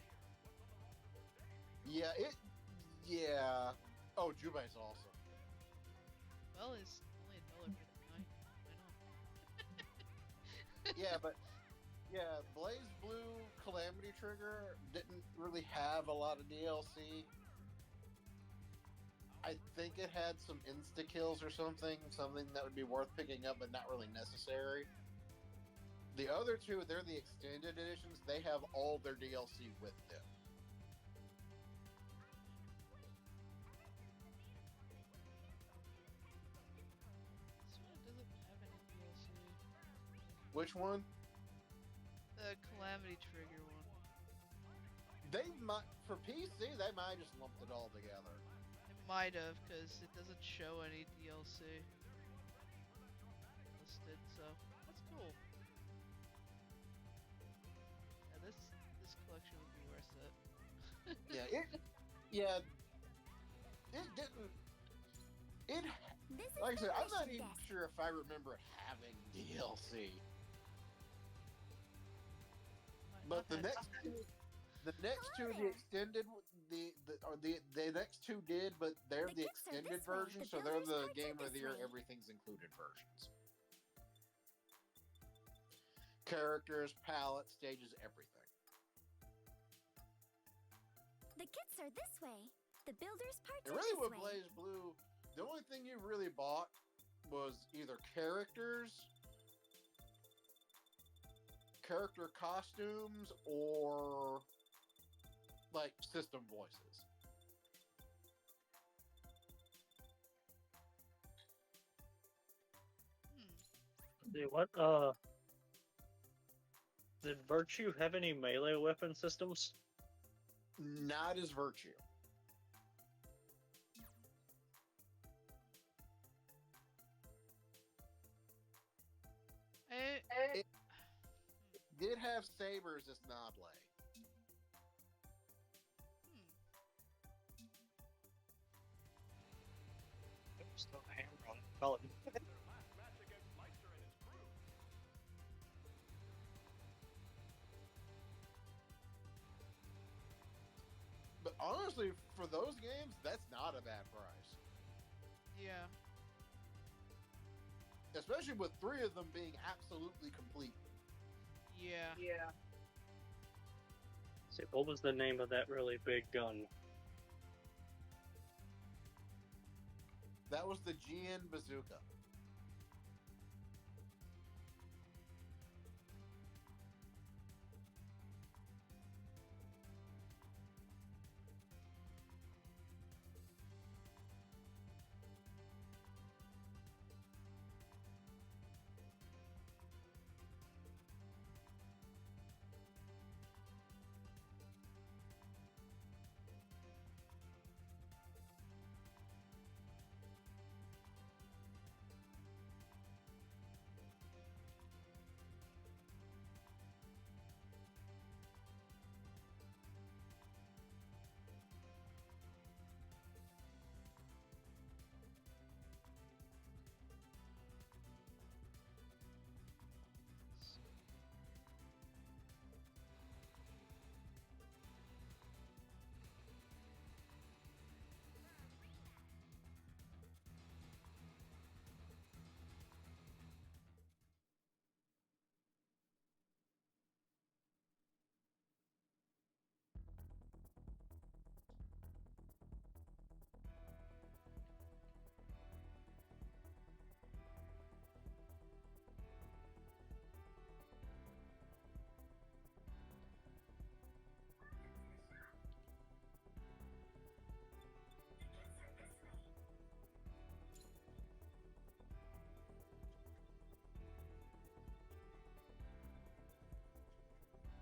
Yeah. Oh, Jubei's awesome. Well, it's only $1.59. Why not? Yeah, Blaze Blue Calamity Trigger didn't really have a lot of DLC. I think it had some insta kills or something that would be worth picking up, but not really necessary. The other two, they're the extended editions. They have all their DLC with them. This one doesn't have any DLC. Which one? The Calamity Trigger one. For PC, they might just lumped it all together. It might have, because it doesn't show any DLC listed, so that's cool. Yeah, this collection would be worth it. It didn't. This is Like I the said, I'm not mission even desk. sure if I remember it having DLC. But the next two, the extended, the next two did, but they're The the kits are extended this way, version, the so they're builder's the parts are Game of the this Year way. Everything's Included versions. Characters, palettes, stages, everything. The kits are this way. The builder's parts And are really, this with way. Blaze Blue, the only thing you really bought was either character costumes, or like system voices. See what? Did Virtue have any melee weapon systems? Not as Virtue. Eh, It did have sabers as Noblay. hmm. There's no hammer on it. Call it. Their last match against Meister and his crew. But honestly, for those games, that's not a bad price. Yeah. Especially with 3 of them being absolutely complete. Yeah. See, what was the name of that really big gun? That was the GN Bazooka.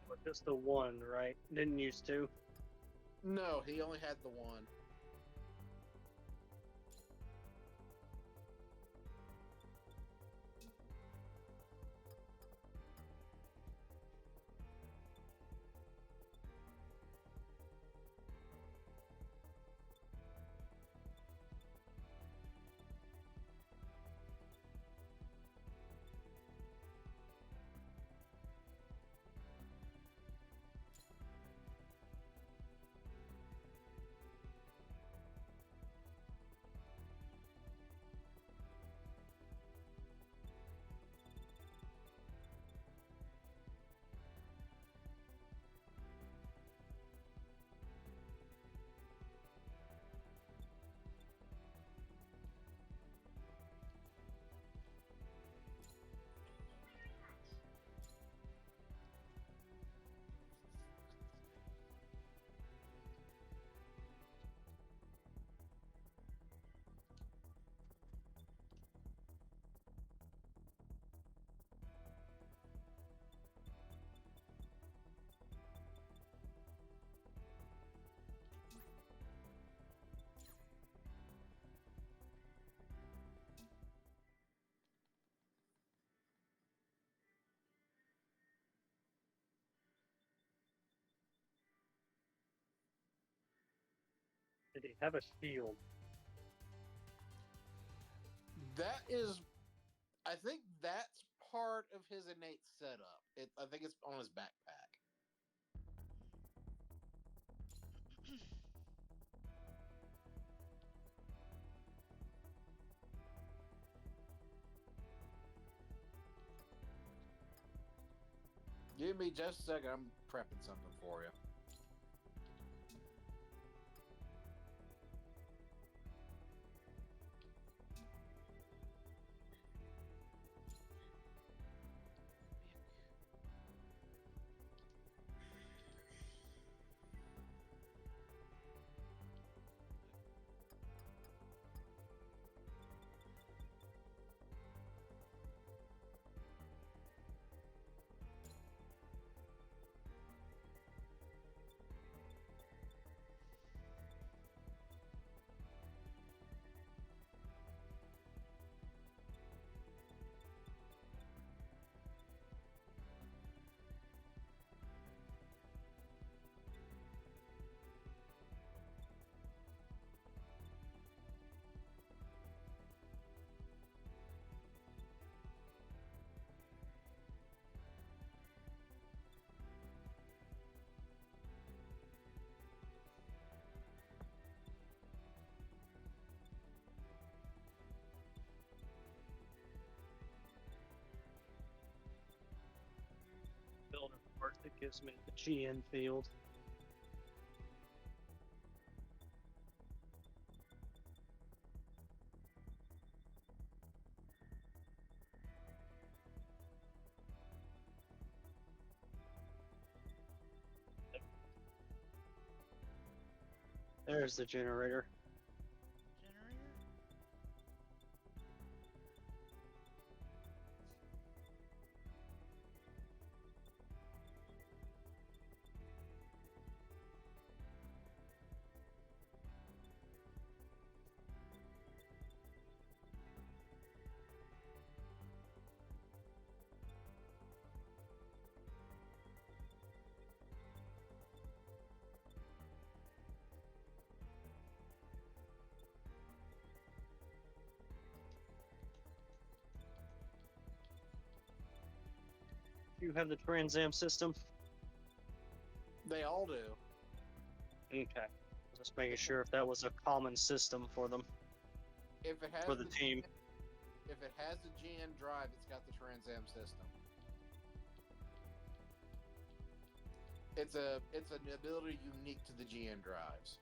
But just the one, right? Didn't used to. No, he only had the one. Did he have a shield? That is, I think that's part of his innate setup. I think it's on his backpack. Give me just a second. I'm prepping something for you. Gives me the GN field. There's the generator. Generator? You have the Trans Am system? They all do. Okay. Just making sure if that was a common system for them, If it has for the team. If it has the GN drive, it's got the Trans Am system. It's an ability unique to the GN drives.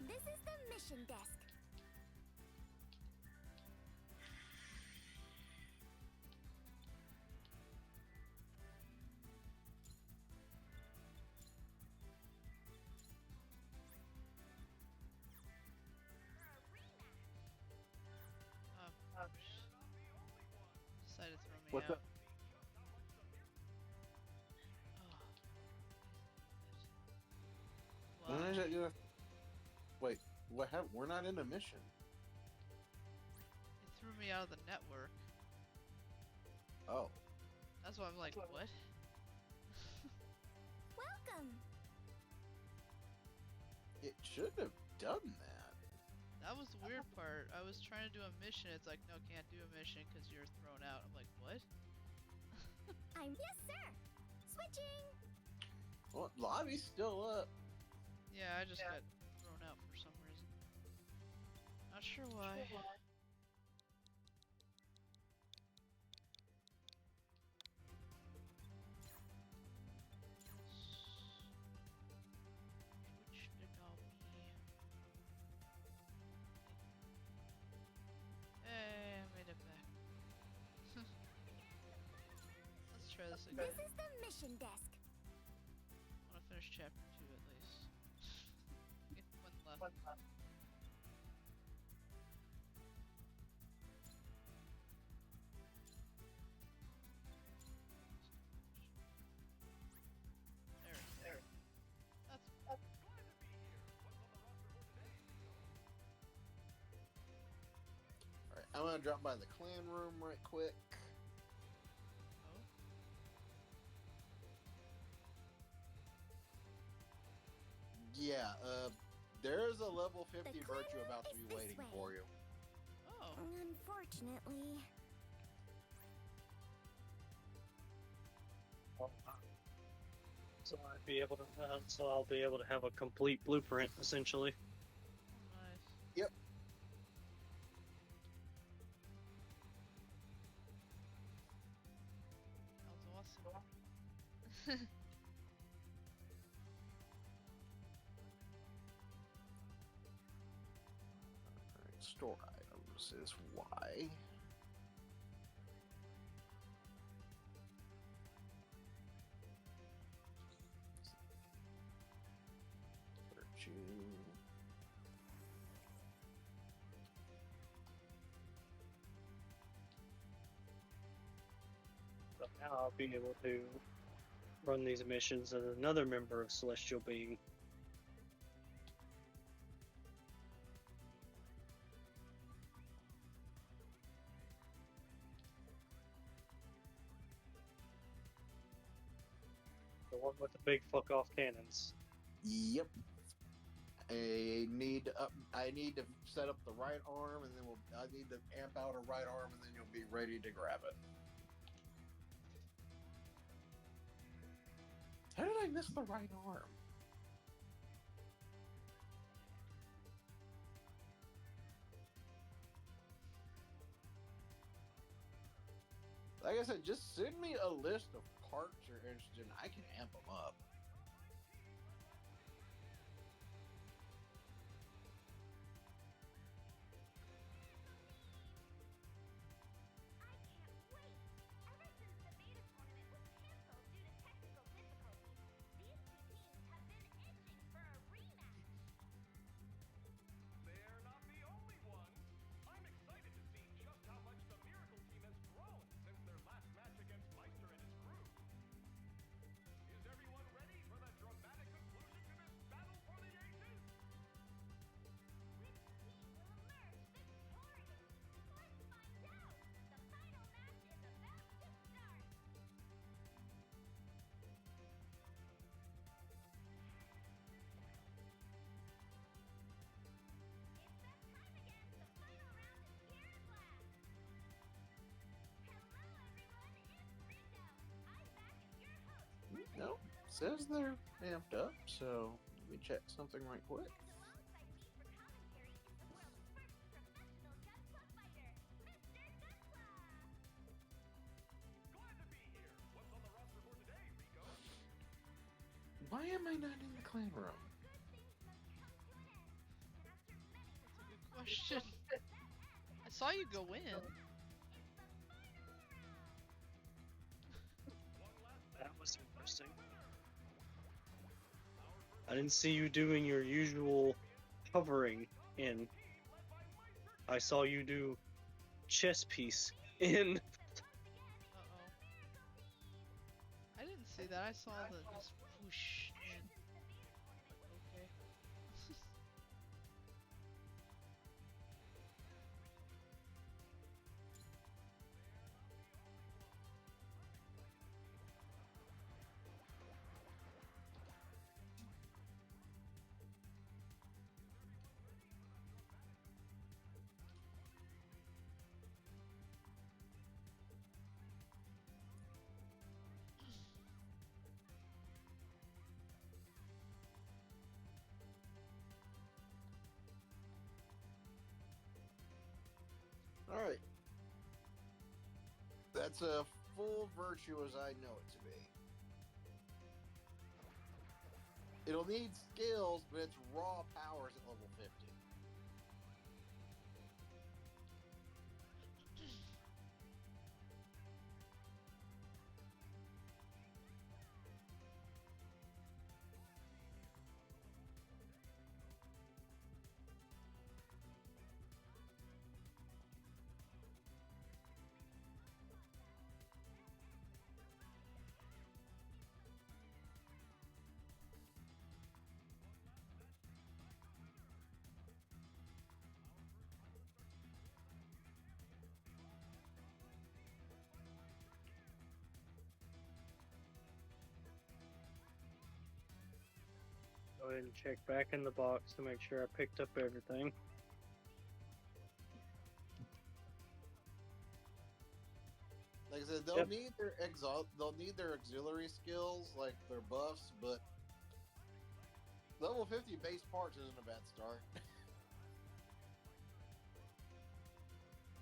This is the mission desk. Oh, decided to throw me What's out. up? not gonna. Wait, what happened? We're not in a mission. It threw me out of the network. Oh. That's why I'm like, what? Welcome. It should have done that. That was the weird part. I was trying to do a mission. It's like, no, can't do a mission because you're thrown out. I'm like, what? Yes, sir. Switching. Well, lobby's still up. Yeah, I just got thrown out for some reason. Not sure why. Switch the dummy. Hey, I made it back. Let's try this again. This is the mission desk. I want to finish chapter 2 at least. One left. There. That's Alright, I'm gonna drop by the clan room right quick. oh. Yeah, there's a level 50 The clan virtue room about to is be this waiting way. for you. Oh. Unfortunately. So I'll be able to have a complete blueprint essentially. Nice. Yep. That was awesome. Alright, store items is Y. Virtue. So now I'll be able to run these missions as another member of Celestial Being. The one with the big fuck off cannons. Yep. I need to set up the right arm, and then I need to amp out a right arm, and then you'll be ready to grab it. How did I miss the right arm? Like I said, just send me a list of parts you're interested in. I can amp them up. I can't wait. Ever since the beta tournament was canceled due to technical difficulties, these two teams have been itching for a rematch. They're not the only ones. I'm excited to see just how much the Miracle team has grown since their last match against Meister and his crew. Is everyone ready for the dramatic conclusion to this battle for the ages? Which team will emerge victorious? Let's find out. The final match is about to start. It's that time again. The final round is here at last. Hello, everyone. It's Rico. I'm back as your host. Nope. Says they're amped up, so let me check something right quick. Alongside me for commentary is the world's first professional Gunpla fighter, Mr. Gunpla. Glad to be here. What's on the roster for today, Rico? Why am I not in the clan room? Good things must come to an end. And after many That's a good calls, question. that end I saw you go in. it's the final round. That was interesting. I didn't see you doing your usual hovering in. I saw you do chess piece in. Uh-oh. I didn't see that. I saw the just whoosh in. Okay. All right. That's a full virtue as I know it to be. It'll need skills, but its raw powers at level 50. Go ahead and check back in the box to make sure I picked up everything. Like I said, they'll Yep. need their they'll need their auxiliary skills, like their buffs, but level 50 base parts isn't a bad start.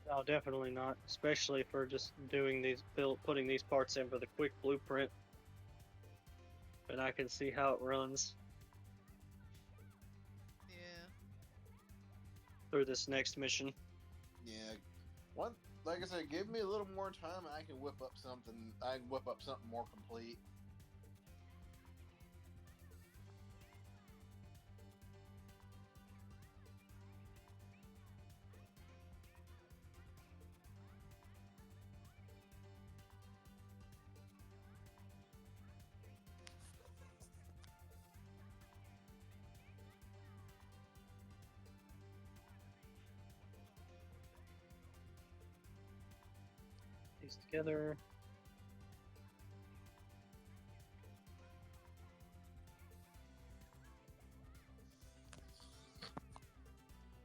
No, definitely not. Especially for just doing these, putting these parts in for the quick blueprint. And I can see how it runs Yeah. through this next mission. Yeah, like I said, give me a little more time, and I can whip up something. I can whip up something more complete. These together.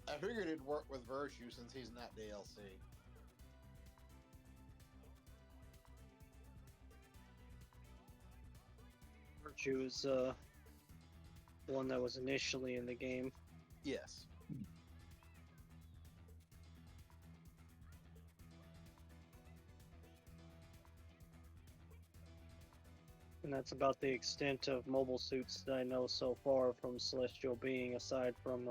I figured it'd work with Virtue since he's not DLC. Virtue is one that was initially in the game. Yes. And that's about the extent of mobile suits that I know so far from Celestial Being, aside from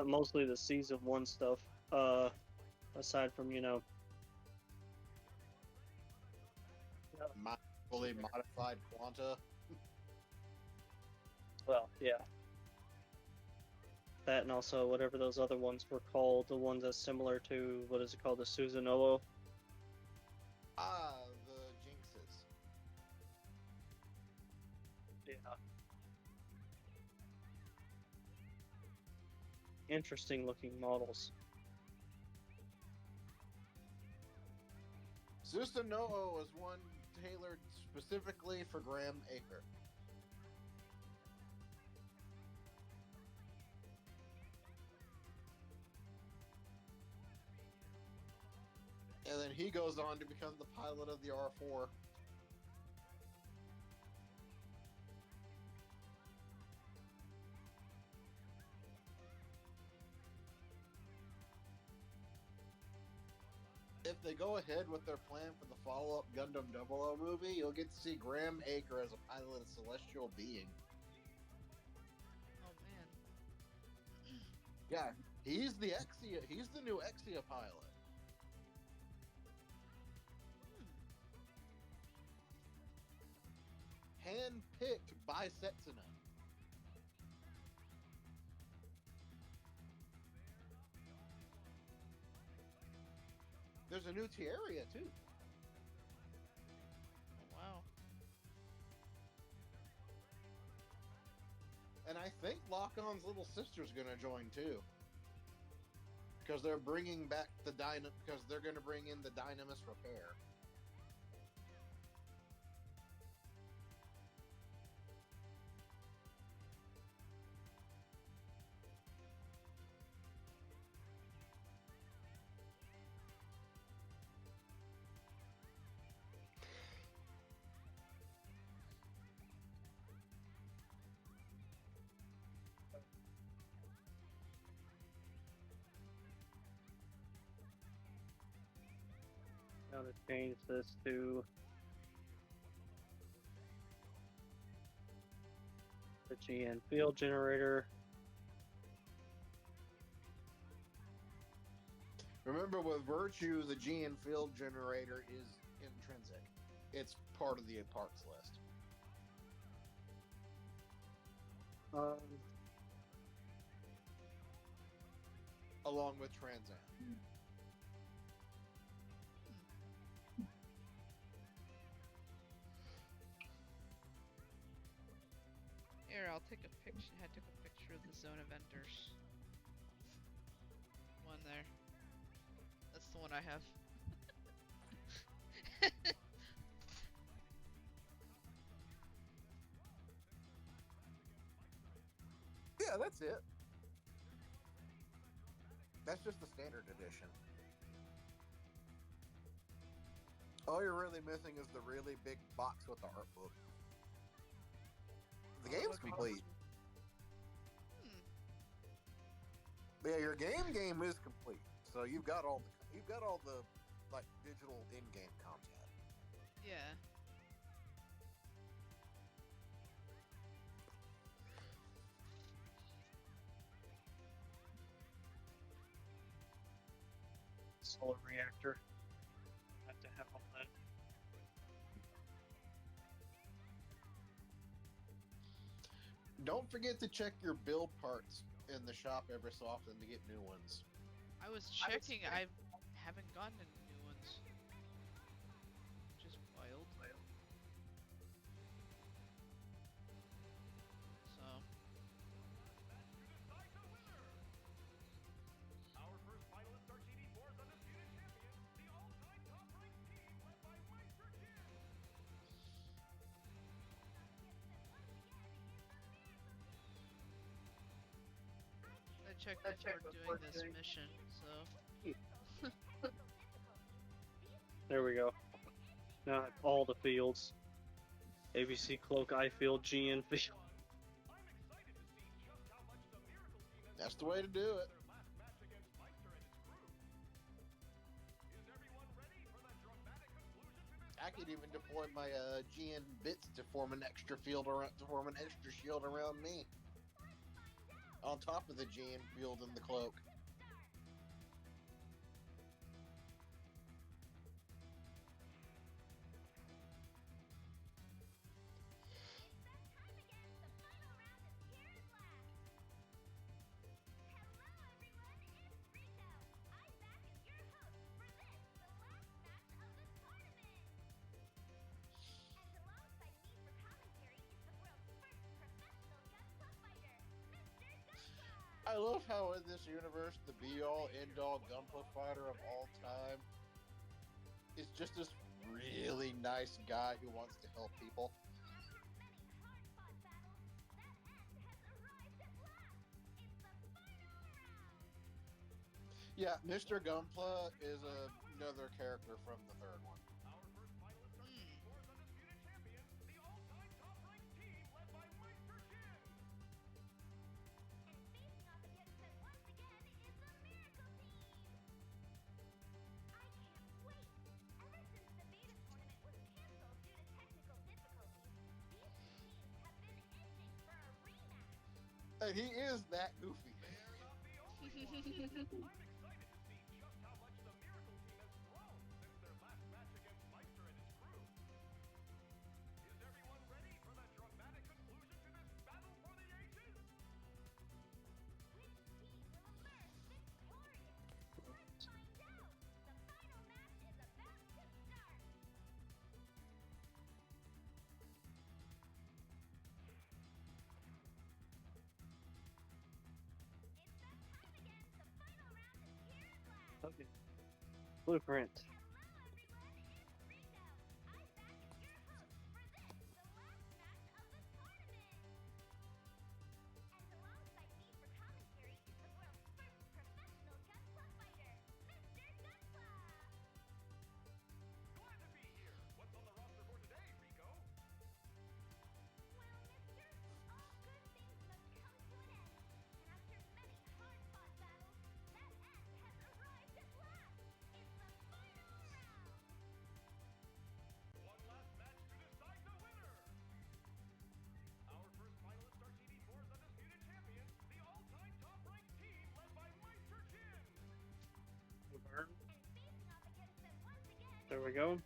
mostly the Season 1 stuff. Aside from, Fully modified Quanta. well, yeah. That and also whatever those other ones were called, the ones that's similar to, what is it called, the Susanoo? Ah, the Jinxes. Yeah. Interesting looking models. Susanoo is one tailored specifically for Graham Acre. And then he goes on to become the pilot of the R4. If they go ahead with their plan for the follow-up Gundam 00 movie, you'll get to see Graham Acre as a pilot of Celestial Being. Oh man. Yeah, he's the Exia. He's the new Exia pilot. Hand-picked by Setsuna. There's a new Tieria too. Oh wow. And I think Lock-On's little sister's gonna join too. Because they're bringing back the because they're gonna bring in the Dynamis Repair. Gotta change this to the GN field generator. Remember, with Virtue, the GN field generator is intrinsic. It's part of the parts list. Along with Trans Am. Here, I'll take a picture. I took a picture of the zone of enders. One there. That's the one I have. Yeah, that's it. That's just the standard edition. All you're really missing is the really big box with the art book. The game's complete. Yeah, your game is complete. So you've got all the like digital in-game content. Yeah. Solar reactor. Have to have all that. Don't forget to check your build parts in the shop every so often to get new ones. I was checking. I haven't gotten any new ones. Which is wild. So. Our first finalists are GD4's undisputed champion, the all-time top-ranked team led by Meister Jin. I checked before doing this mission, so. There we go. Now I have all the fields. ABC Cloak, I field, GN field. I'm excited to see just how much the Miracle team has That's the way to do it. their last match against Meister and his crew. Is everyone ready for the dramatic conclusion to this? I could even deploy my GN bits to form an extra field around, to form an extra shield around me. On top of the GN field and the cloak. I love how in this universe, the be-all, end-all Gunpla fighter of all time is just this really nice guy who wants to help people. Yeah, Mr. Gunpla is another character from the third one. Our first finalists are GD4's undisputed champion, the all-time top-ranked team led by Meister Jin. And facing off against them once again is the Miracle Team! I can't wait! Ever since the beta tournament was canceled due to technical difficulties, these two teams have been itching for a rematch. And he is that goofy. They're not the only ones. I'm excited to see just how much the Miracle team has grown since their last match against Meister and his crew. Is everyone ready for the dramatic conclusion to this battle for the ages? Which team will emerge victorious? Let's find out! The final match is about to start! It's that time again! The final round is here at last! Okay. Blueprint. Hello everyone, it's Rico! I'm back as your host for this, the last match of the tournament! And alongside me for commentary is the world's first professional Gunpla fighter, Mr. Gunpla! Glad to be here. What's on the roster for today, Rico? Well, mister, all good things must come to an end. And after many hard-fought battles, that end has arrived at last. It's the final There we go.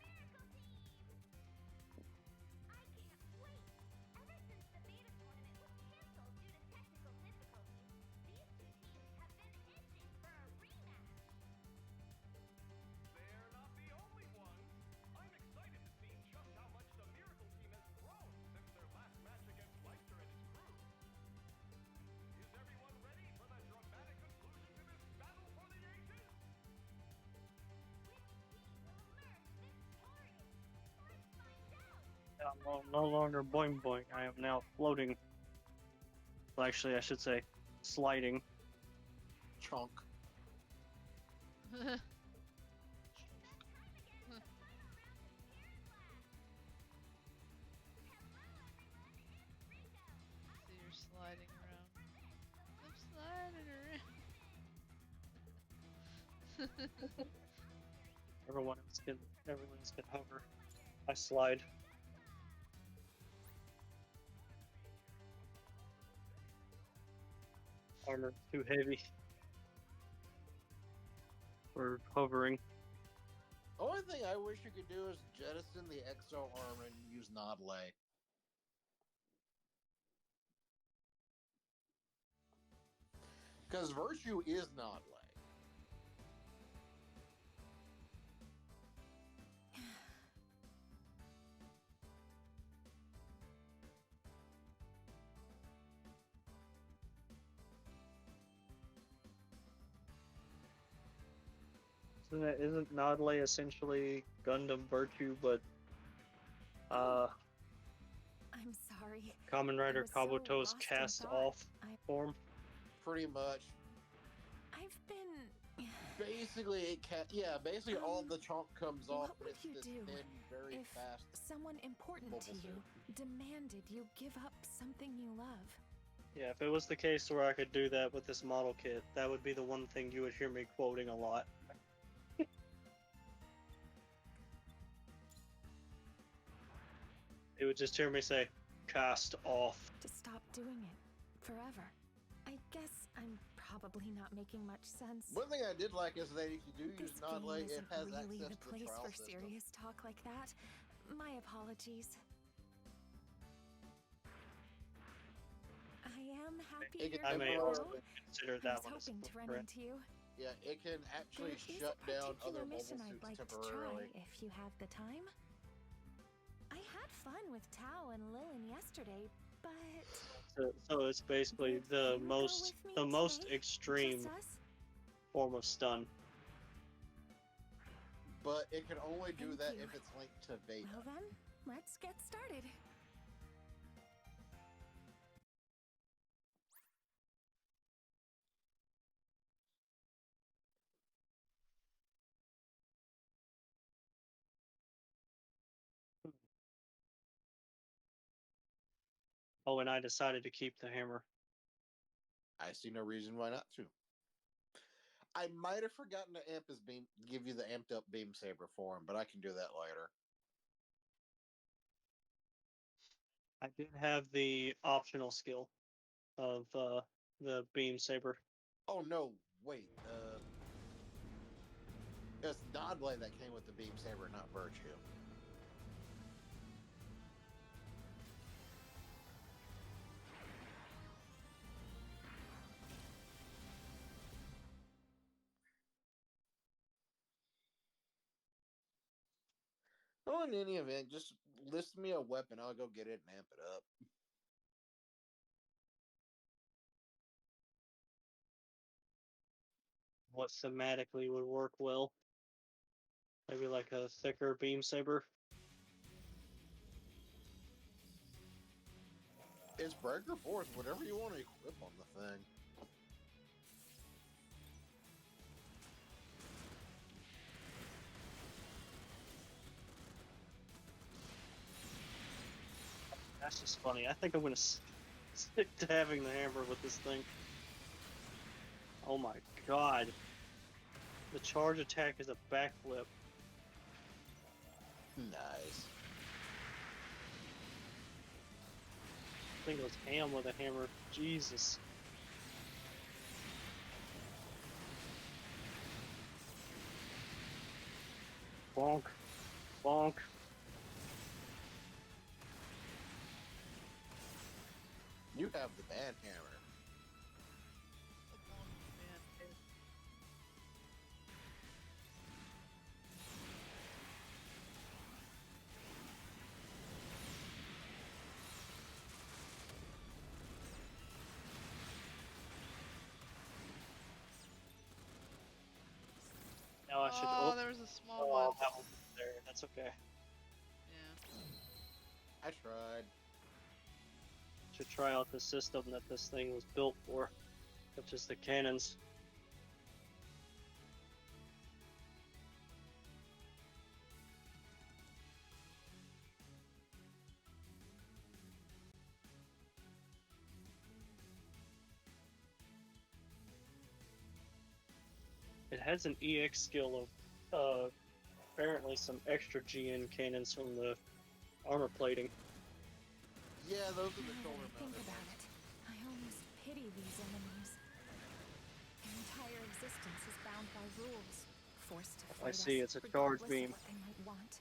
They're not the only ones. I'm excited to see just how much the Miracle Team has grown since their last match against Meister and his crew. Is everyone ready for the dramatic conclusion to this battle for the ages? I'm no longer boing boing. I am now floating. Well, actually, I should say sliding. Chunk. See, you're sliding around. I'm sliding around. Everyone else can hover. I slide. Armor too heavy for hovering. Only thing I wish you could do is jettison the exo armor and use Nodlay. Because Virtue is Nodlay. Isn't Nodlay essentially Gundam Virtue, but I'm sorry. Kamen Rider was so Kabuto's lost in cast thought. off form? Pretty much. I've been. Basically, basically all the chunk comes off, What but would it's you this do thin, very if fast. someone important to mobile you suit. demanded you give up something you love? Yeah, if it was the case where I could do that with this model kit, that would be the one thing you would hear me quoting a lot. You would just hear me say, cast off. To stop doing it forever. I guess I'm probably not making much sense. One thing I did like is that if you do use This Nodlay, game it isn't has really access the to the place trial for system. serious talk like that. My apologies. I am happy It you're I can may here, also though. consider I that was one as hoping to run correct. into you. Yeah, it can actually There is shut a down particular other mobile mission I'd suits like to temporarily. try if you have the time. I had fun with Tao and Lilin yesterday, but So it's basically would the you go most with me today? extreme Just us? form of stun. But it can only do Thank that you. if it's linked to Veda. Well then, let's get started. Oh, and I decided to keep the hammer. I see no reason why not to. I might have forgotten to give you the amped up beam saber form, but I can do that later. I did have the optional skill of the beam saber. Oh no, wait. It's Nodlay that came with the beam saber, not Virtue. Oh, in any event, just list me a weapon. I'll go get it and amp it up. What thematically would work well? Maybe like a thicker beam saber. It's Breaker Force, whatever you want to equip on the thing. That's just funny. I think I'm gonna stick to having the hammer with this thing. Oh my god. The charge attack is a backflip. Nice. Thing goes ham with a hammer. Jesus. Bonk. Bonk. You have the bad hammer. The bonk man. Now I should. Oh, Oh, there was a small oh, one. that one there. That's okay. Yeah. I tried. Should try out the system that this thing was built for, which is the cannons. It has an EX skill of apparently some extra GN cannons from the armor plating. Yeah, those are the Now shoulder that I think mounted about ones. it, I almost pity these enemies. Their entire existence is bound by rules, forced to I fight see, us it's a charge regardless beam. of what they might want.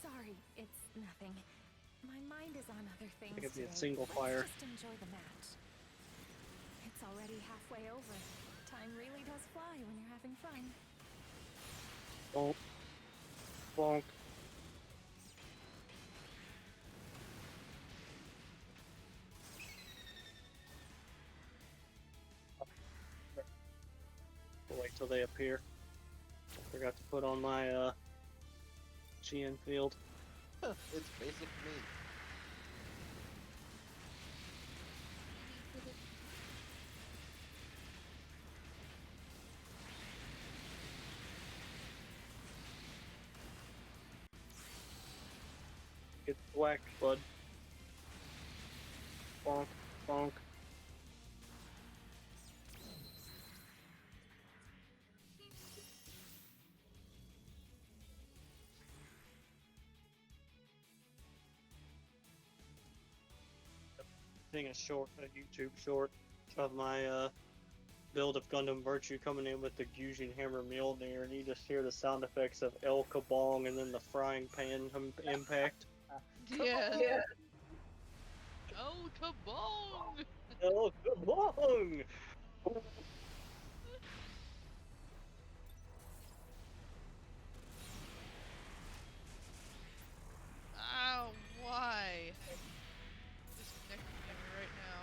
Sorry, it's nothing. My mind is on other things It could be a today. single Let's fire. just enjoy the match. It's already halfway over. Time really does fly when you're having fun. Bonk. Bonk. We'll wait till they appear. Forgot to put on my GN field. It's basic me. Get whacked, bud. Bonk. Bonk. Seeing a short, a YouTube short of my build of Gundam Virtue coming in with the Fusion Hammer Mjolnir, and you just hear the sound effects of El Kabong and then the frying pan impact. Yeah. Yeah. Oh, tabong! El Kabong! Ow, why? Disconnecting me right now.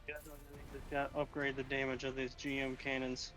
Yeah, no, I think they've got to upgrade the damage of these GM cannons.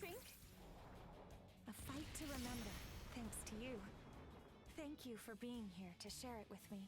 think? A fight to remember, thanks to you. Thank you for being here to share it with me.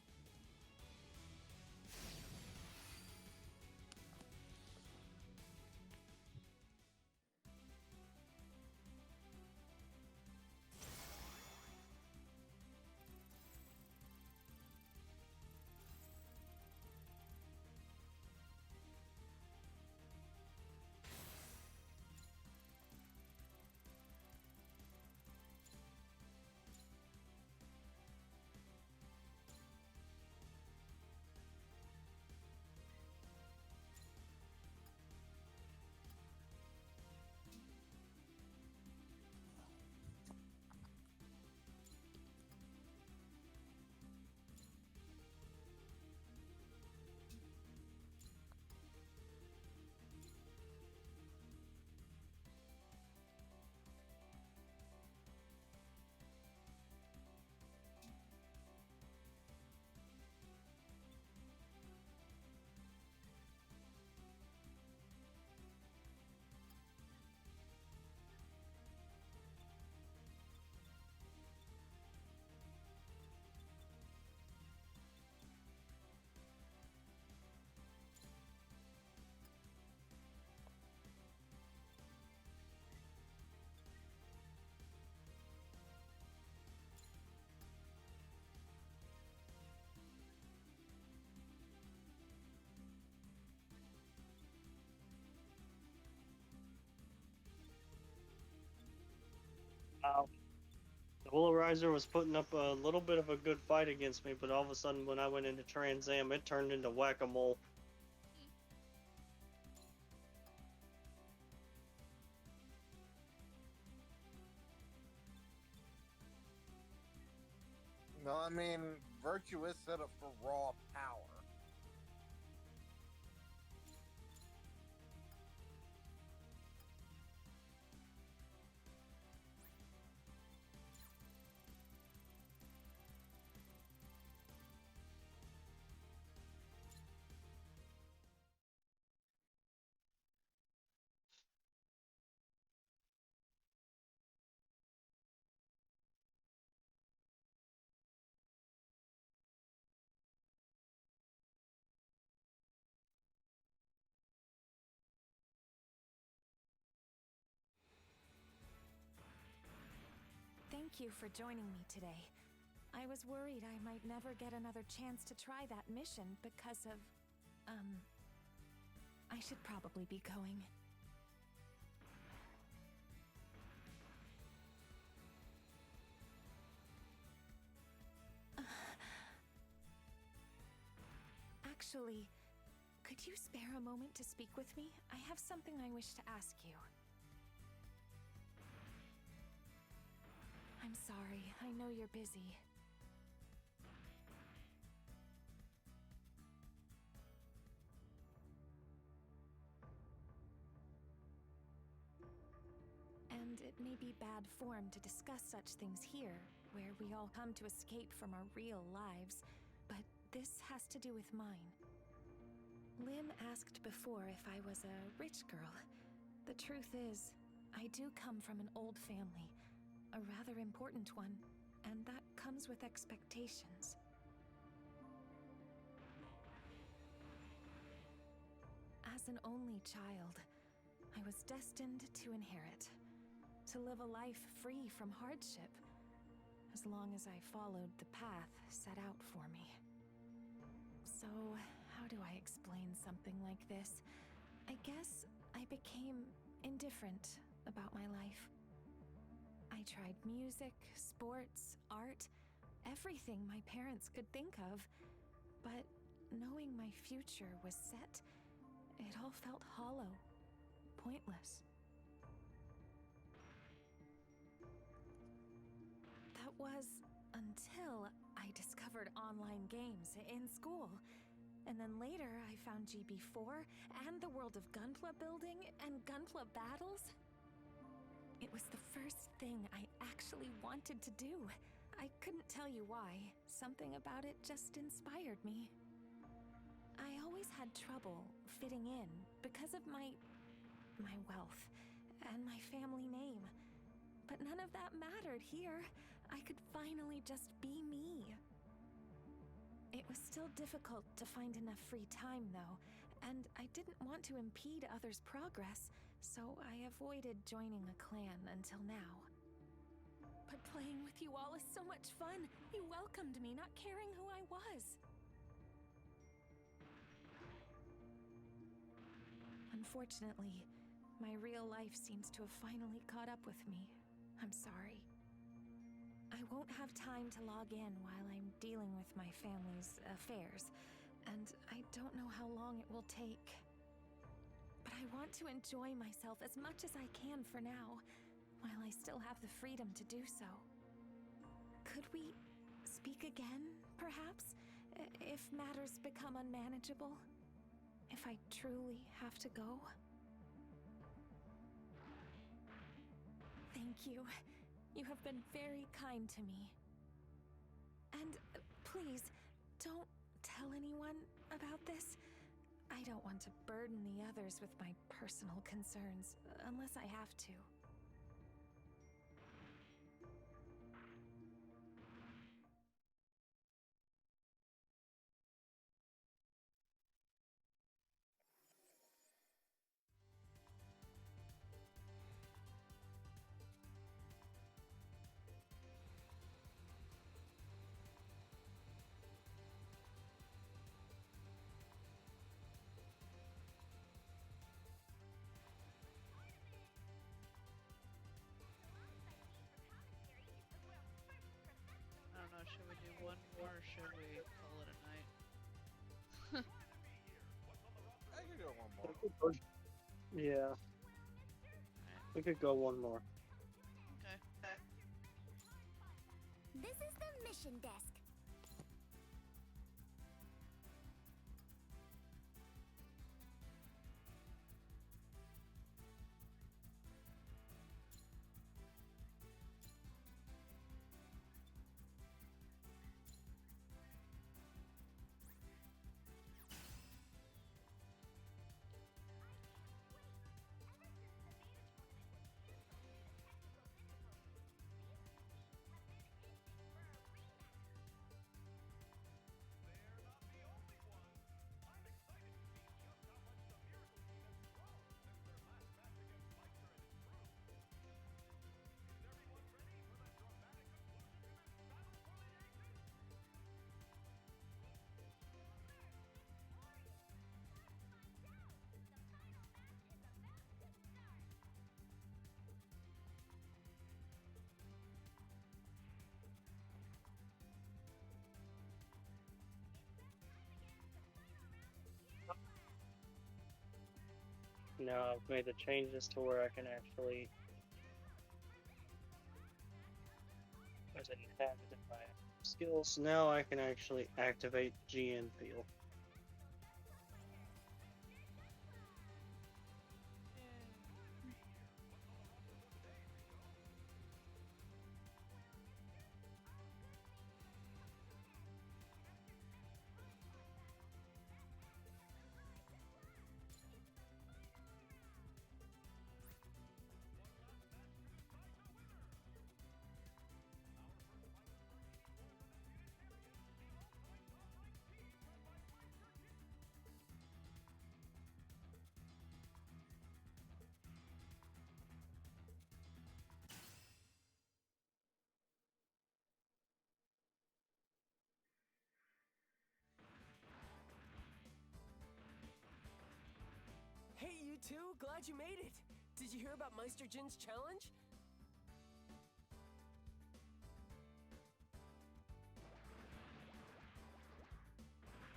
The Polarizer was putting up a little bit of a good fight against me, but all of a sudden when I went into Trans Am, it turned into Whack-A-Mole. No, I mean, Virtue is set up for raw power. Thank you for joining me today. I was worried I might never get another chance to try that mission because of... I should probably be going. Actually, could you spare a moment to speak with me? I have something I wish to ask you. I'm sorry, I know you're busy. And it may be bad form to discuss such things here, where we all come to escape from our real lives, but this has to do with mine. Lim asked before if I was a rich girl. The truth is, I do come from an old family, a rather important one, and that comes with expectations. As an only child, I was destined to inherit, to live a life free from hardship, as long as I followed the path set out for me. So, how do I explain something like this? I guess I became indifferent about my life. I tried music, sports, art, everything my parents could think of, but knowing my future was set, it all felt hollow, pointless. That was until I discovered online games in school. And then later I found GB4 and the world of Gunpla building and Gunpla battles. It was the first thing I actually wanted to do. I couldn't tell you why. Something about it just inspired me. I always had trouble fitting in because of my wealth. and my family name. But none of that mattered here. I could finally just be me. It was still difficult to find enough free time, though, and I didn't want to impede others' progress, so I avoided joining a clan until now. But playing with you all is so much fun. You welcomed me, not caring who I was. Unfortunately, my real life seems to have finally caught up with me. I'm sorry. I won't have time to log in while I'm dealing with my family's affairs, and I don't know how long it will take. But I want to enjoy myself as much as I can for now, while I still have the freedom to do so. Could we speak again, perhaps? If matters become unmanageable? If I truly have to go? Thank you. You have been very kind to me. And please, don't tell anyone about this. I don't want to burden the others with my personal concerns, unless I have to. I don't know, should we do one more or should we call it a night? I could go one more. Yeah, we could go one more. Okay. This is the mission desk. Now I've made the changes to where I can actually, as I have it in my skills, now I can actually activate GN Feel. Hey, you two! Glad you made it! Did you hear about Meister Jin's challenge?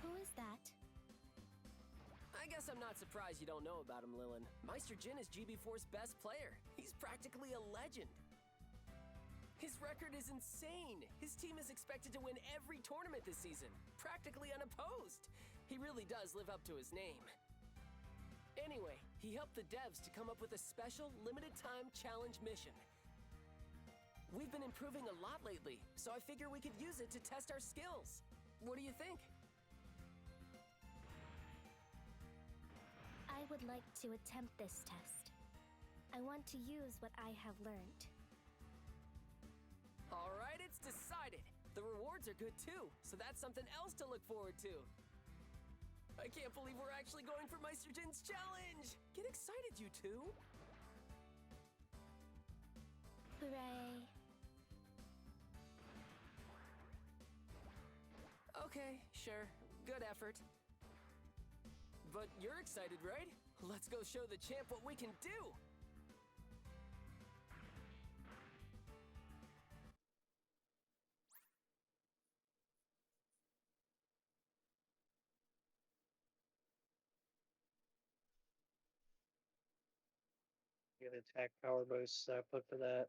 Who is that? I guess I'm not surprised you don't know about him, Lilin. Meister Jin is GB4's best player. He's practically a legend. His record is insane! His team is expected to win every tournament this season, practically unopposed. He really does live up to his name. Anyway, he helped the devs to come up with a special limited-time challenge mission. We've been improving a lot lately, so I figure we could use it to test our skills. What do you think? I would like to attempt this test. I want to use what I have learned. All right, it's decided. The rewards are good too, so that's something else to look forward to. I can't believe we're actually going for Meister Jin's challenge! Get excited, you two! Hooray. Okay, sure. Good effort. But you're excited, right? Let's go show the champ what we can do! Yeah, the attack power boosts I put for that.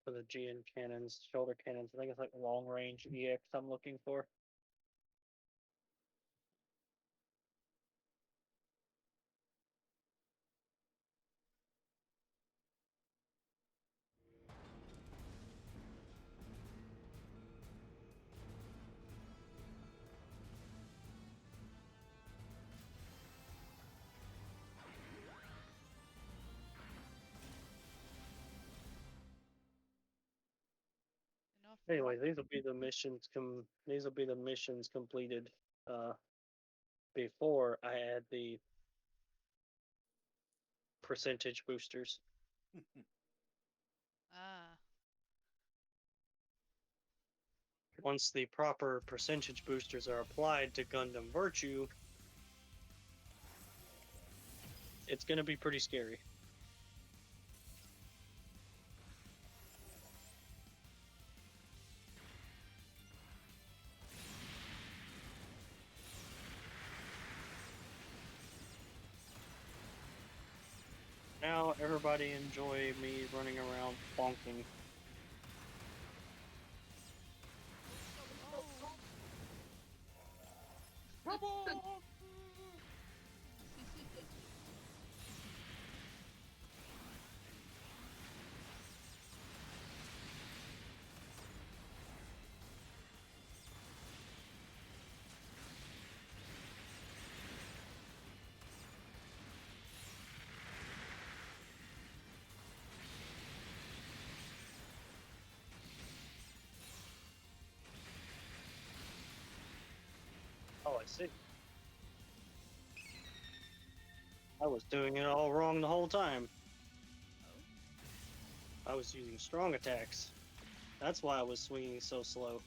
For the GN cannons, shoulder cannons. I think it's like long range EX I'm looking for. Enough. Anyway, these will be the missions completed before I add the percentage boosters. Ah. Once the proper percentage boosters are applied to Gundam Virtue, it's going to be pretty scary. Now everybody enjoy me running around bonking. Oh, I see. I was doing it all wrong the whole time. I was using strong attacks. That's why I was swinging so slow.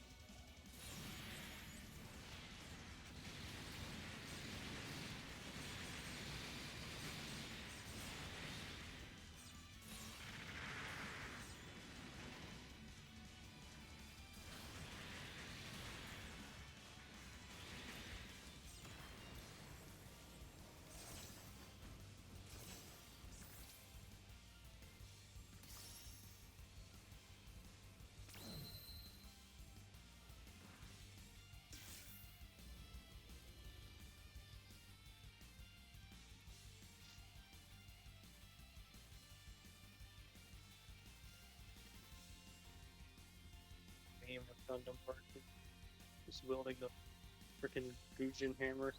Game of Gundam Breaker. Just wielding the freaking Gujin hammer.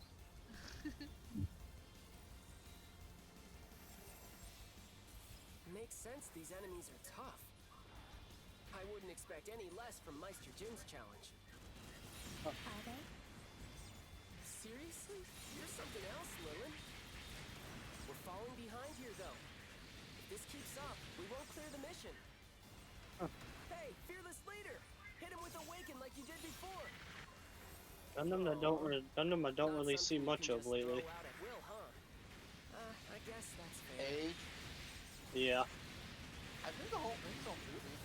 Makes sense these enemies are tough. I wouldn't expect any less from Meister Jin's challenge. Are they? Seriously? You're something else, Lilin. We're falling behind here, though. If this keeps up, we won't clear the mission. Hey, Fearless Leader! Hit him with Awaken like you did before! Gundam I don't Not really see something you much can of just lately. throw out at will, huh? I guess that's fair. Age. Yeah. I think the whole thing's on movie.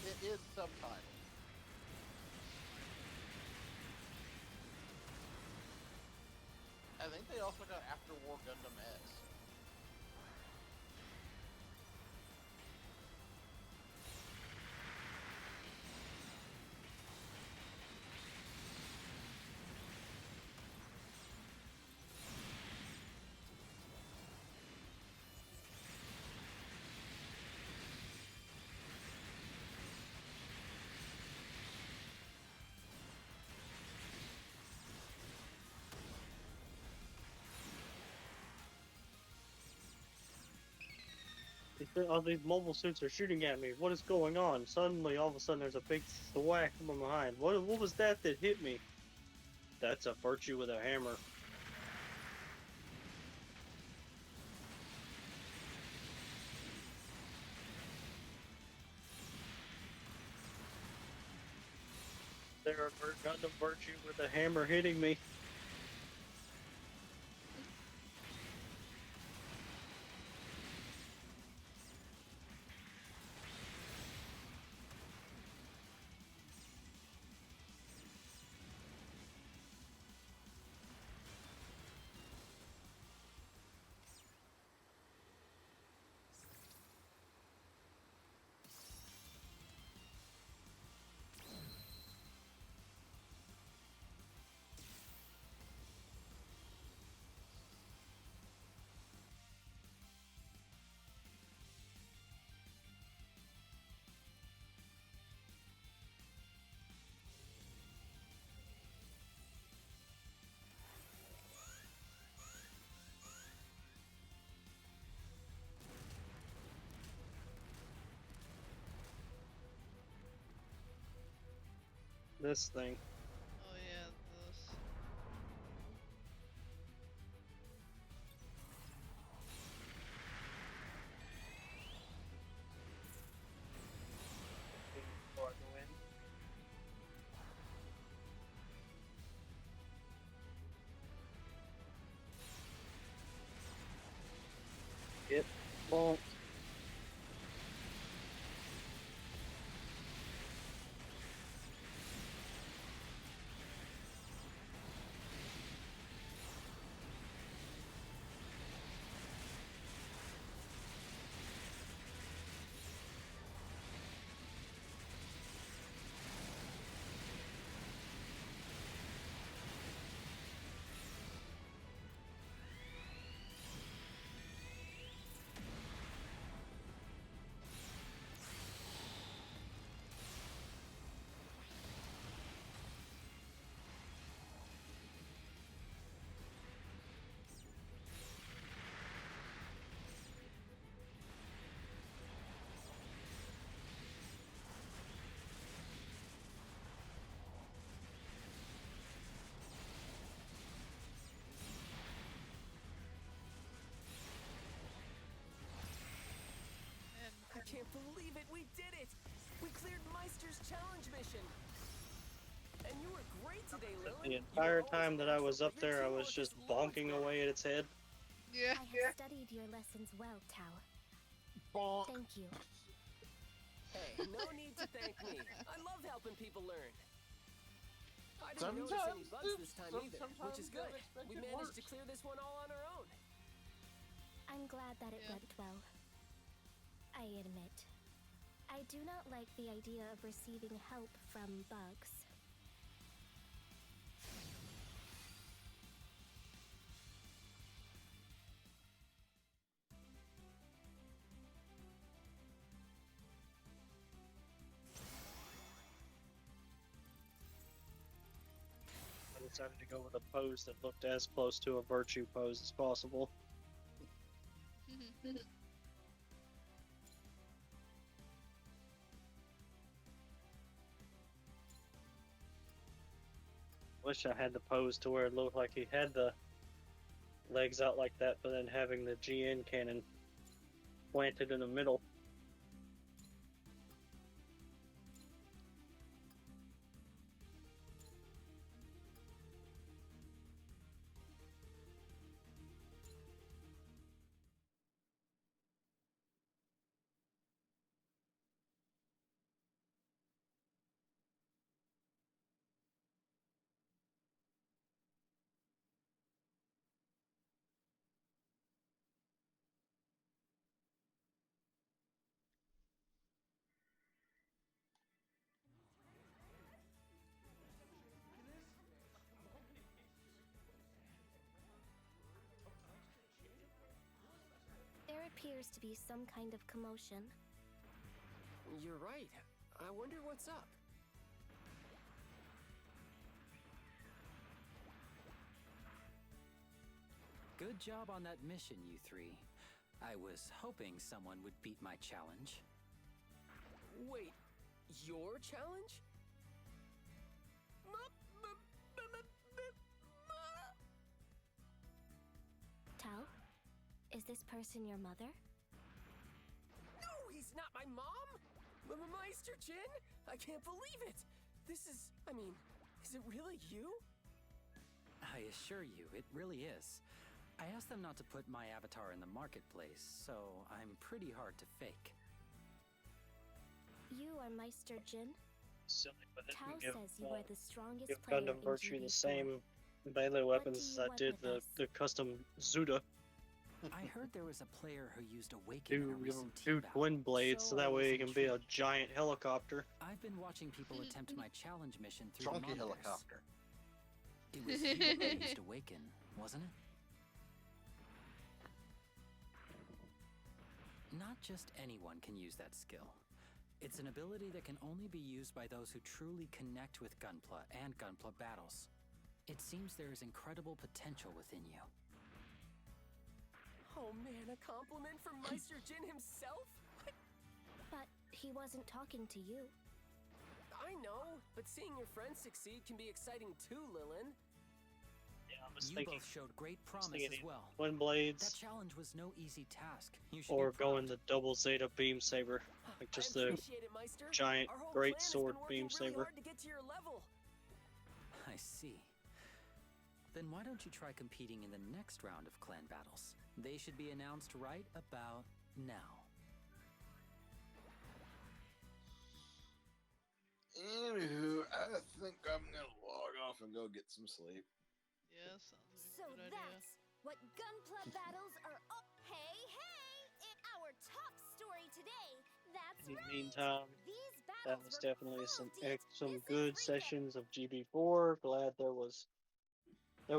It is subtitled. I think they also got After War Gundam S. all these mobile suits are shooting at me. What is going on? Suddenly, all of a sudden, there's a big thwack from behind. What was that hit me? That's a virtue with a hammer. There, a Gundam virtue with a hammer hitting me. This thing. Oh yeah, this. Before I go in. Get bonked. And I can't believe it! We did it! We cleared Meister's challenge mission! And you were great today, Lily. The entire time that I was up there, I was just bonking away at its head. yeah. I have studied your lessons well, Tao. Bonk. Thank you. Hey, no need to thank me. I love helping people learn. I didn't notice any bugs this time either, which is good. We managed to clear this one all on our own. I'm glad that it Yeah. went well. I admit, I do not like the idea of receiving help from bugs. I decided to go with a pose that looked as close to a virtue pose as possible. Wish I had the pose to where it looked like he had the legs out like that, but then having the GN cannon planted in the middle. There appears to be some kind of commotion. You're right. I wonder what's up. Good job on that mission, you three. I was hoping someone would beat my challenge. Wait, your challenge? Tao, is this person your mother? No, he's not my mom! Meister Jin? I can't believe it! This is, is it really you? I assure you, it really is. I asked them not to put my avatar in the marketplace, so I'm pretty hard to fake. You are Meister Jin? Silly, but Tao give, says you are the strongest give player Gundam in Virtue the GB4. same melee What weapons do as you I did want with the us? custom Zuda. I heard there was a player who used Awaken in a Give him recent two team battle, twin blades so I that was way he can be a intrigued. giant helicopter. I've been watching people attempt my challenge mission through the Chunky monitors. helicopter. It was you who used Awaken, wasn't it? Not just anyone can use that skill. It's an ability that can only be used by those who truly connect with Gunpla and Gunpla battles. It seems there is incredible potential within you. Oh man, a compliment from Meister Jin himself? But he wasn't talking to you. I know, but seeing your friends succeed can be exciting too, Lilin. Yeah, I was You thinking both showed great promise thinking as well. twin That blades challenge was no easy task. You should or be proud. going the double Zeta beam saber, like just I the appreciate it, Meister. giant Our whole great plan has sword been working beam really saber. hard to get to your level. I see. Then why don't you try competing in the next round of clan battles? They should be announced right about now. Anywho, I think I'm gonna log off and go get some sleep. Yeah, sounds like So a good idea. that's what Gunpla battles are. Hey, our top story today. That's In the right. meantime, These that battles was were definitely full some of deets. some This good is Rika. sessions of GB4. Glad there was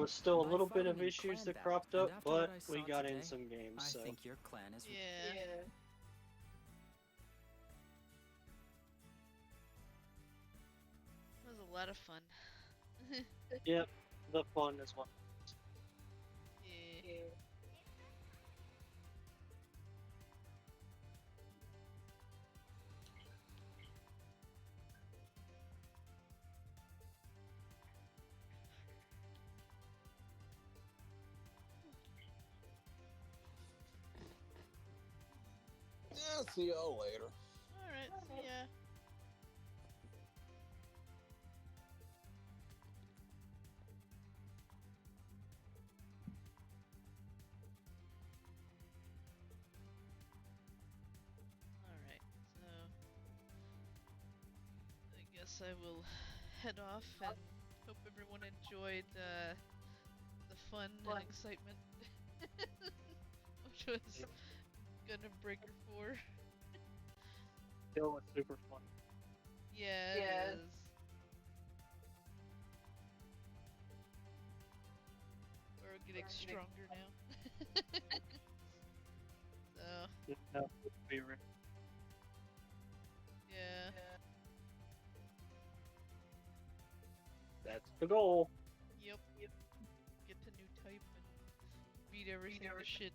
still a By little bit fighting of in issues clan that battle, cropped up, and after what but I we saw got in today, some games. I So think your clan is. Yeah. That was a lot of fun. yep, the fun is what. Yeah. Yeah, see y'all later. Alright, see ya. Alright, so I guess I will head off and hope everyone enjoyed the fun and excitement, which was Gundam Breaker 4. Still was super fun. Yeah, it is. We're getting stronger now. So, Didn't have to be ready. yeah. That's the goal. Yep. Get to new type and beat everything to shit.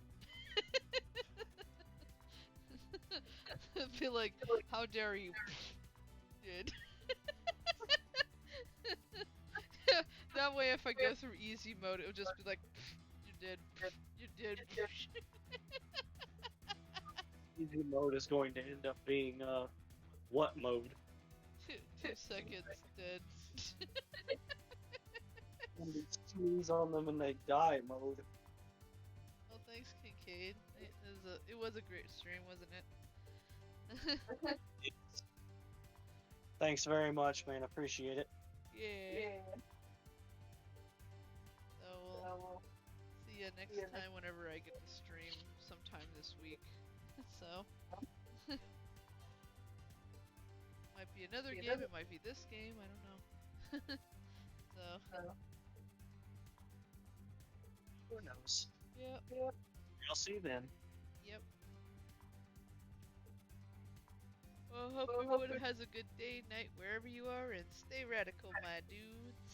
Feel like, how dare you? Did. That way, if I go through easy mode, it would just be like, you did, you did. Easy mode is going to end up being what mode? 2 seconds, dead. When you sneeze on them and they die mode. Well, thanks, Kincaid. It was a great stream, wasn't it? Thanks very much, man. Appreciate it. Yeah. So we'll see you next time whenever I get to stream sometime this week. So might be another game, it might be this game, I don't know. So Who knows? yep. I'll see you then. Yep. Well, hope everyone has a good day, night, wherever you are, and stay radical, my dudes.